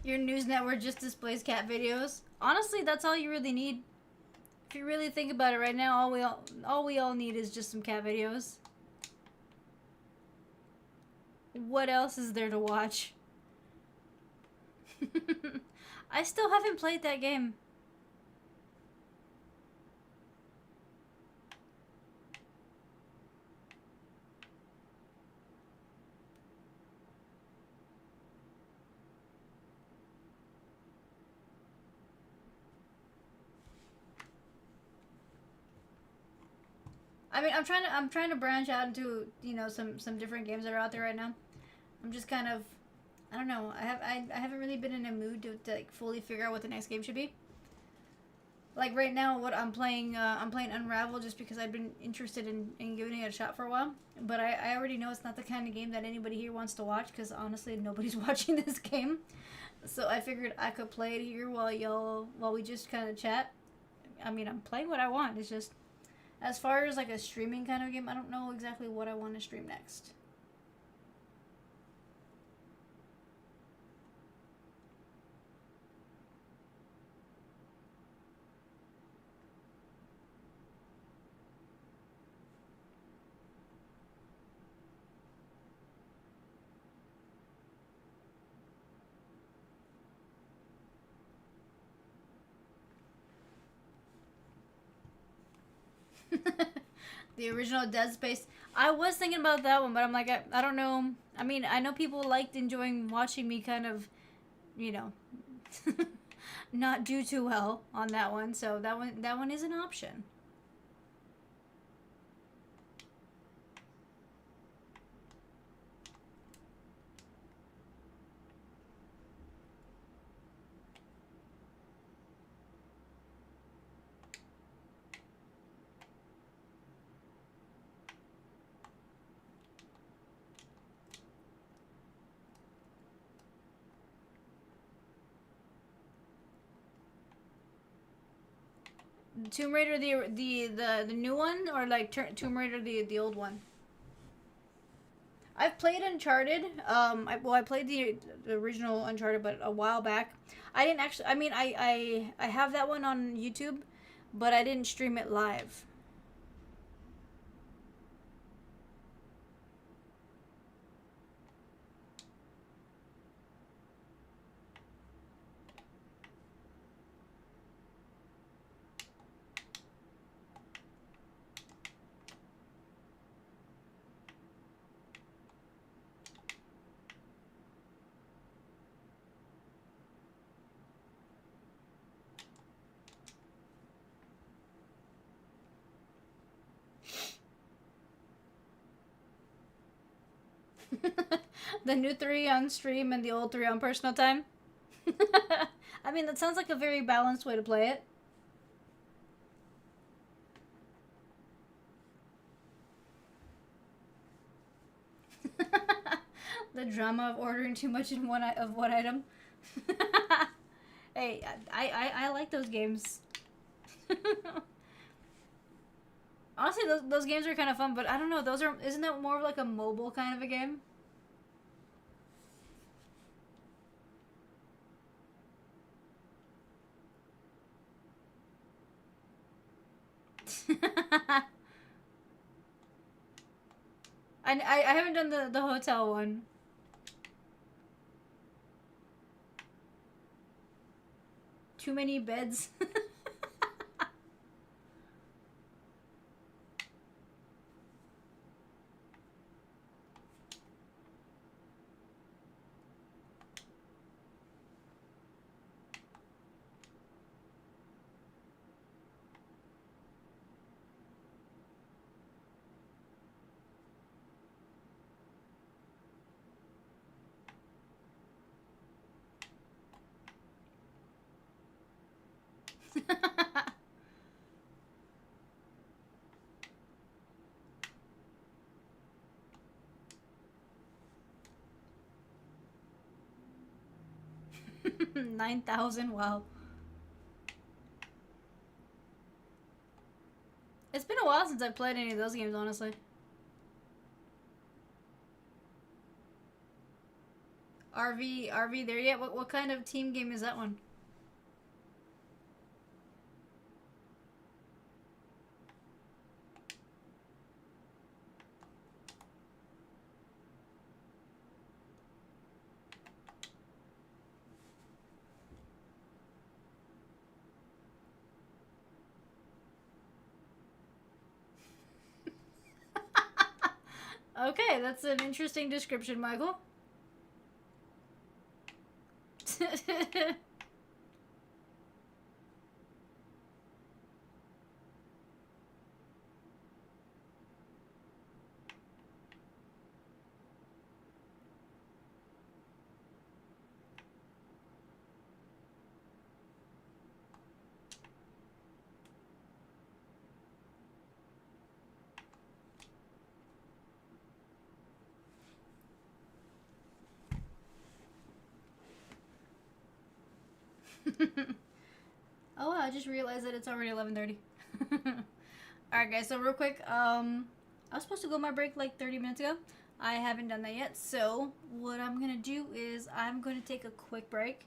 Your news network just displays cat videos. Honestly, that's all you really need. If you really think about it right now, all we all need is just some cat videos. What else is there to watch? I still haven't played that game. I mean, I'm trying to branch out into, you know, some different games that are out there right now. I'm just kind of, I don't know. I haven't really been in a mood to like fully figure out what the next game should be. Like right now, what I'm playing Unravel just because I've been interested in giving it a shot for a while. But I already know it's not the kind of game that anybody here wants to watch because honestly, nobody's watching this game. So I figured I could play it here while we just kind of chat. I mean, I'm playing what I want. It's just as far as like a streaming kind of game, I don't know exactly what I want to stream next. The original Dead Space. I was thinking about that one, but I'm like, I don't know. I mean, I know people liked enjoying watching me kind of, you know, not do too well on that one. So that one is an option. Tomb Raider, the new one, or like Tomb Raider, the old one. I've played Uncharted. I played the original Uncharted, but a while back. I didn't actually. I mean, I have that one on YouTube, but I didn't stream it live. The new three on stream and the old three on personal time. I mean, that sounds like a very balanced way to play it. The drama of ordering too much in one item. Hey, I like those games. Honestly, those games are kind of fun, but I don't know. Those are isn't that more of like a mobile kind of a game? I haven't done the hotel one. Too many beds. $9,000. Wow. It's been a while since I've played any of those games, honestly. RV there yet? What kind of team game is that one? Okay, that's an interesting description, Michael. Oh, wow, I just realized that it's already 11:30. Alright, guys, so real quick, I was supposed to go on my break like 30 minutes ago. I haven't done that yet, so what I'm gonna do is I'm gonna take a quick break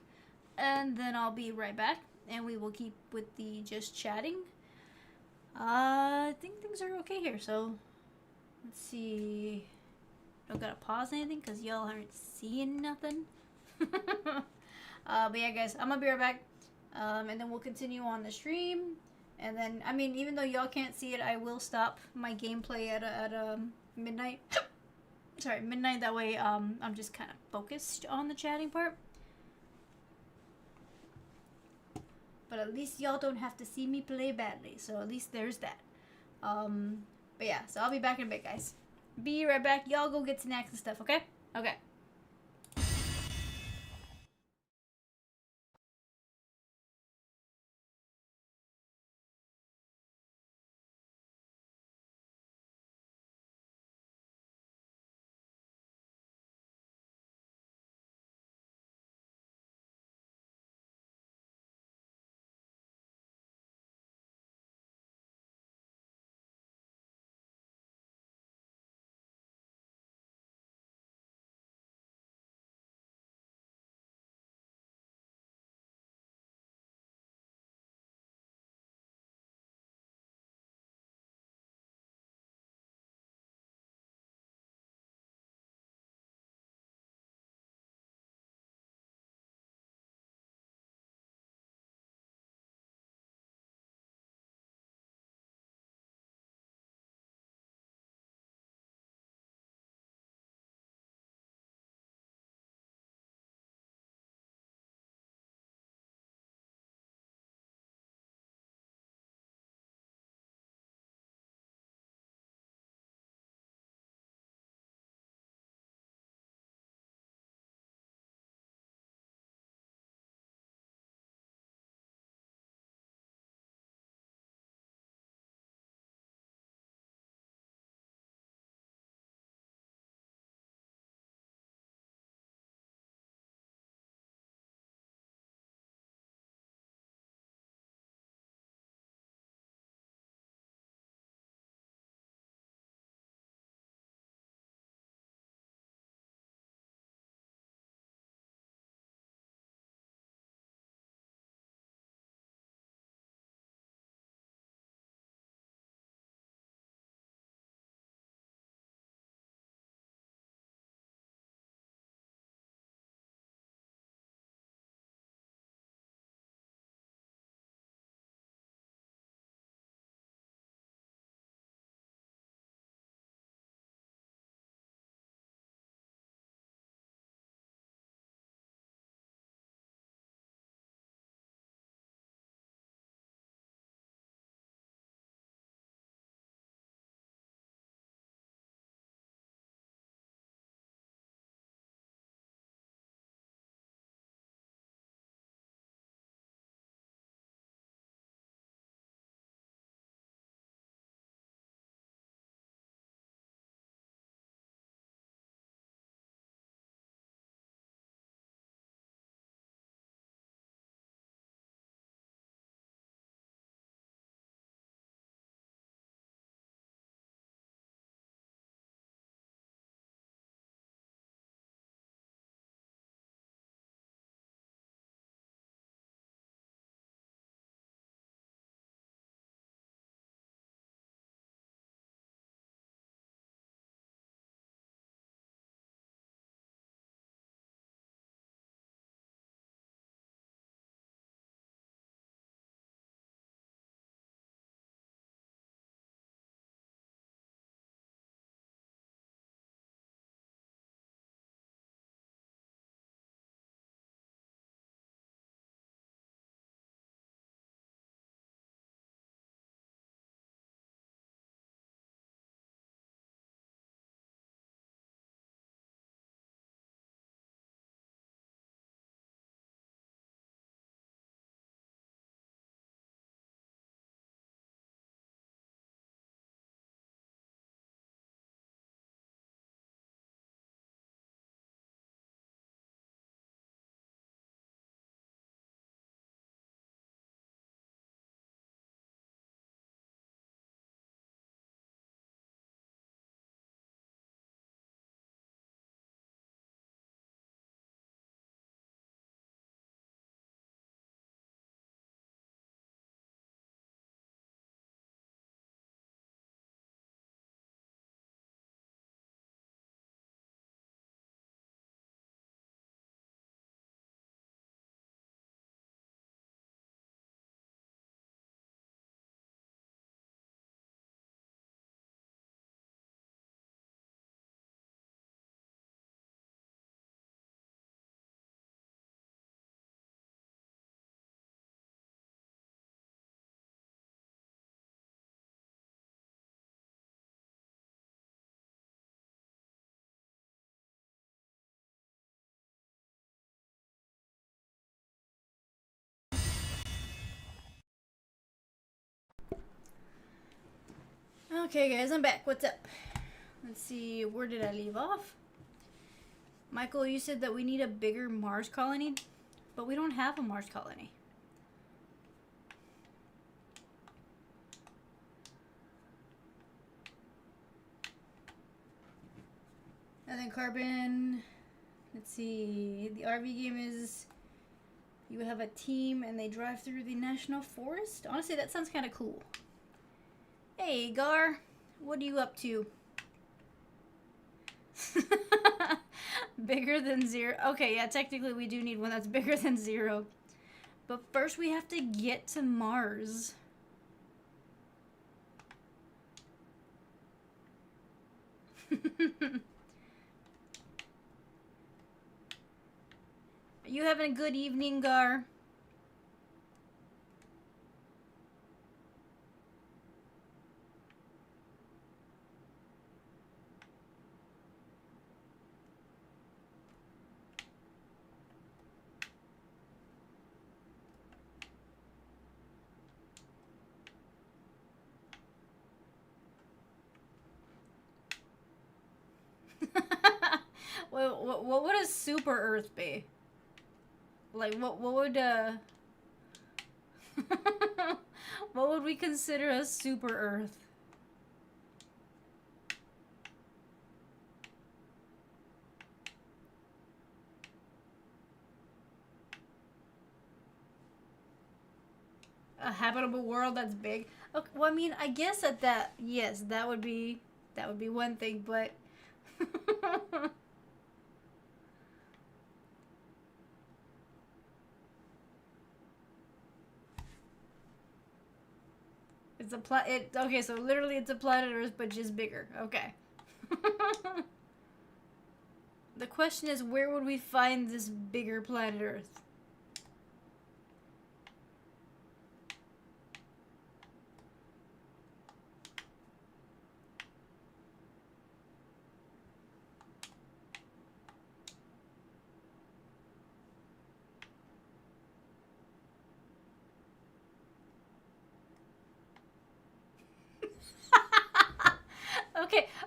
and then I'll be right back and we will keep with the just chatting. I think things are okay here, so let's see. Don't gotta pause anything because y'all aren't seeing nothing. But yeah, guys, I'm gonna be right back. And then we'll continue on the stream. And then, I mean, even though y'all can't see it, I will stop my gameplay at midnight. Sorry, midnight. That way, I'm just kind of focused on the chatting part. But at least y'all don't have to see me play badly. So at least there's that. But yeah, so I'll be back in a bit, guys. Be right back. Y'all go get snacks and stuff, okay? Okay. Okay, guys, I'm back. What's up? Let's see, where did I leave off? Michael, you said that we need a bigger Mars colony, but we don't have a Mars colony. And then carbon, let's see, the RV game is you have a team and they drive through the national forest. Honestly, that sounds kind of cool. Hey, Gar, what are you up to? Bigger than 0. Okay, yeah, technically we do need one that's bigger than 0. But first we have to get to Mars. Are you having a good evening, Gar? What would a super Earth be? Like, what would, what would we consider a super Earth? A habitable world that's big? Okay, well, I mean, I guess yes, that would be one thing, but... okay, so literally it's a planet Earth, but just bigger. Okay. The question is, where would we find this bigger planet Earth?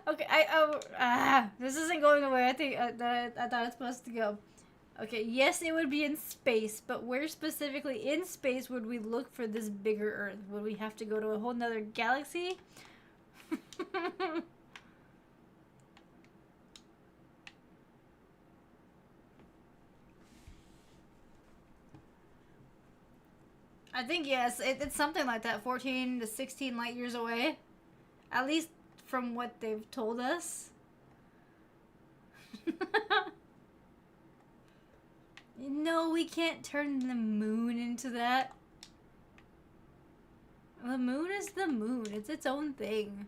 Okay, this isn't going the way I think I thought it's supposed to go. Okay, yes, it would be in space, but where specifically in space would we look for this bigger Earth? Would we have to go to a whole nother galaxy? I think yes, it's something like that, 14 to 16 light years away. At least from what they've told us. No, we can't turn the moon into that. The moon is the moon. It's its own thing.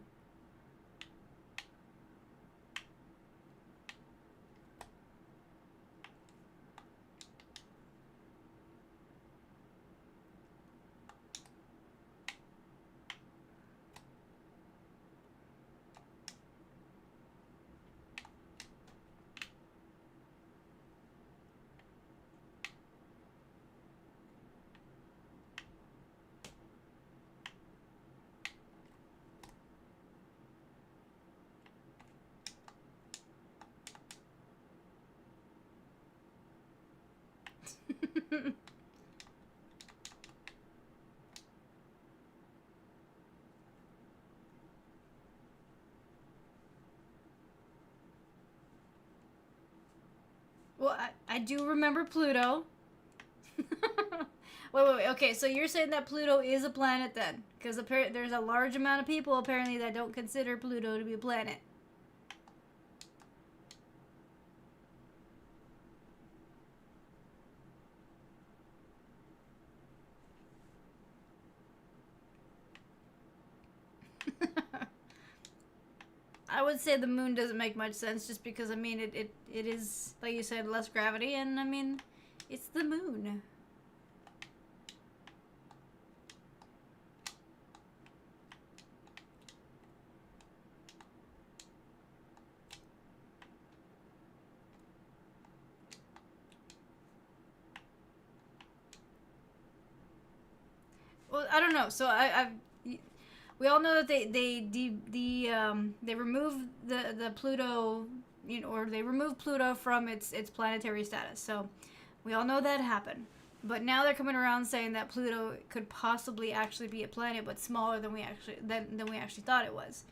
Well, I do remember Pluto. Wait. Okay, so you're saying that Pluto is a planet then? Because there's a large amount of people apparently that don't consider Pluto to be a planet. I would say the moon doesn't make much sense just because, I mean, it is, like you said, less gravity, and, I mean, it's the moon. Well, I don't know. So I've we all know that they removed the Pluto, you know, or they removed Pluto from its planetary status. So we all know that happened. But now they're coming around saying that Pluto could possibly actually be a planet, but smaller than we actually thought it was.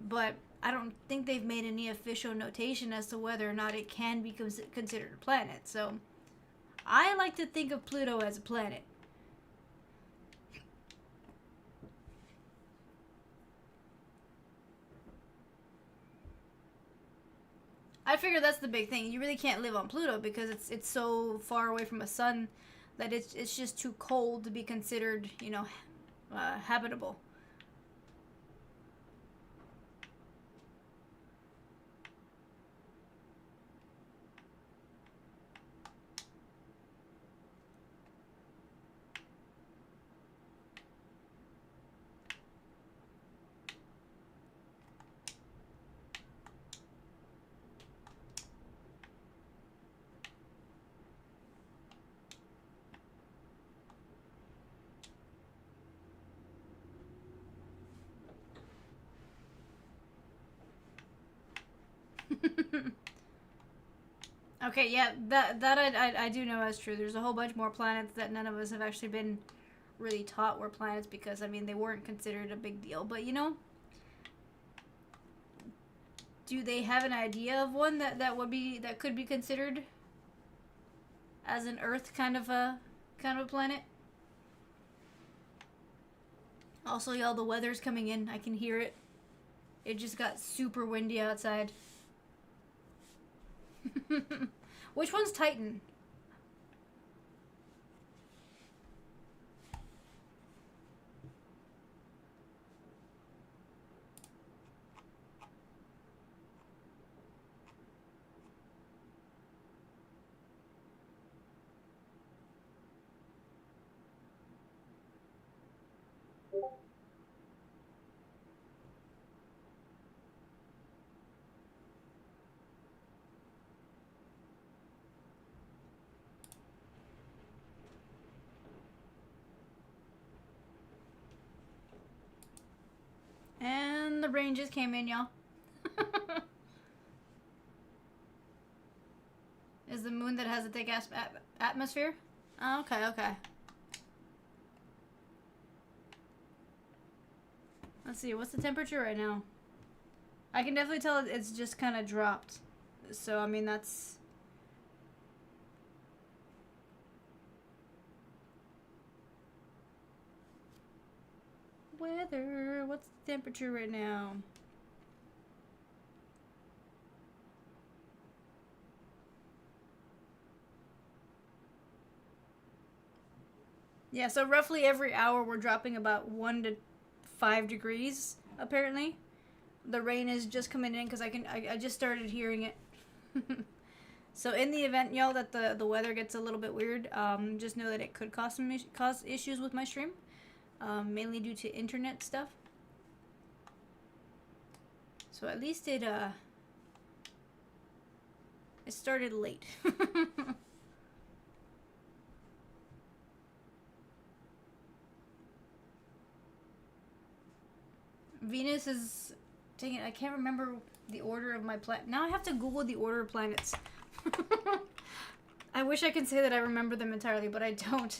But I don't think they've made any official notation as to whether or not it can be considered a planet. So I like to think of Pluto as a planet. I figure that's the big thing. You really can't live on Pluto because it's so far away from a sun that it's just too cold to be considered, you know, habitable. Okay, yeah, I do know that's true. There's a whole bunch more planets that none of us have actually been really taught were planets because I mean they weren't considered a big deal. But you know, do they have an idea of one that could be considered as an Earth kind of a planet? Also, y'all, the weather's coming in. I can hear it. It just got super windy outside. Which one's Titan? And the rain just came in, y'all. Is the moon that has a thick atmosphere? Oh, okay, okay. Let's see, what's the temperature right now? I can definitely tell it's just kind of dropped. So, I mean, that's... Weather, what's the temperature right now? Yeah, so roughly every hour we're dropping about 1 to 5 degrees, apparently. The rain is just coming in because I just started hearing it. So in the event, y'all, that the weather gets a little bit weird, just know that it could cause issues with my stream, mainly due to internet stuff. So at least it started late. Venus is... Dang it, I can't remember the order of my planet. Now I have to Google the order of planets. I wish I could say that I remember them entirely, but I don't.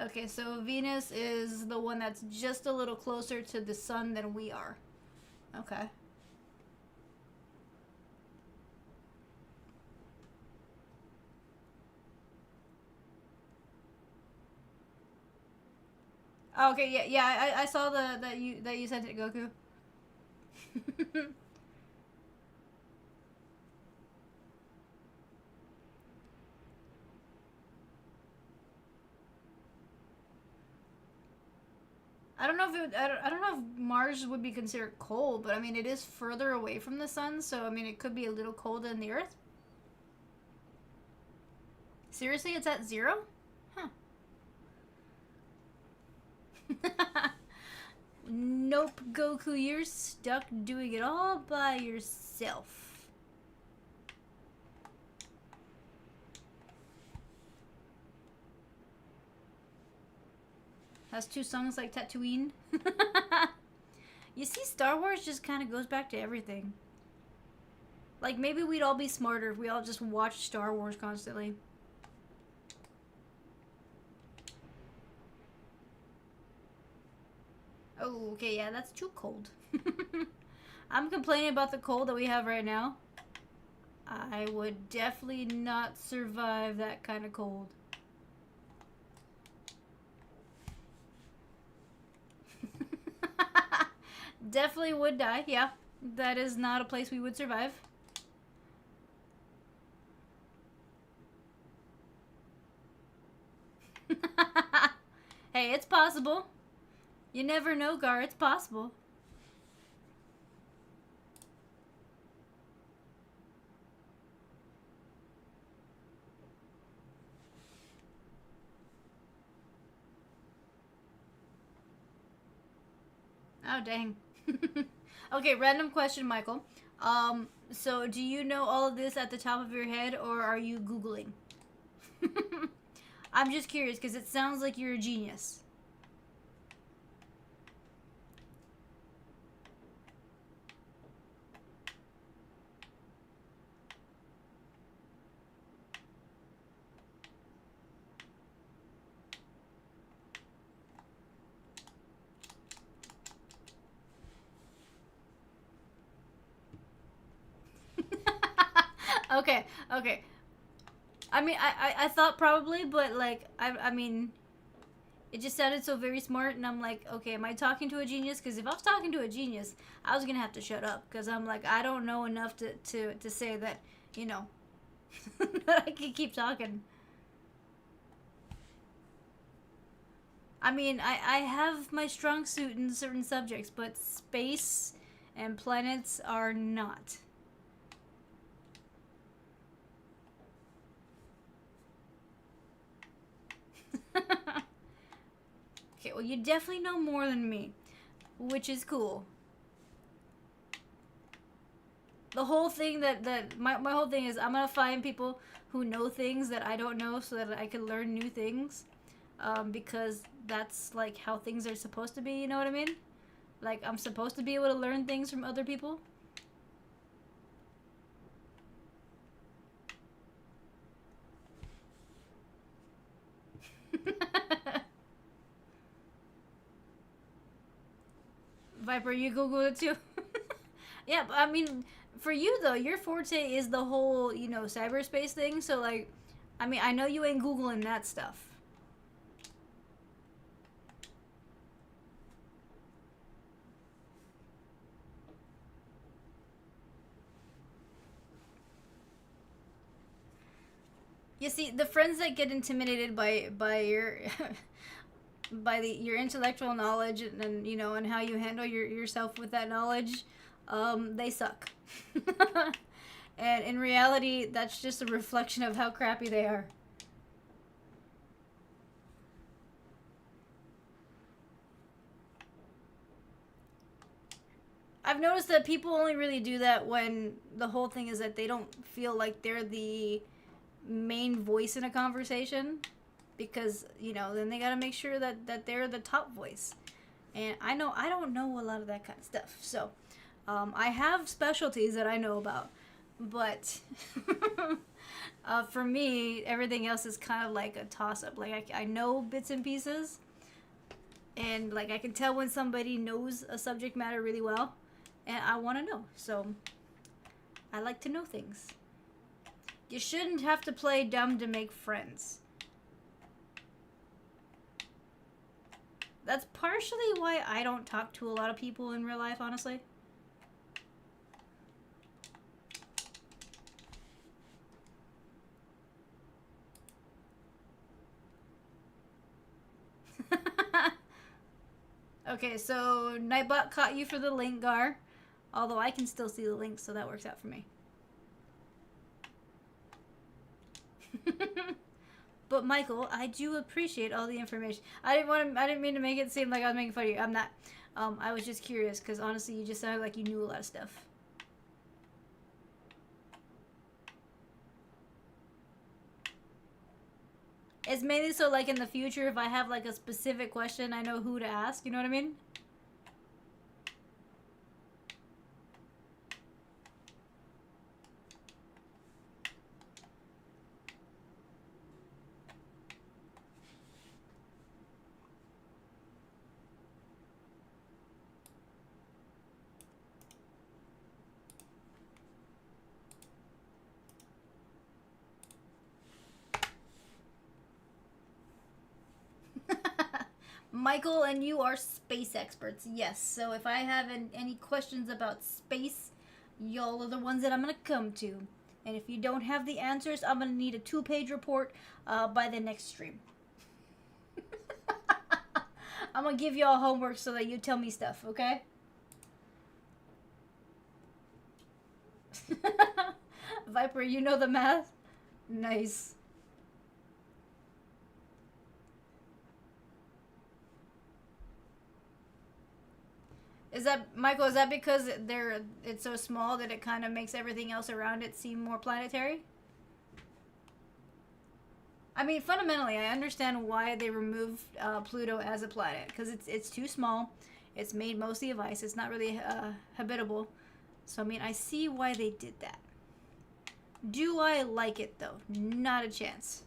Okay, so Venus is the one that's just a little closer to the sun than we are. Okay. Oh, okay, yeah, I saw that you sent it, Goku. I don't know if I don't know if Mars would be considered cold, but I mean it is further away from the sun, so I mean it could be a little colder than the Earth. Seriously, it's at 0? Huh. Nope, Goku, you're stuck doing it all by yourself. Has 2 songs like Tatooine. You see, Star Wars just kind of goes back to everything. Like, maybe we'd all be smarter if we all just watched Star Wars constantly. Oh, okay, yeah, that's too cold. I'm complaining about the cold that we have right now. I would definitely not survive that kind of cold. Definitely would die, yeah. That is not a place we would survive. Hey, it's possible. You never know, Gar. It's possible. Oh, dang. Okay, random question, Michael. So do you know all of this at the top of your head, or are you Googling? I'm just curious, because it sounds like you're a genius. Okay, okay. I mean, I thought probably, but, like, I mean, it just sounded so very smart, and I'm like, okay, am I talking to a genius? Because if I was talking to a genius, I was gonna have to shut up, because I'm like, I don't know enough to say that, you know, that I can keep talking. I mean, I have my strong suit in certain subjects, but space and planets are not. Okay, well, you definitely know more than me, which is cool. The whole thing my whole thing is I'm gonna find people who know things that I don't know so that I can learn new things. Because that's like how things are supposed to be, you know what I mean? Like, I'm supposed to be able to learn things from other people. Viper, you Google it too. Yeah, but I mean, for you though, your forte is the whole, cyberspace thing. So like, I mean, I know you ain't Googling that stuff. You see, the friends that get intimidated by your your intellectual knowledge and how you handle yourself with that knowledge, they suck. And in reality, that's just a reflection of how crappy they are. I've noticed that people only really do that when the whole thing is that they don't feel like they're the main voice in a conversation, because then they got to make sure that they're the top voice. And I know I don't know a lot of that kind of stuff, so I have specialties that I know about, but for me, everything else is kind of like a toss-up. Like, I know bits and pieces, and like I can tell when somebody knows a subject matter really well, and I want to know, so I like to know things. You shouldn't have to play dumb to make friends. That's partially why I don't talk to a lot of people in real life, honestly. Okay, so Nightbot caught you for the link, Gar. Although I can still see the link, so that works out for me. But Michael, I do appreciate all the information. I didn't mean to make it seem like I was making fun of you. I'm not. I was just curious because honestly, you just sounded like you knew a lot of stuff. It's mainly so like in the future, if I have like a specific question, I know who to ask. You know what I mean? Michael and you are space experts. Yes. So if I have any questions about space, y'all are the ones that I'm going to come to. And if you don't have the answers, I'm going to need a 2-page report by the next stream. I'm going to give y'all homework so that you tell me stuff, okay? Viper, you know the math? Nice. Is that, Michael, is that because it's so small that it kind of makes everything else around it seem more planetary? I mean, fundamentally, I understand why they removed Pluto as a planet, because it's too small. It's made mostly of ice. It's not really habitable. So, I mean, I see why they did that. Do I like it, though? Not a chance.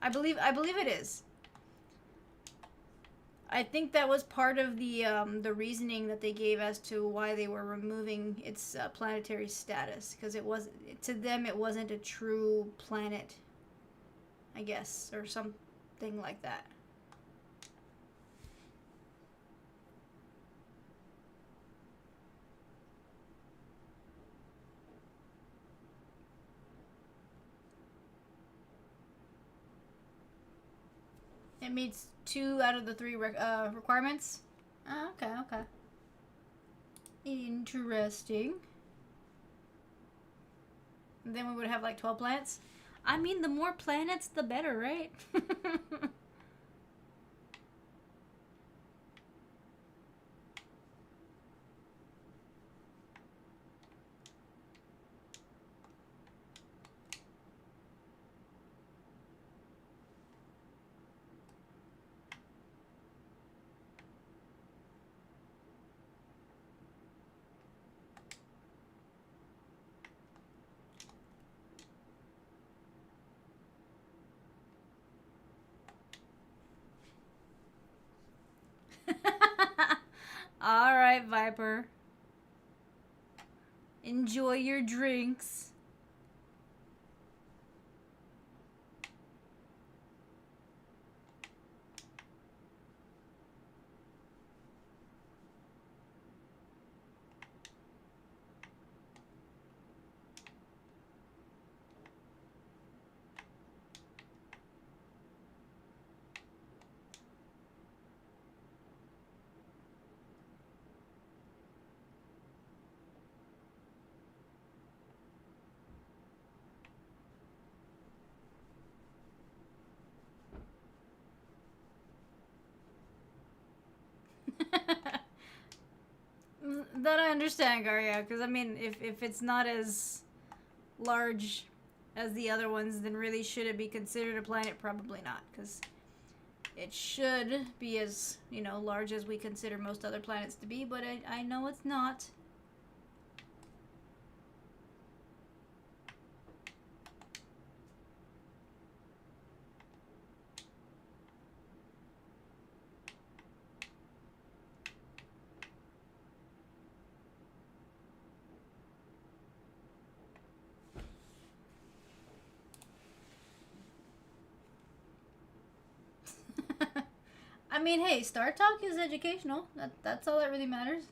I believe it is. I think that was part of the reasoning that they gave as to why they were removing its planetary status, because it was, to them it wasn't a true planet, I guess, or something like that. It meets 2 out of the 3 requirements. Oh, okay, okay. Interesting. And then we would have like 12 planets. I mean, the more planets, the better, right? All right, Viper. Enjoy your drinks. That I understand, Garia, because I mean, if it's not as large as the other ones, then really should it be considered a planet? Probably not, because it should be as, you know, large as we consider most other planets to be, but I know it's not. I mean, hey, Star Talk is educational. That's all that really matters.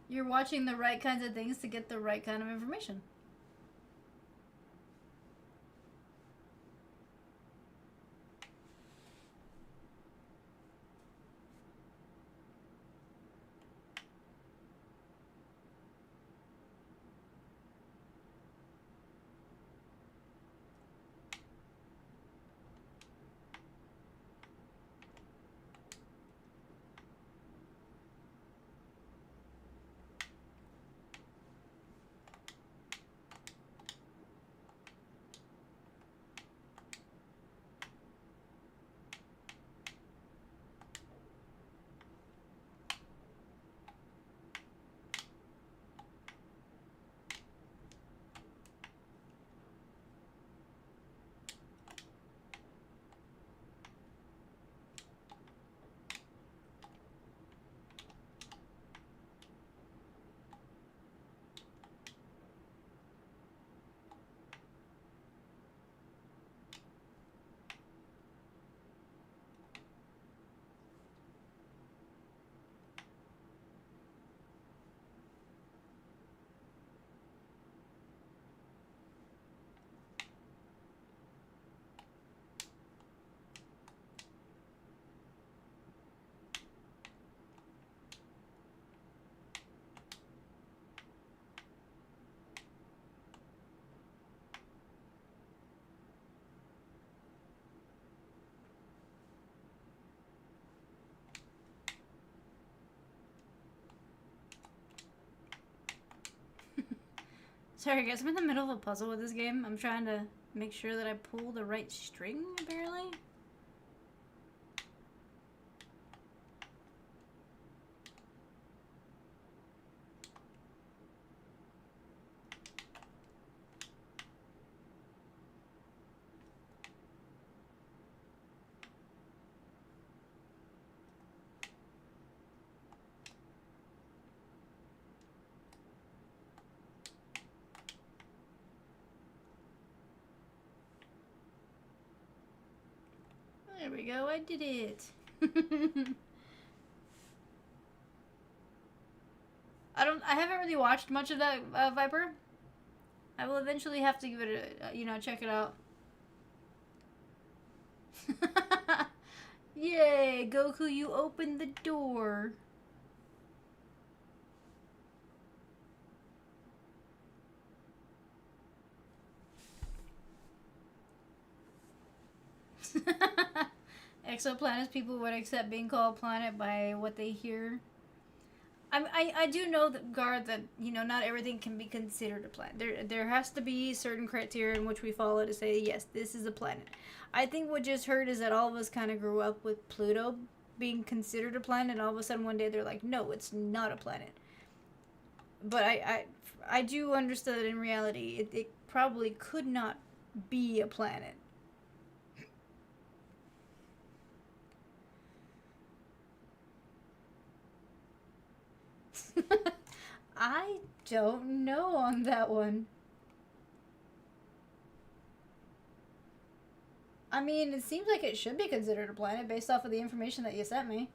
You're watching the right kinds of things to get the right kind of information. Sorry guys, I'm in the middle of a puzzle with this game. I'm trying to make sure that I pull the right string, apparently. There we go, I did it. I haven't really watched much of that Viper. I will eventually have to give it a, check it out. Yay, Goku, you opened the door. Exoplanets, people would accept being called planet by what they hear. I do know that, Guard, that, not everything can be considered a planet. There has to be certain criteria in which we follow to say, yes, this is a planet. I think what just hurt is that all of us kind of grew up with Pluto being considered a planet, and all of a sudden one day they're like, no, it's not a planet. But I do understand that in reality, it probably could not be a planet. I don't know on that one. I mean, it seems like it should be considered a planet based off of the information that you sent me.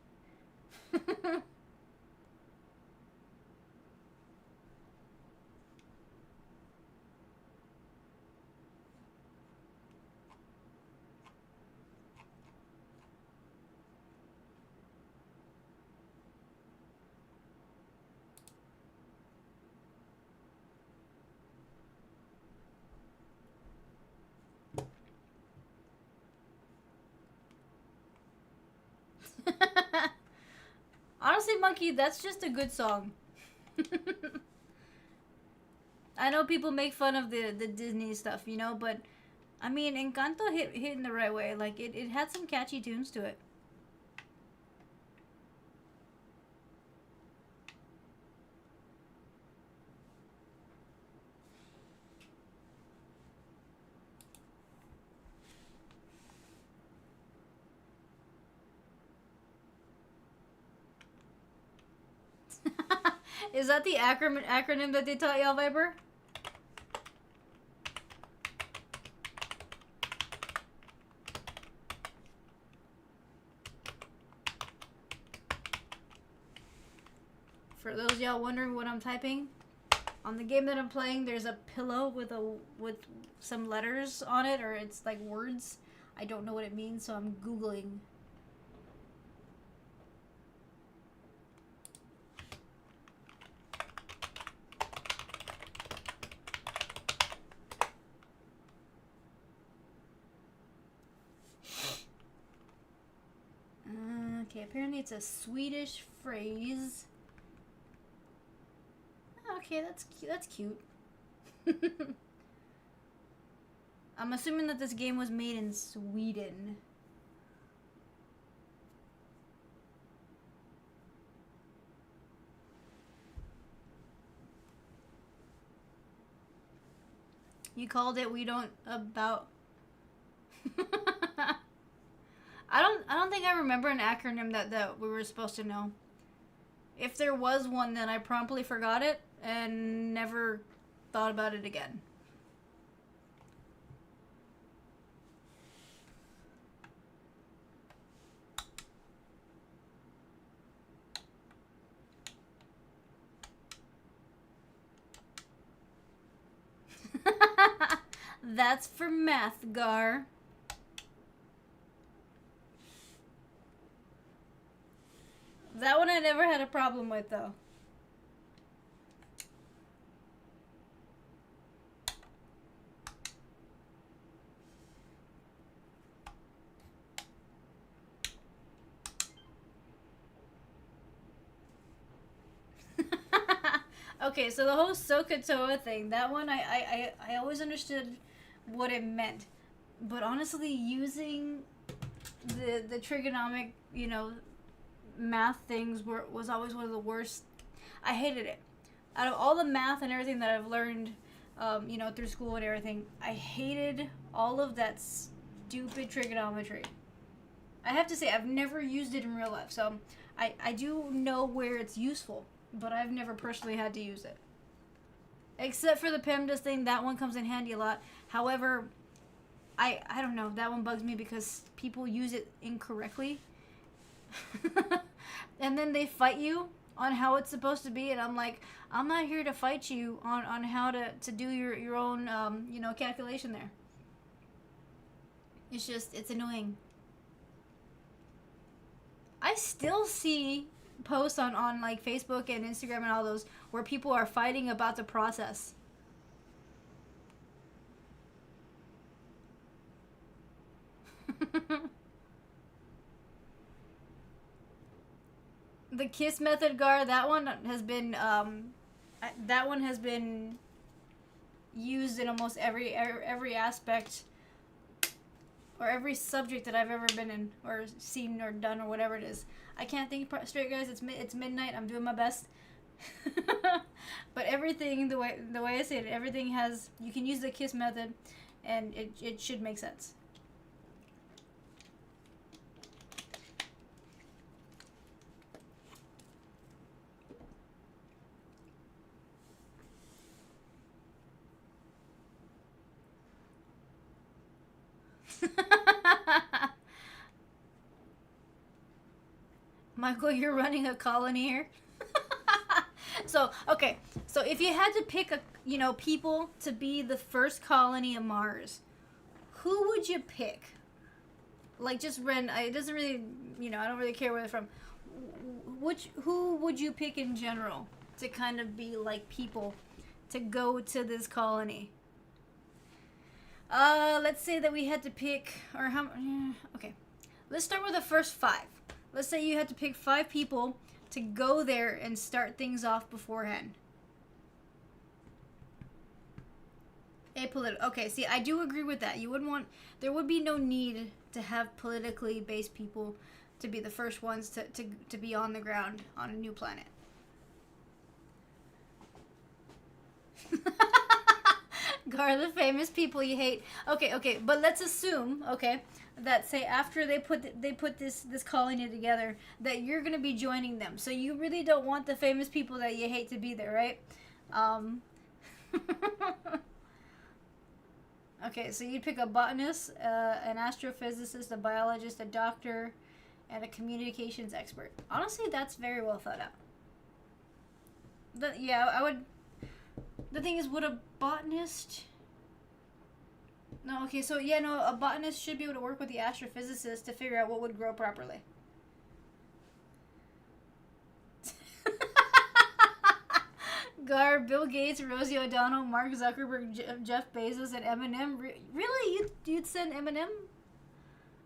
Honestly, Monkey, that's just a good song. I know people make fun of the Disney stuff, but I mean, Encanto hit in the right way. Like, it had some catchy tunes to it. Is that the acronym that they taught y'all, Viper? For those y'all wondering what I'm typing, on the game that I'm playing, there's a pillow with some letters on it, or it's like words. I don't know what it means, so I'm Googling. Okay, apparently it's a Swedish phrase. Okay, that's cute. I'm assuming that this game was made in Sweden. You called it. We don't about. I don't think I remember an acronym that we were supposed to know. If there was one, then I promptly forgot it and never thought about it again. That's for math, Gar. That one I never had a problem with, though. Okay, so the whole Sokotoa thing, that one I always understood what it meant. But honestly, using the trigonomic, math things was always one of the worst. I hated it. Out of all the math and everything that I've learned, through school and everything, I hated all of that stupid trigonometry. I have to say, I've never used it in real life, so I do know where it's useful, but I've never personally had to use it. Except for the PEMDAS thing, that one comes in handy a lot. However, I don't know, that one bugs me because people use it incorrectly. And then they fight you on how it's supposed to be, and I'm like, I'm not here to fight you on how to do your own calculation there. It's annoying. I still see posts on like Facebook and Instagram and all those where people are fighting about the process. The KISS method, Gar, that one has been used in almost every aspect or every subject that I've ever been in or seen or done or whatever it is. I can't think straight, guys. It's midnight. I'm doing my best. But everything, the way I say it, everything has, you can use the KISS method, and it should make sense. Michael, you're running a colony here. So okay, so if you had to pick people to be the first colony of Mars, who would you pick? Like just it doesn't really, I don't really care where they're from. Who would you pick in general to kind of be like people to go to this colony? Let's say that we had to pick, or how? Okay, let's start with the first five. Let's say you had to pick 5 people to go there and start things off beforehand. Apolitical. Okay, see, I do agree with that. There would be no need to have politically based people to be the first ones to be on the ground on a new planet. Gar, the famous people you hate. Okay, but let's assume, that say after they put this colony together, that you're gonna be joining them. So you really don't want the famous people that you hate to be there, right? Okay, so you'd pick a botanist, an astrophysicist, a biologist, a doctor, and a communications expert. Honestly, that's very well thought out. I would. The thing is, would a botanist? No, okay, so a botanist should be able to work with the astrophysicist to figure out what would grow properly. Gar, Bill Gates, Rosie O'Donnell, Mark Zuckerberg, Jeff Bezos, and Eminem. Really? You'd send Eminem?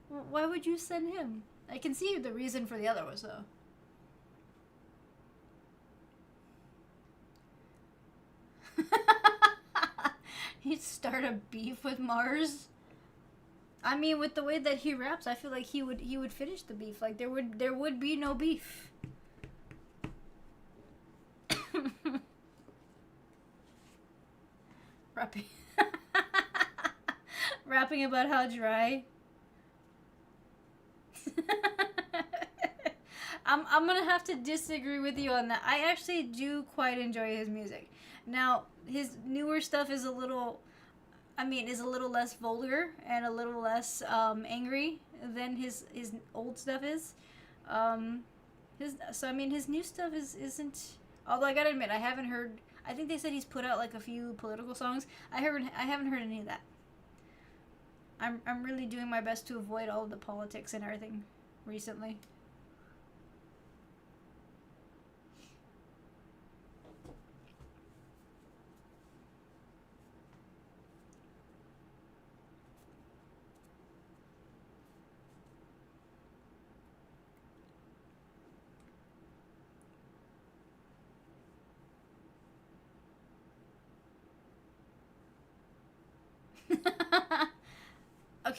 Why would you send him? I can see the reason for the other ones, though. He'd start a beef with Mars. I mean, with the way that he raps, I feel like he would finish the beef. Like there would be no beef. Rapping, rapping about how dry. I'm gonna have to disagree with you on that. I actually do quite enjoy his music. Now, his newer stuff is a little less vulgar and a little less angry than his old stuff is. His new stuff isn't. Although I gotta admit, I haven't heard. I think they said he's put out like a few political songs. I haven't heard any of that. I'm really doing my best to avoid all of the politics and everything recently.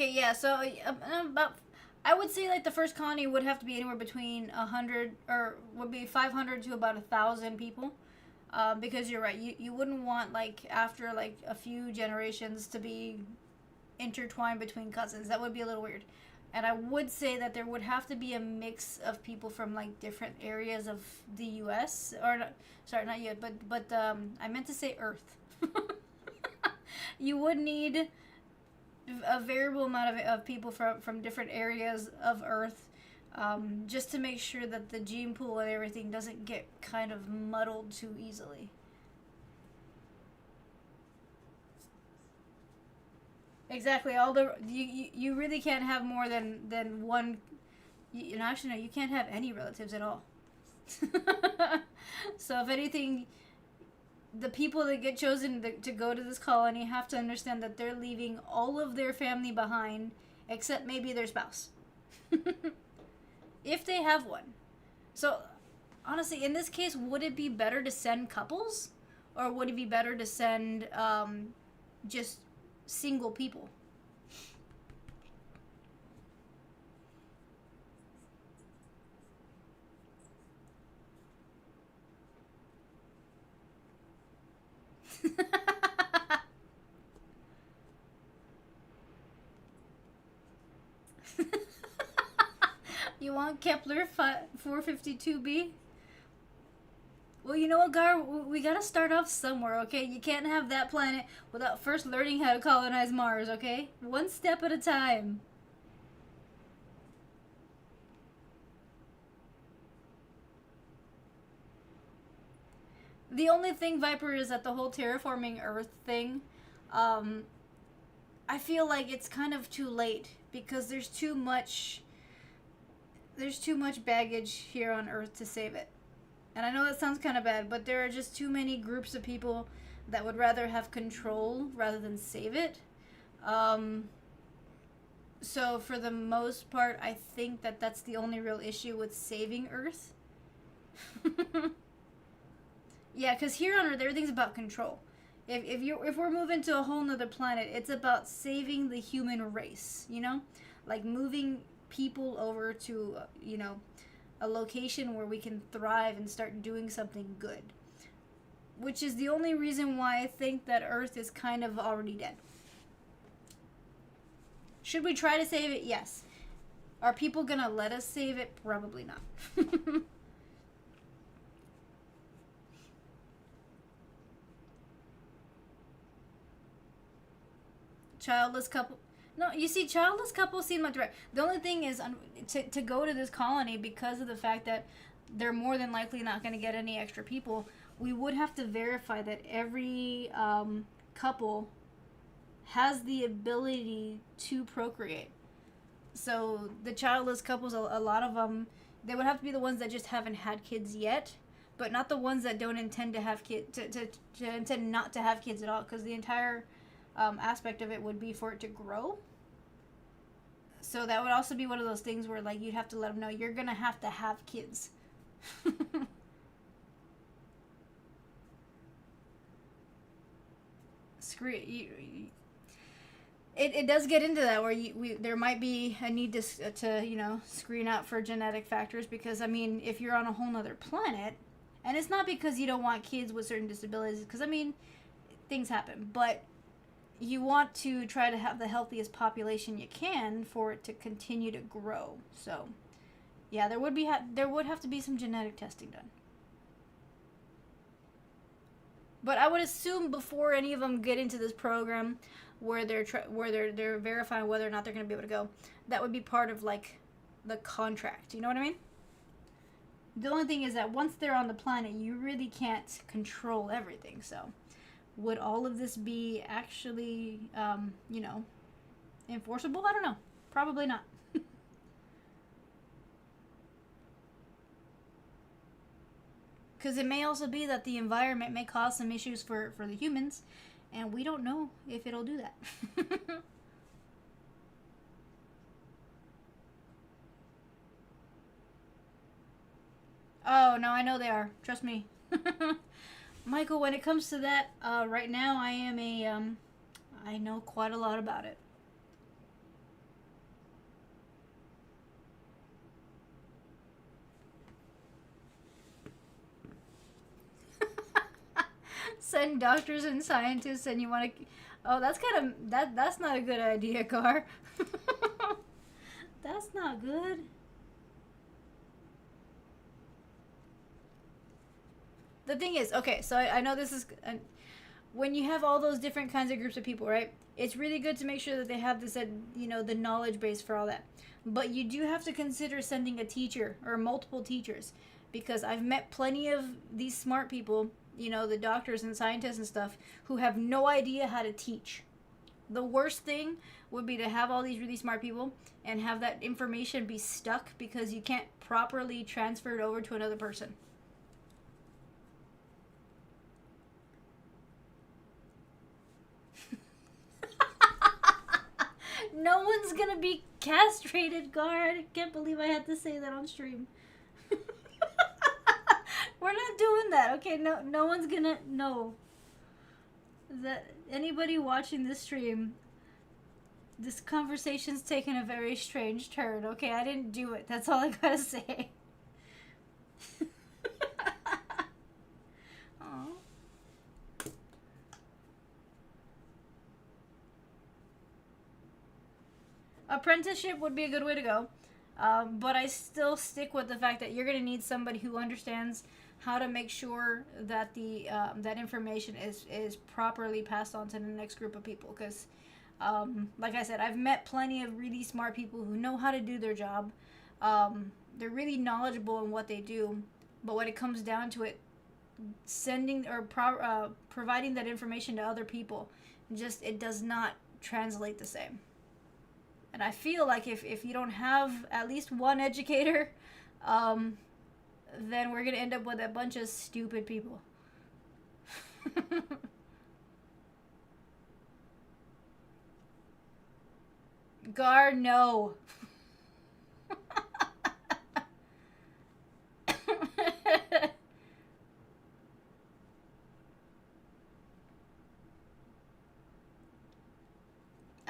Okay, yeah. So about, I would say like the first colony would have to be anywhere between 100 or would be 500 to about 1,000 people. Because you're right, you wouldn't want like after like a few generations to be intertwined between cousins. That would be a little weird. And I would say that there would have to be a mix of people from like different areas of the U.S. or not, sorry, not yet, but I meant to say Earth. You would need a variable amount of people from different areas of Earth, just to make sure that the gene pool and everything doesn't get kind of muddled too easily. Exactly. All the you really can't have more than one. Actually, no, you can't have any relatives at all. So if anything, the people that get chosen to go to this colony have to understand that they're leaving all of their family behind, except maybe their spouse, if they have one. So honestly, in this case, would it be better to send couples, or would it be better to send just single people? You want Kepler 452b? Well, you know what, Gar? We gotta start off somewhere, okay? You can't have that planet without first learning how to colonize Mars, okay? One step at a time. The only thing, Viper, is that the whole terraforming Earth thing, um, I feel like it's kind of too late because there's too much baggage here on Earth to save it. And I know that sounds kind of bad, but there are just too many groups of people that would rather have control rather than save it. Um, so for the most part, I think that that's the only real issue with saving Earth. Yeah, because here on Earth, everything's about control. If we're moving to a whole nother planet, it's about saving the human race. Like moving people over to a location where we can thrive and start doing something good. Which is the only reason why I think that Earth is kind of already dead. Should we try to save it? Yes. Are people gonna let us save it? Probably not. Childless couple. No, you see, childless couples seem like right. The only thing is to go to this colony because of the fact that they're more than likely not going to get any extra people. We would have to verify that every couple has the ability to procreate. So the childless couples, a lot of them, they would have to be the ones that just haven't had kids yet, but not the ones that don't intend to have kids to intend not to have kids at all, because the entire aspect of it would be for it to grow. So that would also be one of those things where like you'd have to let them know you're gonna have kids. Screw it. It does get into that where there might be a need to screen out for genetic factors, because I mean if you're on a whole nother planet, and it's not because you don't want kids with certain disabilities, because I mean things happen, but you want to try to have the healthiest population you can for it to continue to grow. So yeah, there would have to be some genetic testing done. But I would assume before any of them get into this program, where they're verifying whether or not they're going to be able to go, that would be part of like the contract. You know what I mean? The only thing is that once they're on the planet, you really can't control everything. So, would all of this be actually, enforceable? I don't know. Probably not. Because it may also be that the environment may cause some issues for the humans, and we don't know if it'll do that. Oh, no, I know they are. Trust me. Michael, when it comes to that, right now I know quite a lot about it. 10 doctors and scientists and you want to... Oh, that's kind of... That's not a good idea, Gar. That's not good. The thing is, okay, so I know this is... when you have all those different kinds of groups of people, right? It's really good to make sure that they have this, the knowledge base for all that. But you do have to consider sending a teacher or multiple teachers, because I've met plenty of these smart people, the doctors and scientists and stuff, who have no idea how to teach. The worst thing would be to have all these really smart people and have that information be stuck because you can't properly transfer it over to another person. No one's gonna be castrated, Guard. I can't believe I had to say that on stream. We're not doing that, okay? No one's gonna know. That anybody watching this stream, this conversation's taken a very strange turn, okay? I didn't do it. That's all I gotta say. Apprenticeship would be a good way to go, but I still stick with the fact that you're going to need somebody who understands how to make sure that that information is properly passed on to the next group of people. Because, like I said, I've met plenty of really smart people who know how to do their job. They're really knowledgeable in what they do, but when it comes down to it, sending or providing that information to other people, it does not translate the same. And I feel like if you don't have at least one educator, then we're going to end up with a bunch of stupid people. Gar, no.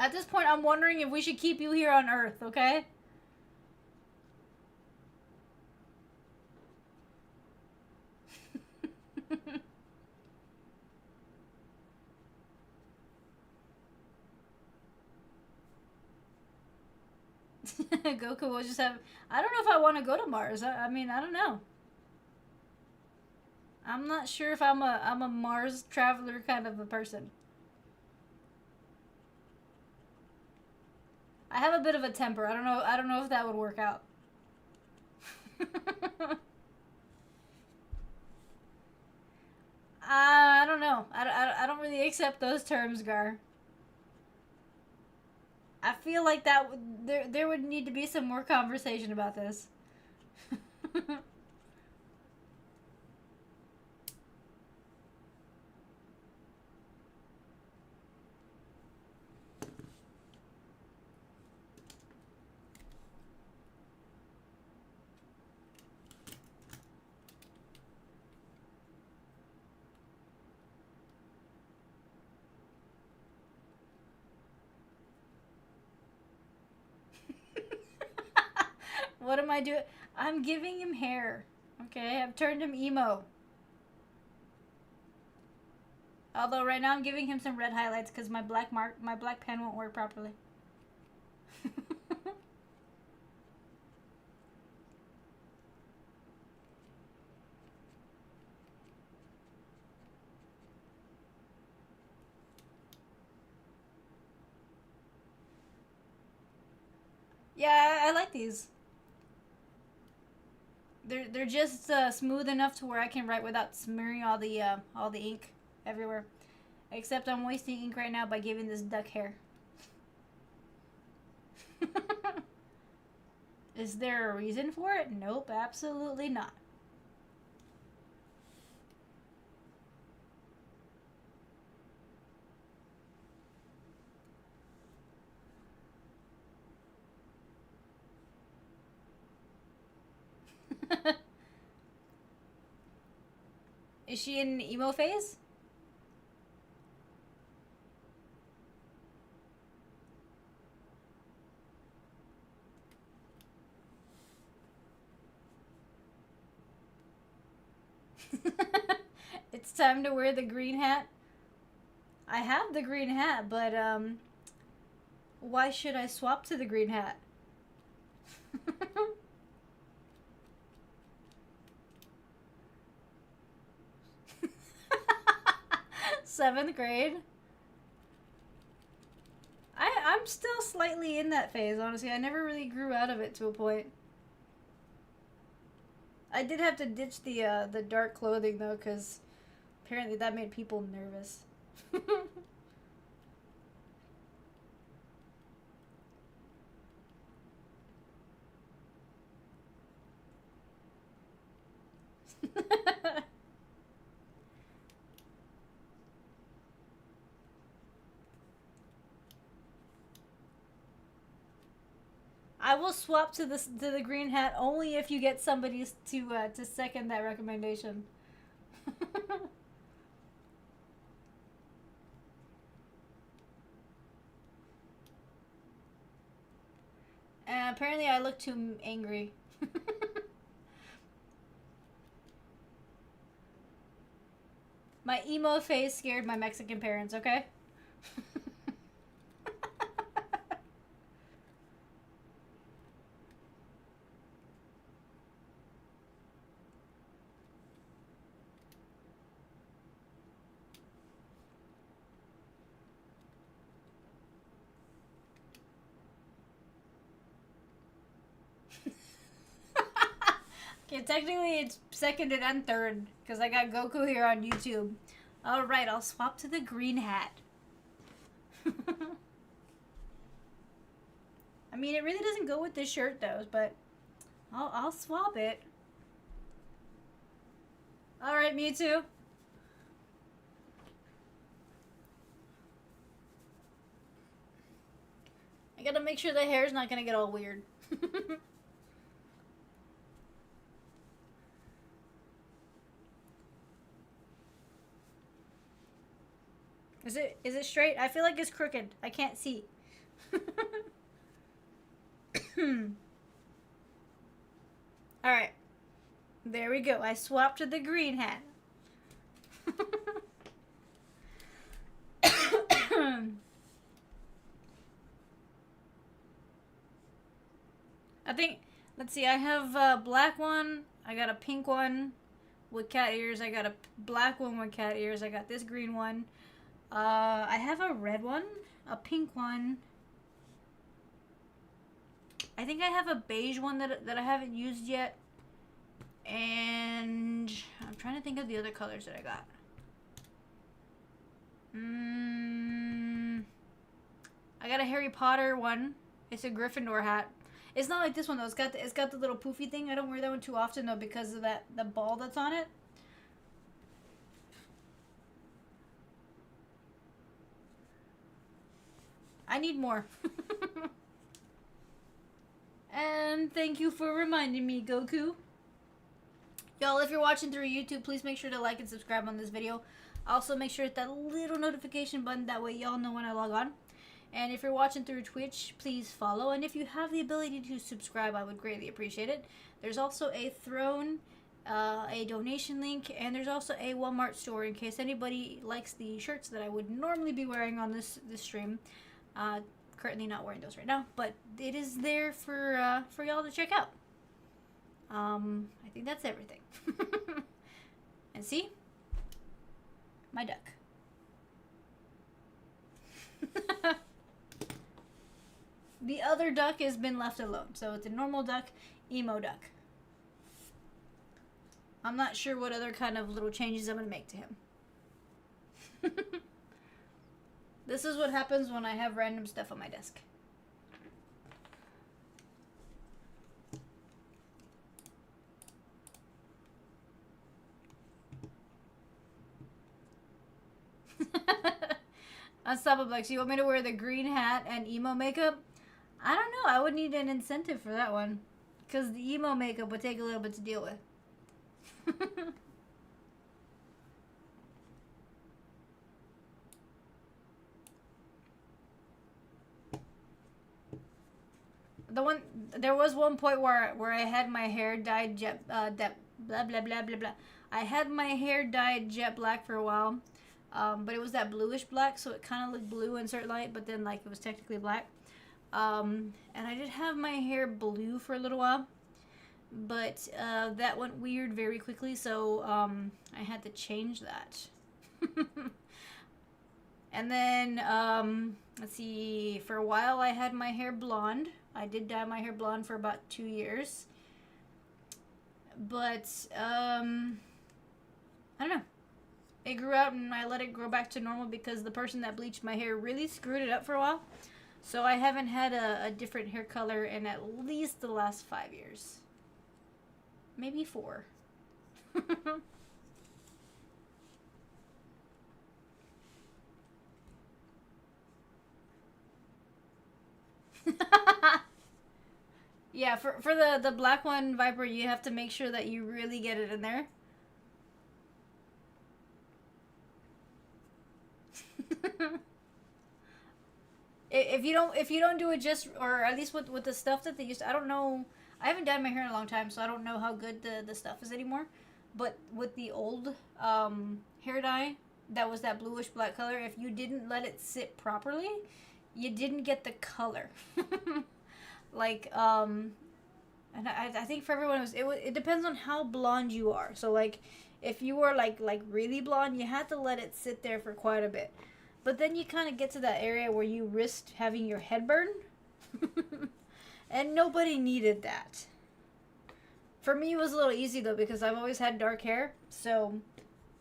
At this point, I'm wondering if we should keep you here on Earth, okay? Goku will just have... I don't know if I want to go to Mars. I mean, I don't know. I'm not sure if I'm a Mars traveler kind of a person. I have a bit of a temper. I don't know if that would work out. I don't know. I don't really accept those terms, Gar. I feel like there would need to be some more conversation about this. What am I doing? I'm giving him hair. Okay, I've turned him emo. Although right now I'm giving him some red highlights because my black pen won't work properly. Yeah, I like these. They're just smooth enough to where I can write without smearing all the ink everywhere. Except I'm wasting ink right now by giving this duck hair. Is there a reason for it? Nope, absolutely not. Is she in emo phase? it's time to wear the green hat. I have the green hat, but why should I swap to the green hat? 7th grade. I'm still slightly in that phase, honestly. I never really grew out of it to a point. I did have to ditch the dark clothing though, because apparently that made people nervous. I will swap to the green hat only if you get somebody to second that recommendation. And apparently I look too angry. My emo face scared my Mexican parents, okay? Okay, technically it's second and third, because I got Goku here on YouTube. Alright, I'll swap to the green hat. I mean, it really doesn't go with this shirt, though, but I'll swap it. Alright, Mewtwo. I gotta make sure the hair's not gonna get all weird. Is it straight? I feel like it's crooked. I can't see. Alright. There we go. I swapped to the green hat. I think, let's see, I have a black one. I got a pink one with cat ears. I got a black one with cat ears. I got this green one. I have a red one, a pink one. I think I have a beige one that I haven't used yet. And I'm trying to think of the other colors that I got. I got a Harry Potter one. It's a Gryffindor hat. It's not like this one though. It's got the little poofy thing. I don't wear that one too often though because of the ball that's on it. I need more. And thank you for reminding me, Goku. Y'all, if you're watching through YouTube, please make sure to like and subscribe on this video. Also, make sure to hit that little notification button. That way y'all know when I log on. And if you're watching through Twitch, please follow. And if you have the ability to subscribe, I would greatly appreciate it. There's also a throne, a donation link, and there's also a Walmart store in case anybody likes the shirts that I would normally be wearing on this stream. Currently not wearing those right now, but it is there for y'all to check out. I think that's everything. And see? My duck. The other duck has been left alone, so it's a normal duck, emo duck. I'm not sure what other kind of little changes I'm going to make to him. This is what happens when I have random stuff on my desk. Unstoppable, so you want me to wear the green hat and emo makeup? I don't know. I would need an incentive for that one. Because the emo makeup would take a little bit to deal with. There was one point where I had my hair dyed blah blah blah blah blah I had my hair dyed jet black for a while, but it was that bluish black, so it kind of looked blue in certain light, but then like it was technically black. And I did have my hair blue for a little while, but that went weird very quickly, so I had to change that. And then, let's see, for a while I had my hair blonde. I did dye my hair blonde for about 2 years. But, I don't know. It grew out and I let it grow back to normal because the person that bleached my hair really screwed it up for a while. So I haven't had a different hair color in at least the last 5 years. Maybe 4. Yeah, for the black one, Viper, you have to make sure that you really get it in there. If you don't do it just, or at least with the stuff that they used to, I don't know, I haven't dyed my hair in a long time, so I don't know how good the stuff is anymore. But with the old hair dye, that was that bluish black color, if you didn't let it sit properly, you didn't get the color. Like, and I think for everyone it depends on how blonde you are. So like, if you were like really blonde, you had to let it sit there for quite a bit. But then you kind of get to that area where you risked having your head burn. And nobody needed that. For me, it was a little easy though because I've always had dark hair. So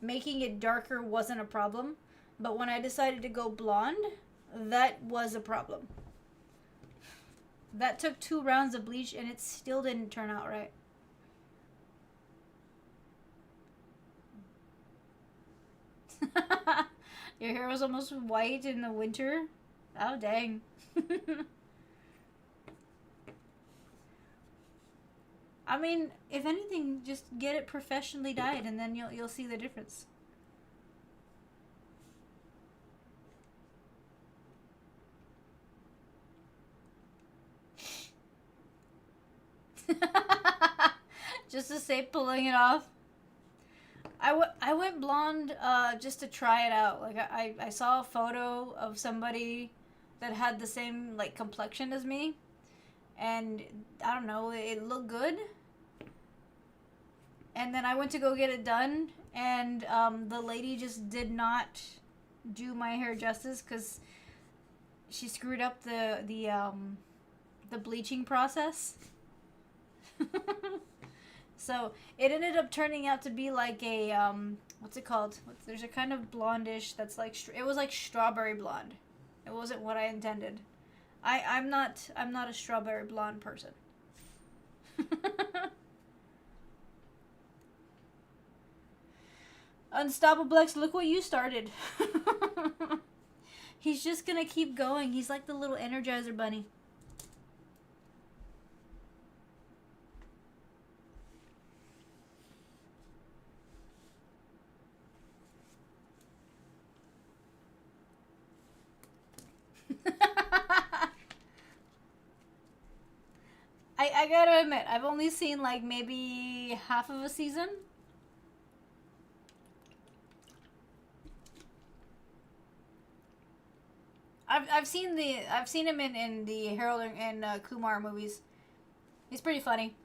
making it darker wasn't a problem. But when I decided to go blonde, that was a problem. That took 2 rounds of bleach and it still didn't turn out right. Your hair was almost white in the winter? Oh, dang. I mean, if anything, just get it professionally dyed and then you'll see the difference. Just to say pulling it off. I went blonde just to try it out. Like I saw a photo of somebody that had the same like complexion as me, and I don't know, it looked good. And then I went to go get it done, and the lady just did not do my hair justice because she screwed up the bleaching process. So it ended up turning out to be like a what's it called? There's a kind of blondish that's like it was like strawberry blonde. It wasn't what I intended. I'm not a strawberry blonde person. Unstoppablex, look what you started. He's just gonna keep going. He's like the little Energizer bunny. I gotta admit, I've only seen like maybe half of a season. I've seen him in the Harold and Kumar movies. He's pretty funny.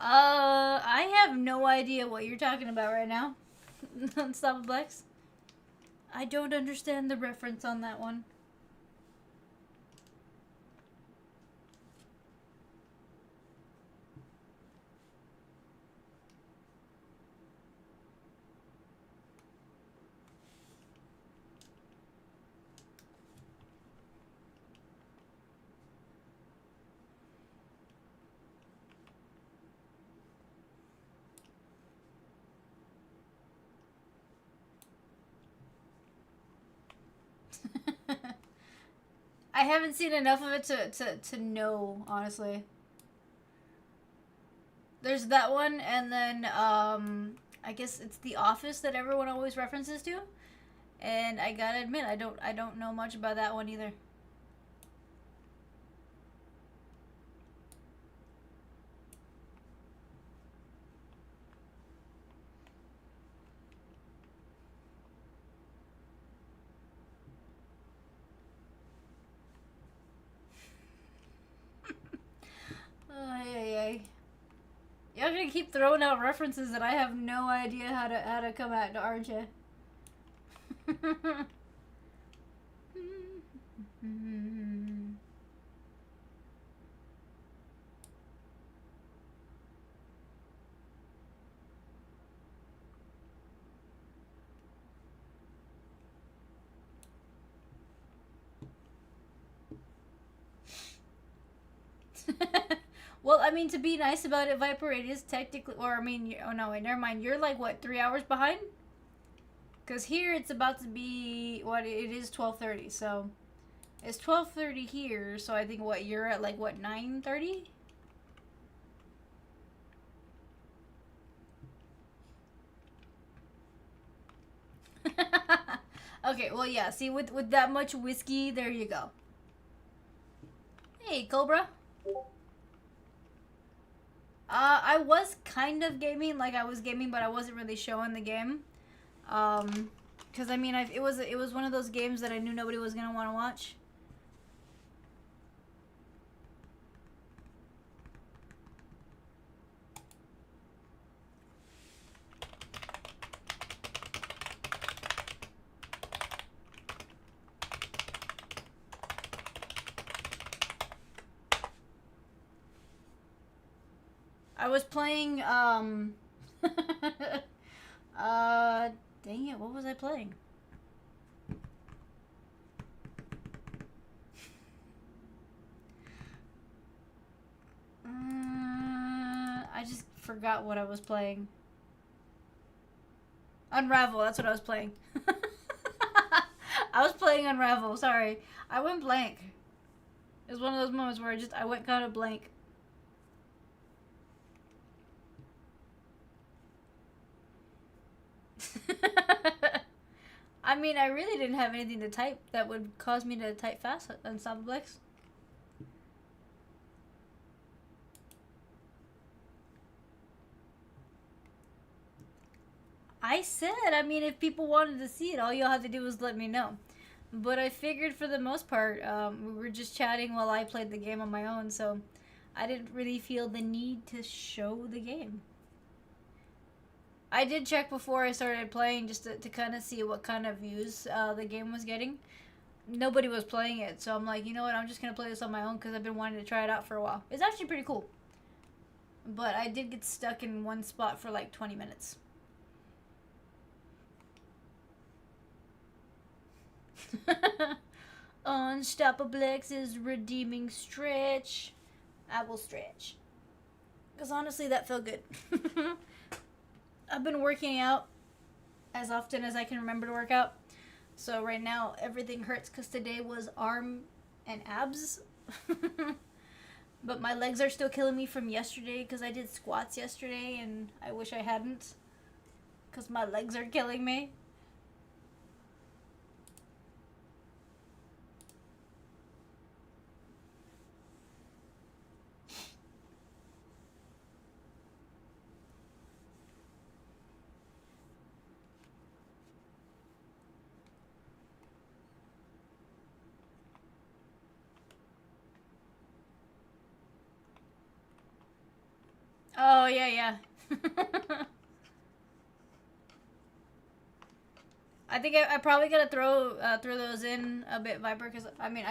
I have no idea what you're talking about right now. Unstoppablex. I don't understand the reference on that one. I haven't seen enough of it to know, honestly. There's that one, and then I guess it's The Office that everyone always references to. And I gotta admit, I don't know much about that one either. Ay. Y'all gonna keep throwing out references that I have no idea how to come at, aren't you? Well, I mean, to be nice about it, Viper, it is technically, or I mean, oh no, wait, never mind. You're like what, 3 hours behind? Cause here it's about to be what it is 12:30, so it's 12:30 here. So I think what you're at like what 9:30. Okay, well yeah. See, with that much whiskey, there you go. Hey, Cobra. I was kind of gaming, like I was gaming, but I wasn't really showing the game. Because I mean, it was one of those games that I knew nobody was gonna want to watch. I was playing dang it, what was I playing? I just forgot what I was playing. Unravel, that's what I was playing. I was playing Unravel, sorry. I went blank. It was one of those moments where I went kind of blank. I mean, I really didn't have anything to type that would cause me to type fast on Cyberplex. I said, I mean, if people wanted to see it, all you'll have to do was let me know. But I figured for the most part, we were just chatting while I played the game on my own, so I didn't really feel the need to show the game. I did check before I started playing just to kind of see what kind of views the game was getting. Nobody was playing it, so I'm like, you know what, I'm just going to play this on my own because I've been wanting to try it out for a while. It's actually pretty cool. But I did get stuck in one spot for like 20 minutes. Unstoppable's redeeming stretch. I will stretch. Because honestly, that felt good. I've been working out as often as I can remember to work out. So right now, everything hurts because today was arm and abs. But my legs are still killing me from yesterday because I did squats yesterday and I wish I hadn't. Because my legs are killing me. Oh, yeah, yeah. I think I probably gotta throw those in a bit, Viper, because I mean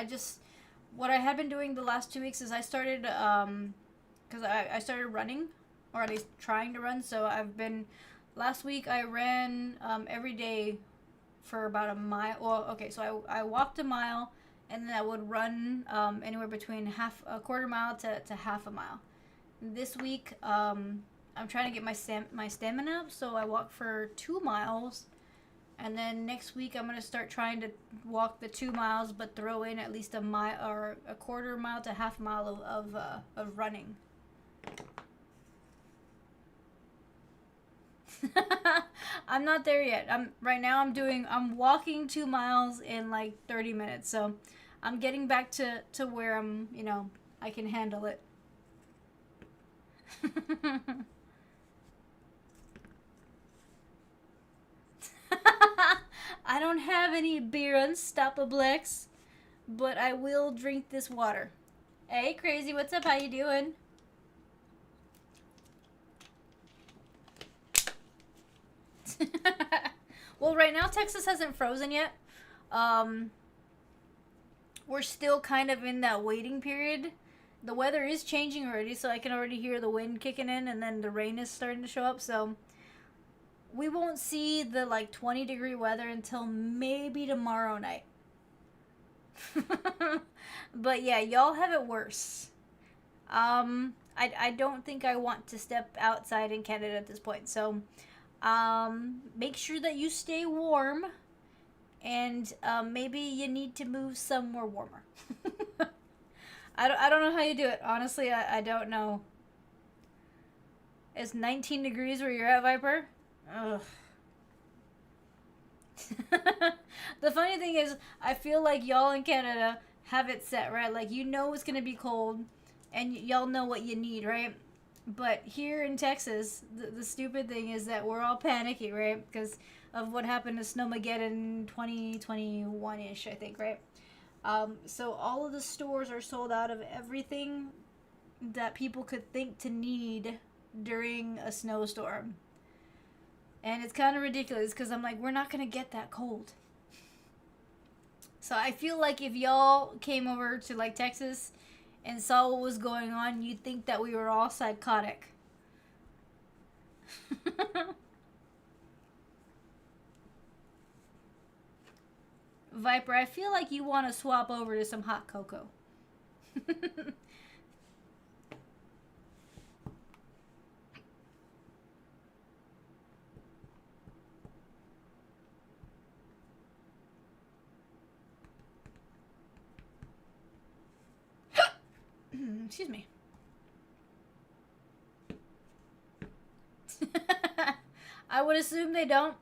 what I had been doing the last 2 weeks is I started because I started running, or at least trying to run. So last week I ran every day for about a mile. Well, okay, so I walked a mile, and then I would run anywhere between a quarter mile to half a mile. This week I'm trying to get my stamina up, so I walk for 2 miles. And then next week I'm gonna start trying to walk the 2 miles, but throw in at least a mile or a quarter mile to half mile of running. I'm not there yet. I'm walking 2 miles in like 30 minutes. So I'm getting back to where I can handle it. I don't have any beer Unstoppables, but I will drink this water. Hey, Crazy, what's up? How you doing? Well, right now Texas hasn't frozen yet. Um, we're still kind of in that waiting period. The weather is changing already, so I can already hear the wind kicking in, and then the rain is starting to show up. So we won't see the like 20-degree weather until maybe tomorrow night. But yeah, y'all have it worse. I don't think I want to step outside in Canada at this point. So, make sure that you stay warm, and maybe you need to move somewhere warmer. I don't know how you do it. Honestly, I don't know. It's 19 degrees where you're at, Viper? Ugh. The funny thing is, I feel like y'all in Canada have it set, right? Like, you know it's going to be cold, and y'all know what you need, right? But here in Texas, the stupid thing is that we're all panicky, right? Because of what happened to Snowmageddon 2021-ish, I think, right? So all of the stores are sold out of everything that people could think to need during a snowstorm. And it's kind of ridiculous because I'm like, we're not going to get that cold. So I feel like if y'all came over to like Texas and saw what was going on, you'd think that we were all psychotic. Viper, I feel like you want to swap over to some hot cocoa. Excuse me. I would assume they don't.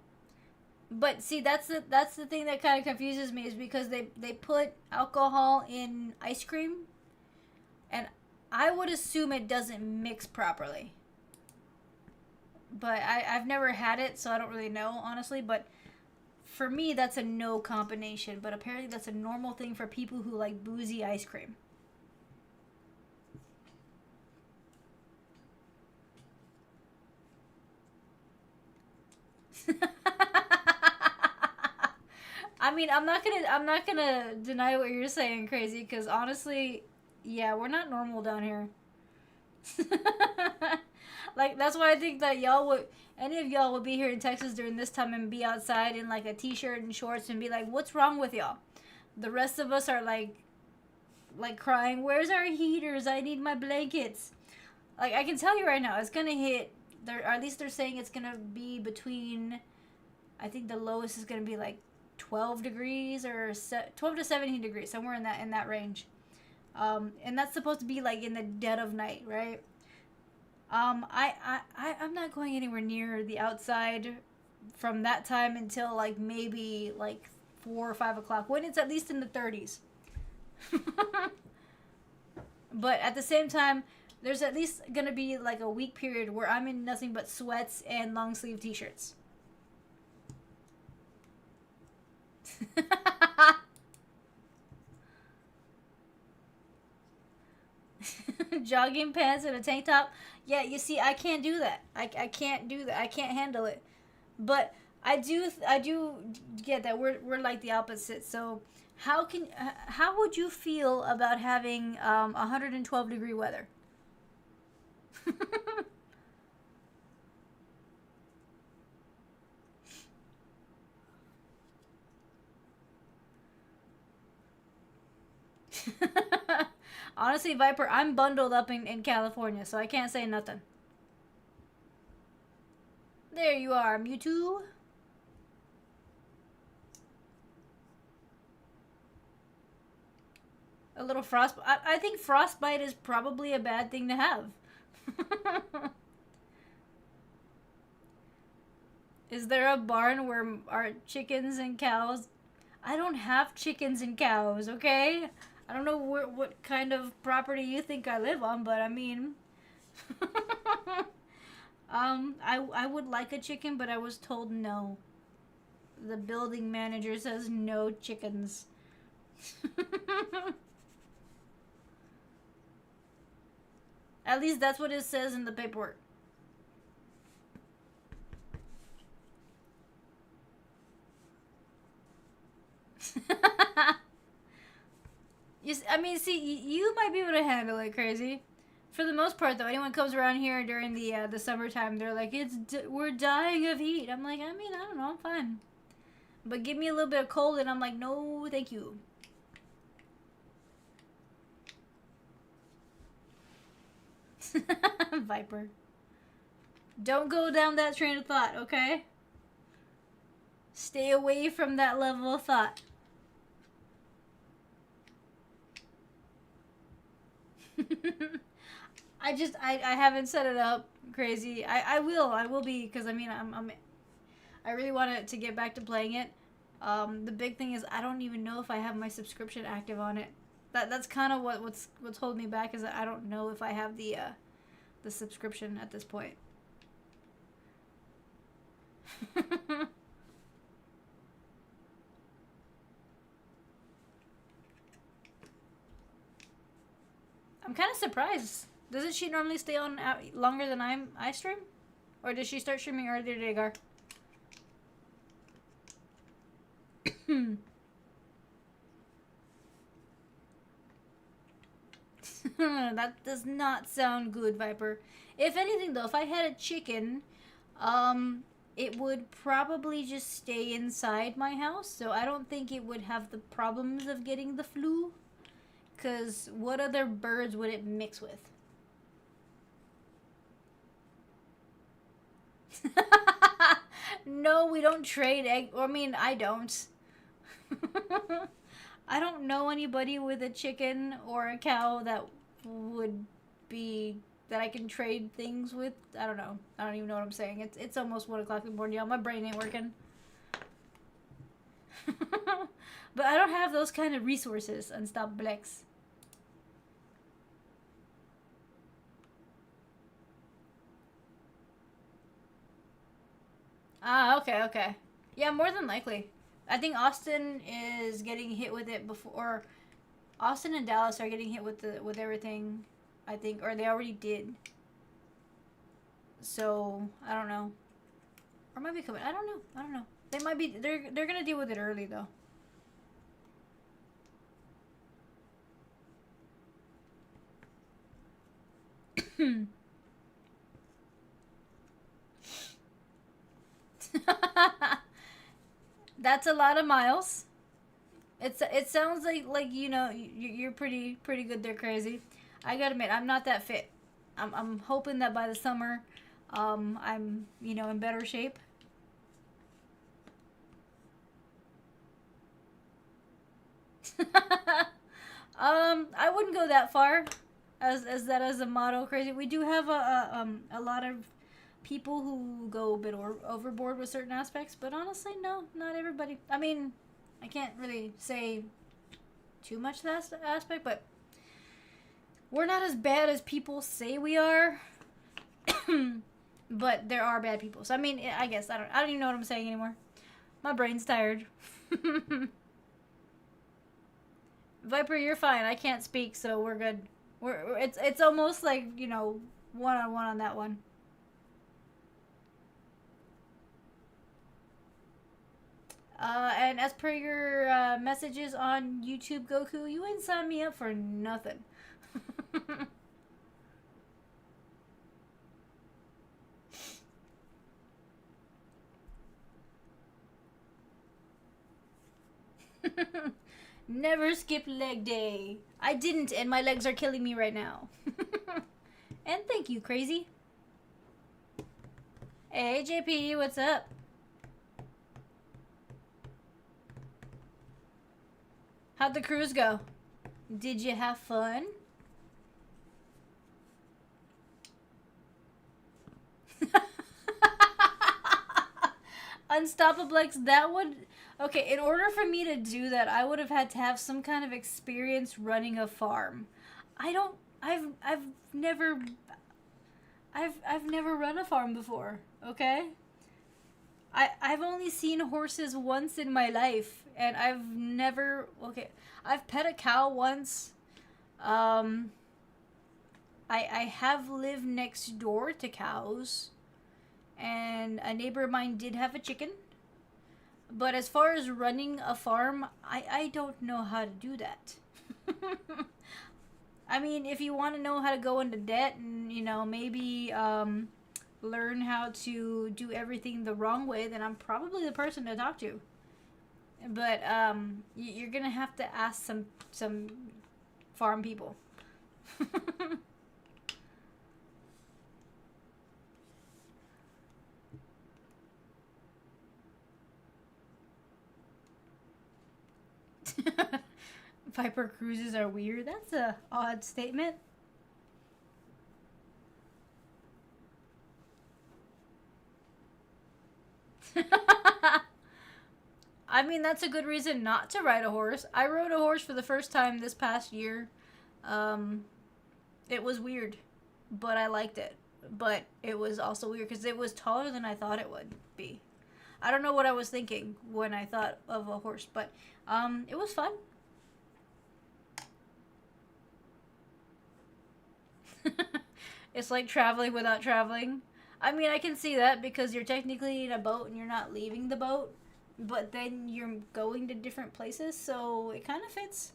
But see, that's the thing that kind of confuses me is because they put alcohol in ice cream, and I would assume it doesn't mix properly. But I've never had it, so I don't really know, honestly. But for me, that's a no combination. But apparently, that's a normal thing for people who like boozy ice cream. I mean, I'm not gonna deny what you're saying, Crazy, because honestly, yeah, we're not normal down here. Like, that's why I think that any of y'all would be here in Texas during this time and be outside in like a t-shirt and shorts and be like, "What's wrong with y'all?" The rest of us are like crying, "Where's our heaters? I need my blankets." Like, I can tell you right now, it's gonna hit. Or at least they're saying it's gonna be between. I think the lowest is gonna be like 12 degrees or 12 to 17 degrees, somewhere in that range. And that's supposed to be like in the dead of night, right? I'm not going anywhere near the outside from that time until like maybe like 4 or 5 o'clock when it's at least in the 30s. But at the same time, there's at least gonna be like a week period where I'm in nothing but sweats and long sleeve t-shirts. Jogging pants and a tank top. Yeah, you see, I can't do that. I can't do that. I can't handle it. But I do get that we're like the opposite. So how would you feel about having 112-degree weather? Honestly, Viper, I'm bundled up in California, so I can't say nothing. There you are, Mewtwo. A little frost. I think frostbite is probably a bad thing to have. Is there a barn where our chickens and cows? I don't have chickens and cows, okay? I don't know what kind of property you think I live on, but I mean, I would like a chicken, but I was told no. The building manager says no chickens. At least that's what it says in the paperwork. I mean, see, you might be able to handle it, crazy. For the most part, though, anyone comes around here during the summertime, they're like, we're dying of heat. I'm like, I mean, I don't know, I'm fine. But give me a little bit of cold, and I'm like, no, thank you. Viper. Don't go down that train of thought, okay? Stay away from that level of thought. I haven't set it up crazy. I will be, because I mean I really want to get back to playing it. The big thing is I don't even know if I have my subscription active on it. That's kind of what's holding me back, is that I don't know if I have the subscription at this point. I'm kind of surprised. Doesn't she normally stay on longer than I stream? Or did she start streaming earlier today, Gar? That does not sound good, Viper. If anything, though, if I had a chicken, it would probably just stay inside my house. So I don't think it would have the problems of getting the flu. Because what other birds would it mix with? No, we don't trade egg. I mean, I don't. I don't know anybody with a chicken or a cow that would be that I can trade things with. I don't know. I don't even know what I'm saying. It's almost 1 o'clock in the morning, y'all. My brain ain't working. But I don't have those kind of resources, Unstoppable Blex. Ah, okay, okay. Yeah, more than likely. I think Austin is getting hit with it before. Austin and Dallas are getting hit with everything, I think, or they already did. So I don't know, or might be coming. I don't know. I don't know. They might be. They're gonna deal with it early though. That's a lot of miles. It sounds like you know you're pretty good there, crazy. I gotta admit, I'm not that fit. I'm hoping that by the summer, I'm in better shape. I wouldn't go that far, as that as a motto, crazy. We do have a lot of people who go a bit overboard with certain aspects, but honestly, no, not everybody. I mean, I can't really say too much that aspect, but we're not as bad as people say we are. But there are bad people. So I mean, I guess I don't even know what I'm saying anymore. My brain's tired. Viper, you're fine. I can't speak, so we're good. It's almost like, one-on-one on that one. And as per your messages on YouTube, Goku, you ain't signed me up for nothing. Never skip leg day. I didn't, and my legs are killing me right now. And thank you, crazy. Hey, JP, what's up? How'd the cruise go? Did you have fun? Unstoppablex, that would... Okay, in order for me to do that, I would have had to have some kind of experience running a farm. I don't... I've never... I've never run a farm before, okay? I've only seen horses once in my life, and I've never... Okay, I've pet a cow once. I have lived next door to cows, and a neighbor of mine did have a chicken. But as far as running a farm, I don't know how to do that. I mean, if you want to know how to go into debt and, you know, maybe learn how to do everything the wrong way, then I'm probably the person to talk to. But you're going to have to ask some farm people. Viper cruises are weird. That's a odd statement. I mean, that's a good reason not to ride a horse. I rode a horse for the first time this past year. It was weird, but I liked it. But it was also weird because it was taller than I thought it would be. I don't know what I was thinking when I thought of a horse, but it was fun. It's like traveling without traveling. I mean, I can see that because you're technically in a boat and you're not leaving the boat, but then you're going to different places, so it kind of fits.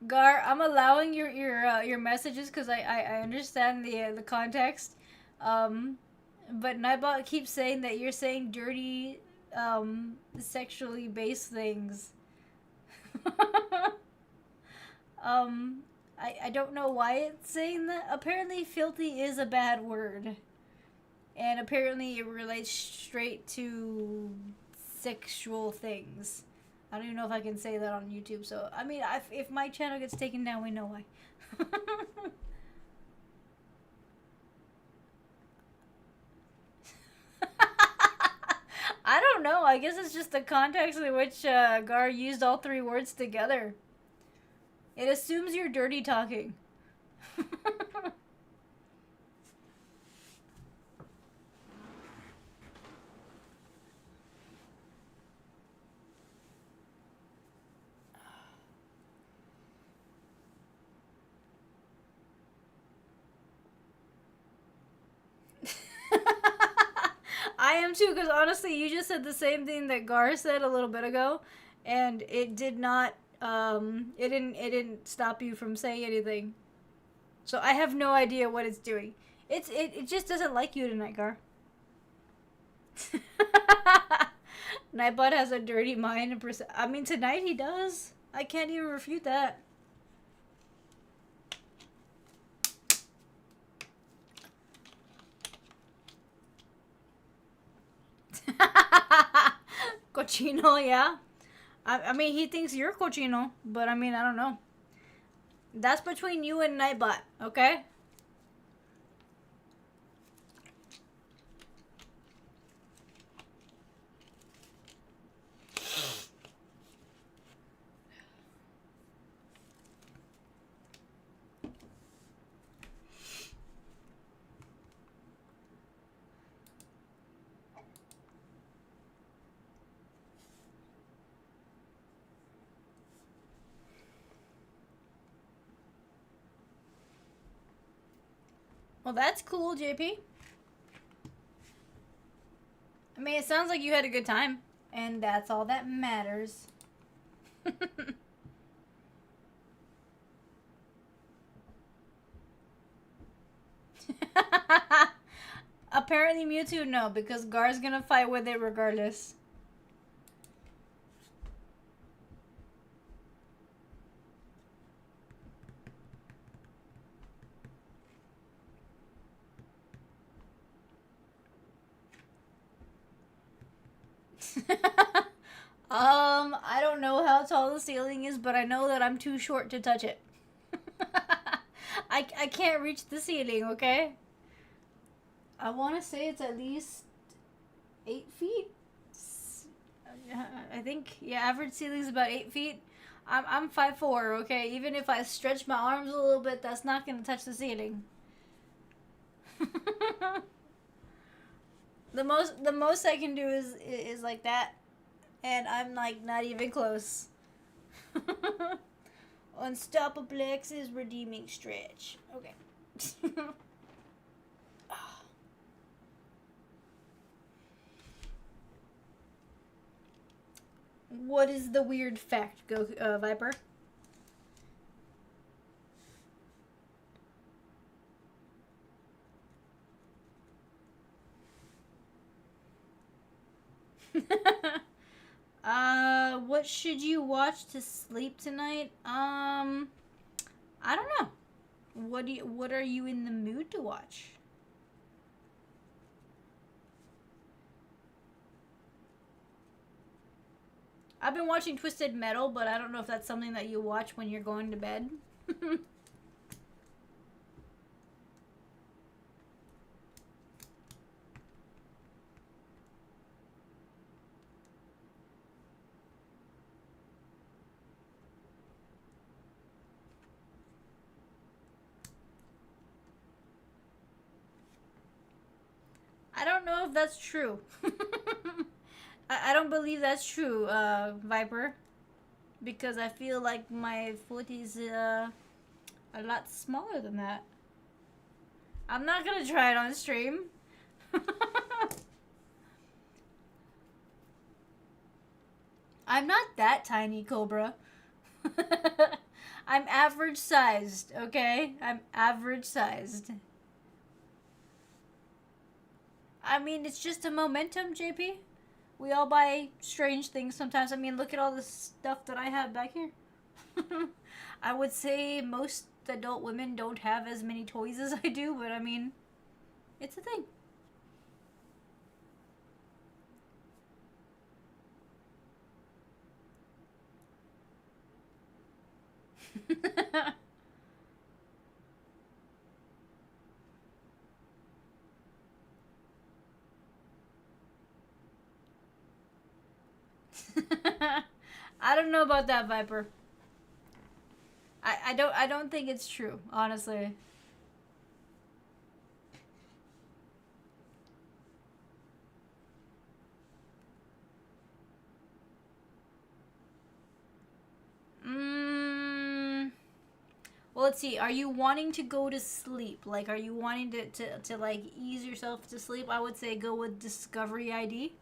Gar, I'm allowing your messages because I understand the context. Um, but Nightbot keeps saying that you're saying dirty, sexually based things. um, I don't know why it's saying that. Apparently, filthy is a bad word, and apparently it relates straight to sexual things. I don't even know if I can say that on YouTube. So, I mean, if my channel gets taken down, we know why. I don't know. I guess it's just the context in which Gar used all three words together. It assumes you're dirty talking. I am too, because honestly, you just said the same thing that Gar said a little bit ago, and it did not. It didn't stop you from saying anything. So I have no idea what it's doing. It just doesn't like you tonight, Gar. Nightbot has a dirty mind. And I mean, tonight he does. I can't even refute that. Cochino, yeah. I mean, he thinks you're cochino, but I mean, I don't know. That's between you and Nightbot, okay? Well, that's cool, JP. I mean, it sounds like you had a good time, and that's all that matters. Apparently Mewtwo, no, because Gar's gonna fight with it regardless. I don't know how tall the ceiling is, but I know that I'm too short to touch it. I can't reach the ceiling, okay? I want to say it's at least 8 feet. I think, yeah, average ceiling is about 8 feet. I'm 5'4", okay? Even if I stretch my arms a little bit, that's not gonna touch the ceiling. the most I can do is like that, and I'm like not even close. Unstoppable X's redeeming stretch. Okay. What is the weird fact, Go Viper? What should you watch to sleep tonight? I don't know. What are you in the mood to watch? I've been watching Twisted Metal, but I don't know if that's something that you watch when you're going to bed. I don't know if that's true. I don't believe that's true, Viper. Because I feel like my foot is a lot smaller than that. I'm not gonna try it on stream. I'm not that tiny, Cobra. I'm average sized, okay? I'm average sized. I mean, it's just a momentum, JP. We all buy strange things sometimes. I mean, look at all the stuff that I have back here. I would say most adult women don't have as many toys as I do, but I mean, it's a thing. I don't know about that, Viper. I don't think it's true, honestly. Mm, well, let's see. Are you wanting to go to sleep? Like, are you wanting to like ease yourself to sleep? I would say go with Discovery ID.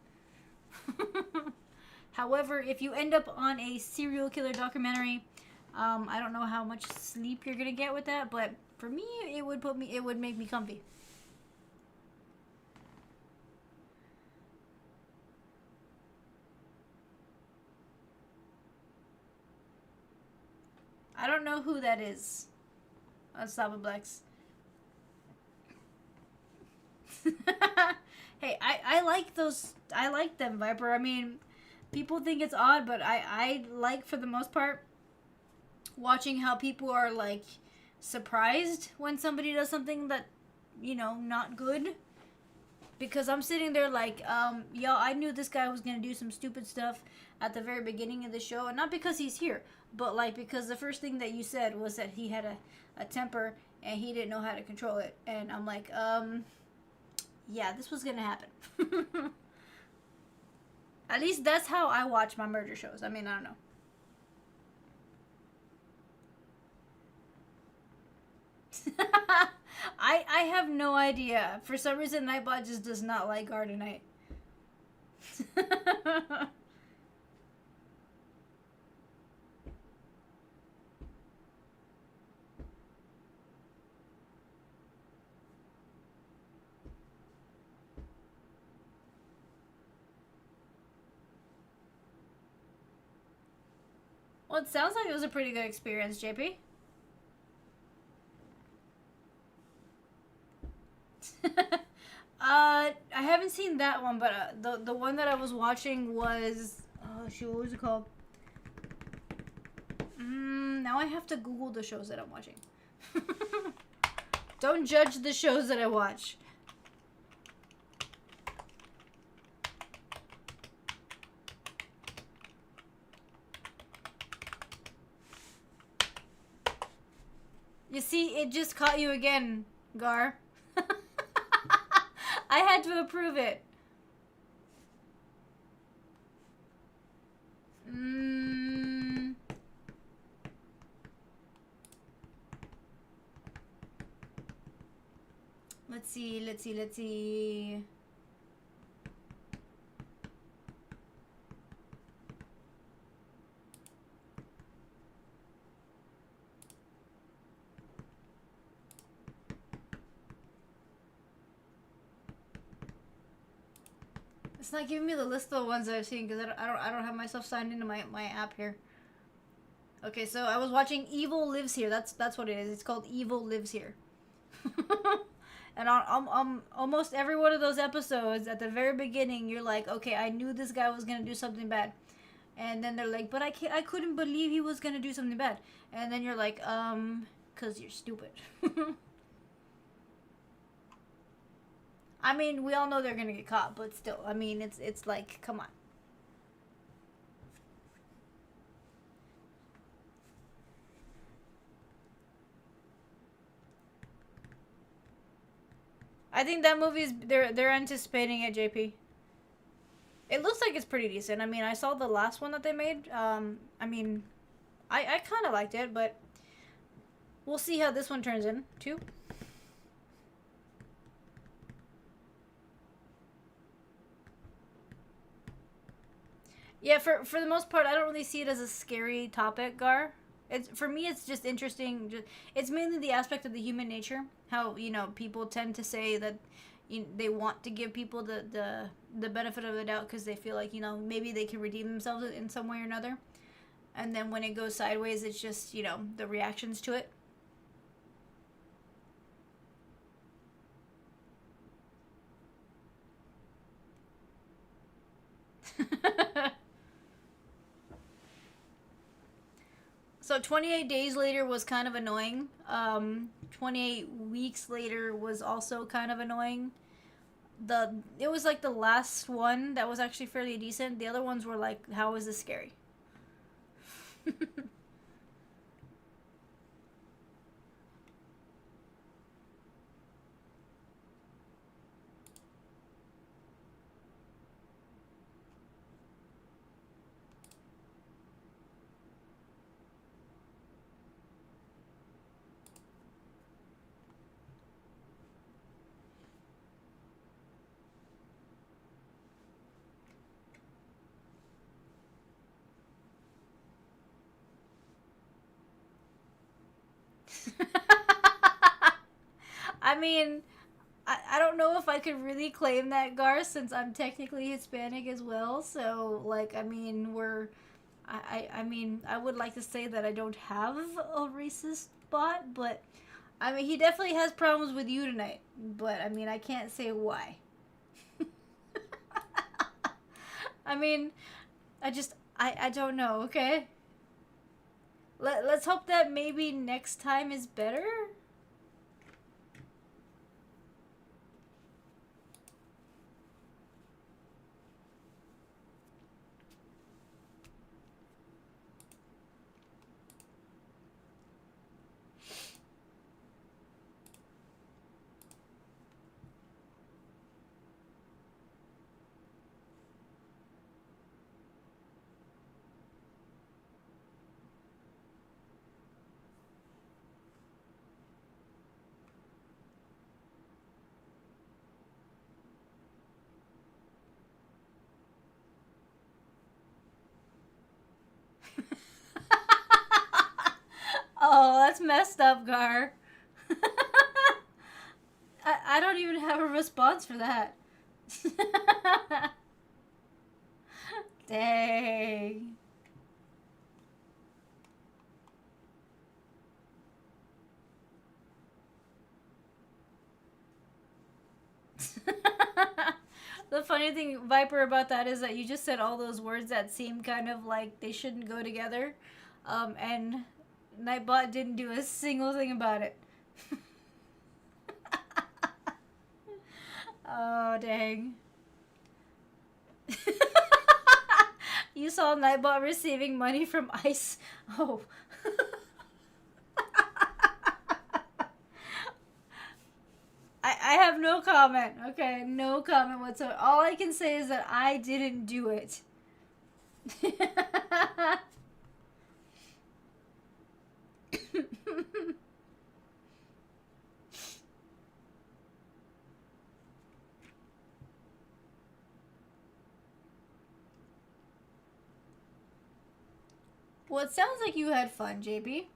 However, if you end up on a serial killer documentary, I don't know how much sleep you're gonna get with that, but for me, it would make me comfy. I don't know who that is. Unstoppablex. Hey, I like those. I like them, Viper. I mean, people think it's odd, but I like, for the most part, watching how people are like surprised when somebody does something that, not good. Because I'm sitting there like, yo, I knew this guy was gonna do some stupid stuff at the very beginning of the show, and not because he's here, but like because the first thing that you said was that he had a temper and he didn't know how to control it, and I'm like, yeah, this was gonna happen. At least that's how I watch my murder shows. I mean, I don't know. I have no idea. For some reason, Nightbot just does not like Gardenite. Well, it sounds like it was a pretty good experience, JP. I haven't seen that one, but the one that I was watching was shoot, what was it called? Now I have to Google the shows that I'm watching. Don't judge the shows that I watch. You see, it just caught you again, Gar. I had to approve it. Let's see. It's not giving me the list of the ones that I've seen because I don't have myself signed into my app here. Okay, so I was watching Evil Lives Here. That's what it is. It's called Evil Lives Here. And on almost every one of those episodes, at the very beginning, you're like, okay, I knew this guy was gonna do something bad, and then they're like, but I couldn't believe he was gonna do something bad, and then you're like, 'cause you're stupid. I mean, we all know they're gonna get caught, but still, I mean, it's like, come on. I think that movie's they're anticipating it, JP. It looks like it's pretty decent. I mean, I saw the last one that they made. I mean, I kind of liked it, but we'll see how this one turns in too. Yeah, for the most part, I don't really see it as a scary topic, Gar. It's for me, it's just interesting. It's mainly the aspect of the human nature. How people tend to say that they want to give people the benefit of the doubt because they feel like maybe they can redeem themselves in some way or another, and then when it goes sideways, it's just the reactions to it. So 28 days later was kind of annoying. 28 weeks later was also kind of annoying. It was like the last one that was actually fairly decent. The other ones were like, how is this scary? I mean, I don't know if I could really claim that, Gar, since I'm technically Hispanic as well. So, like, I mean, I mean, I would like to say that I don't have a racist bot, but I mean, he definitely has problems with you tonight. But I mean, I can't say why. I mean, I don't know. Okay, let's hope that maybe next time is better. Oh, that's messed up, Gar. I don't even have a response for that. Dang. The funny funny thing, Viper, about that is that you just said all those words that seem kind of like they shouldn't go together, and Nightbot didn't do a single thing about it. Oh, dang. You saw Nightbot receiving money from ICE. Oh. I have no comment, okay? No comment whatsoever. All I can say is that I didn't do it. Well, it sounds like you had fun, JB.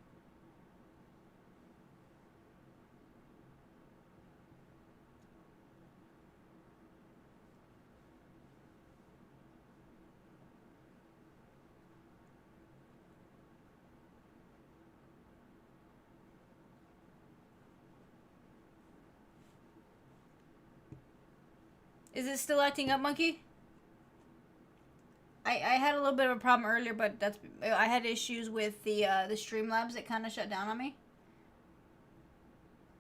Is it still acting up, Monkey? I had a little bit of a problem earlier, but I had issues with the Streamlabs. It kind of shut down on me.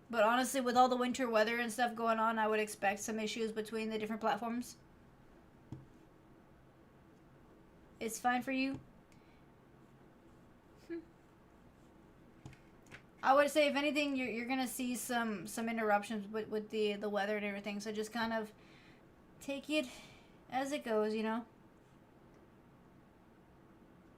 But honestly, with all the winter weather and stuff going on, I would expect some issues between the different platforms. It's fine for you? I would say, if anything, you're gonna see some interruptions with the weather and everything. So just kind of take it as it goes, you know.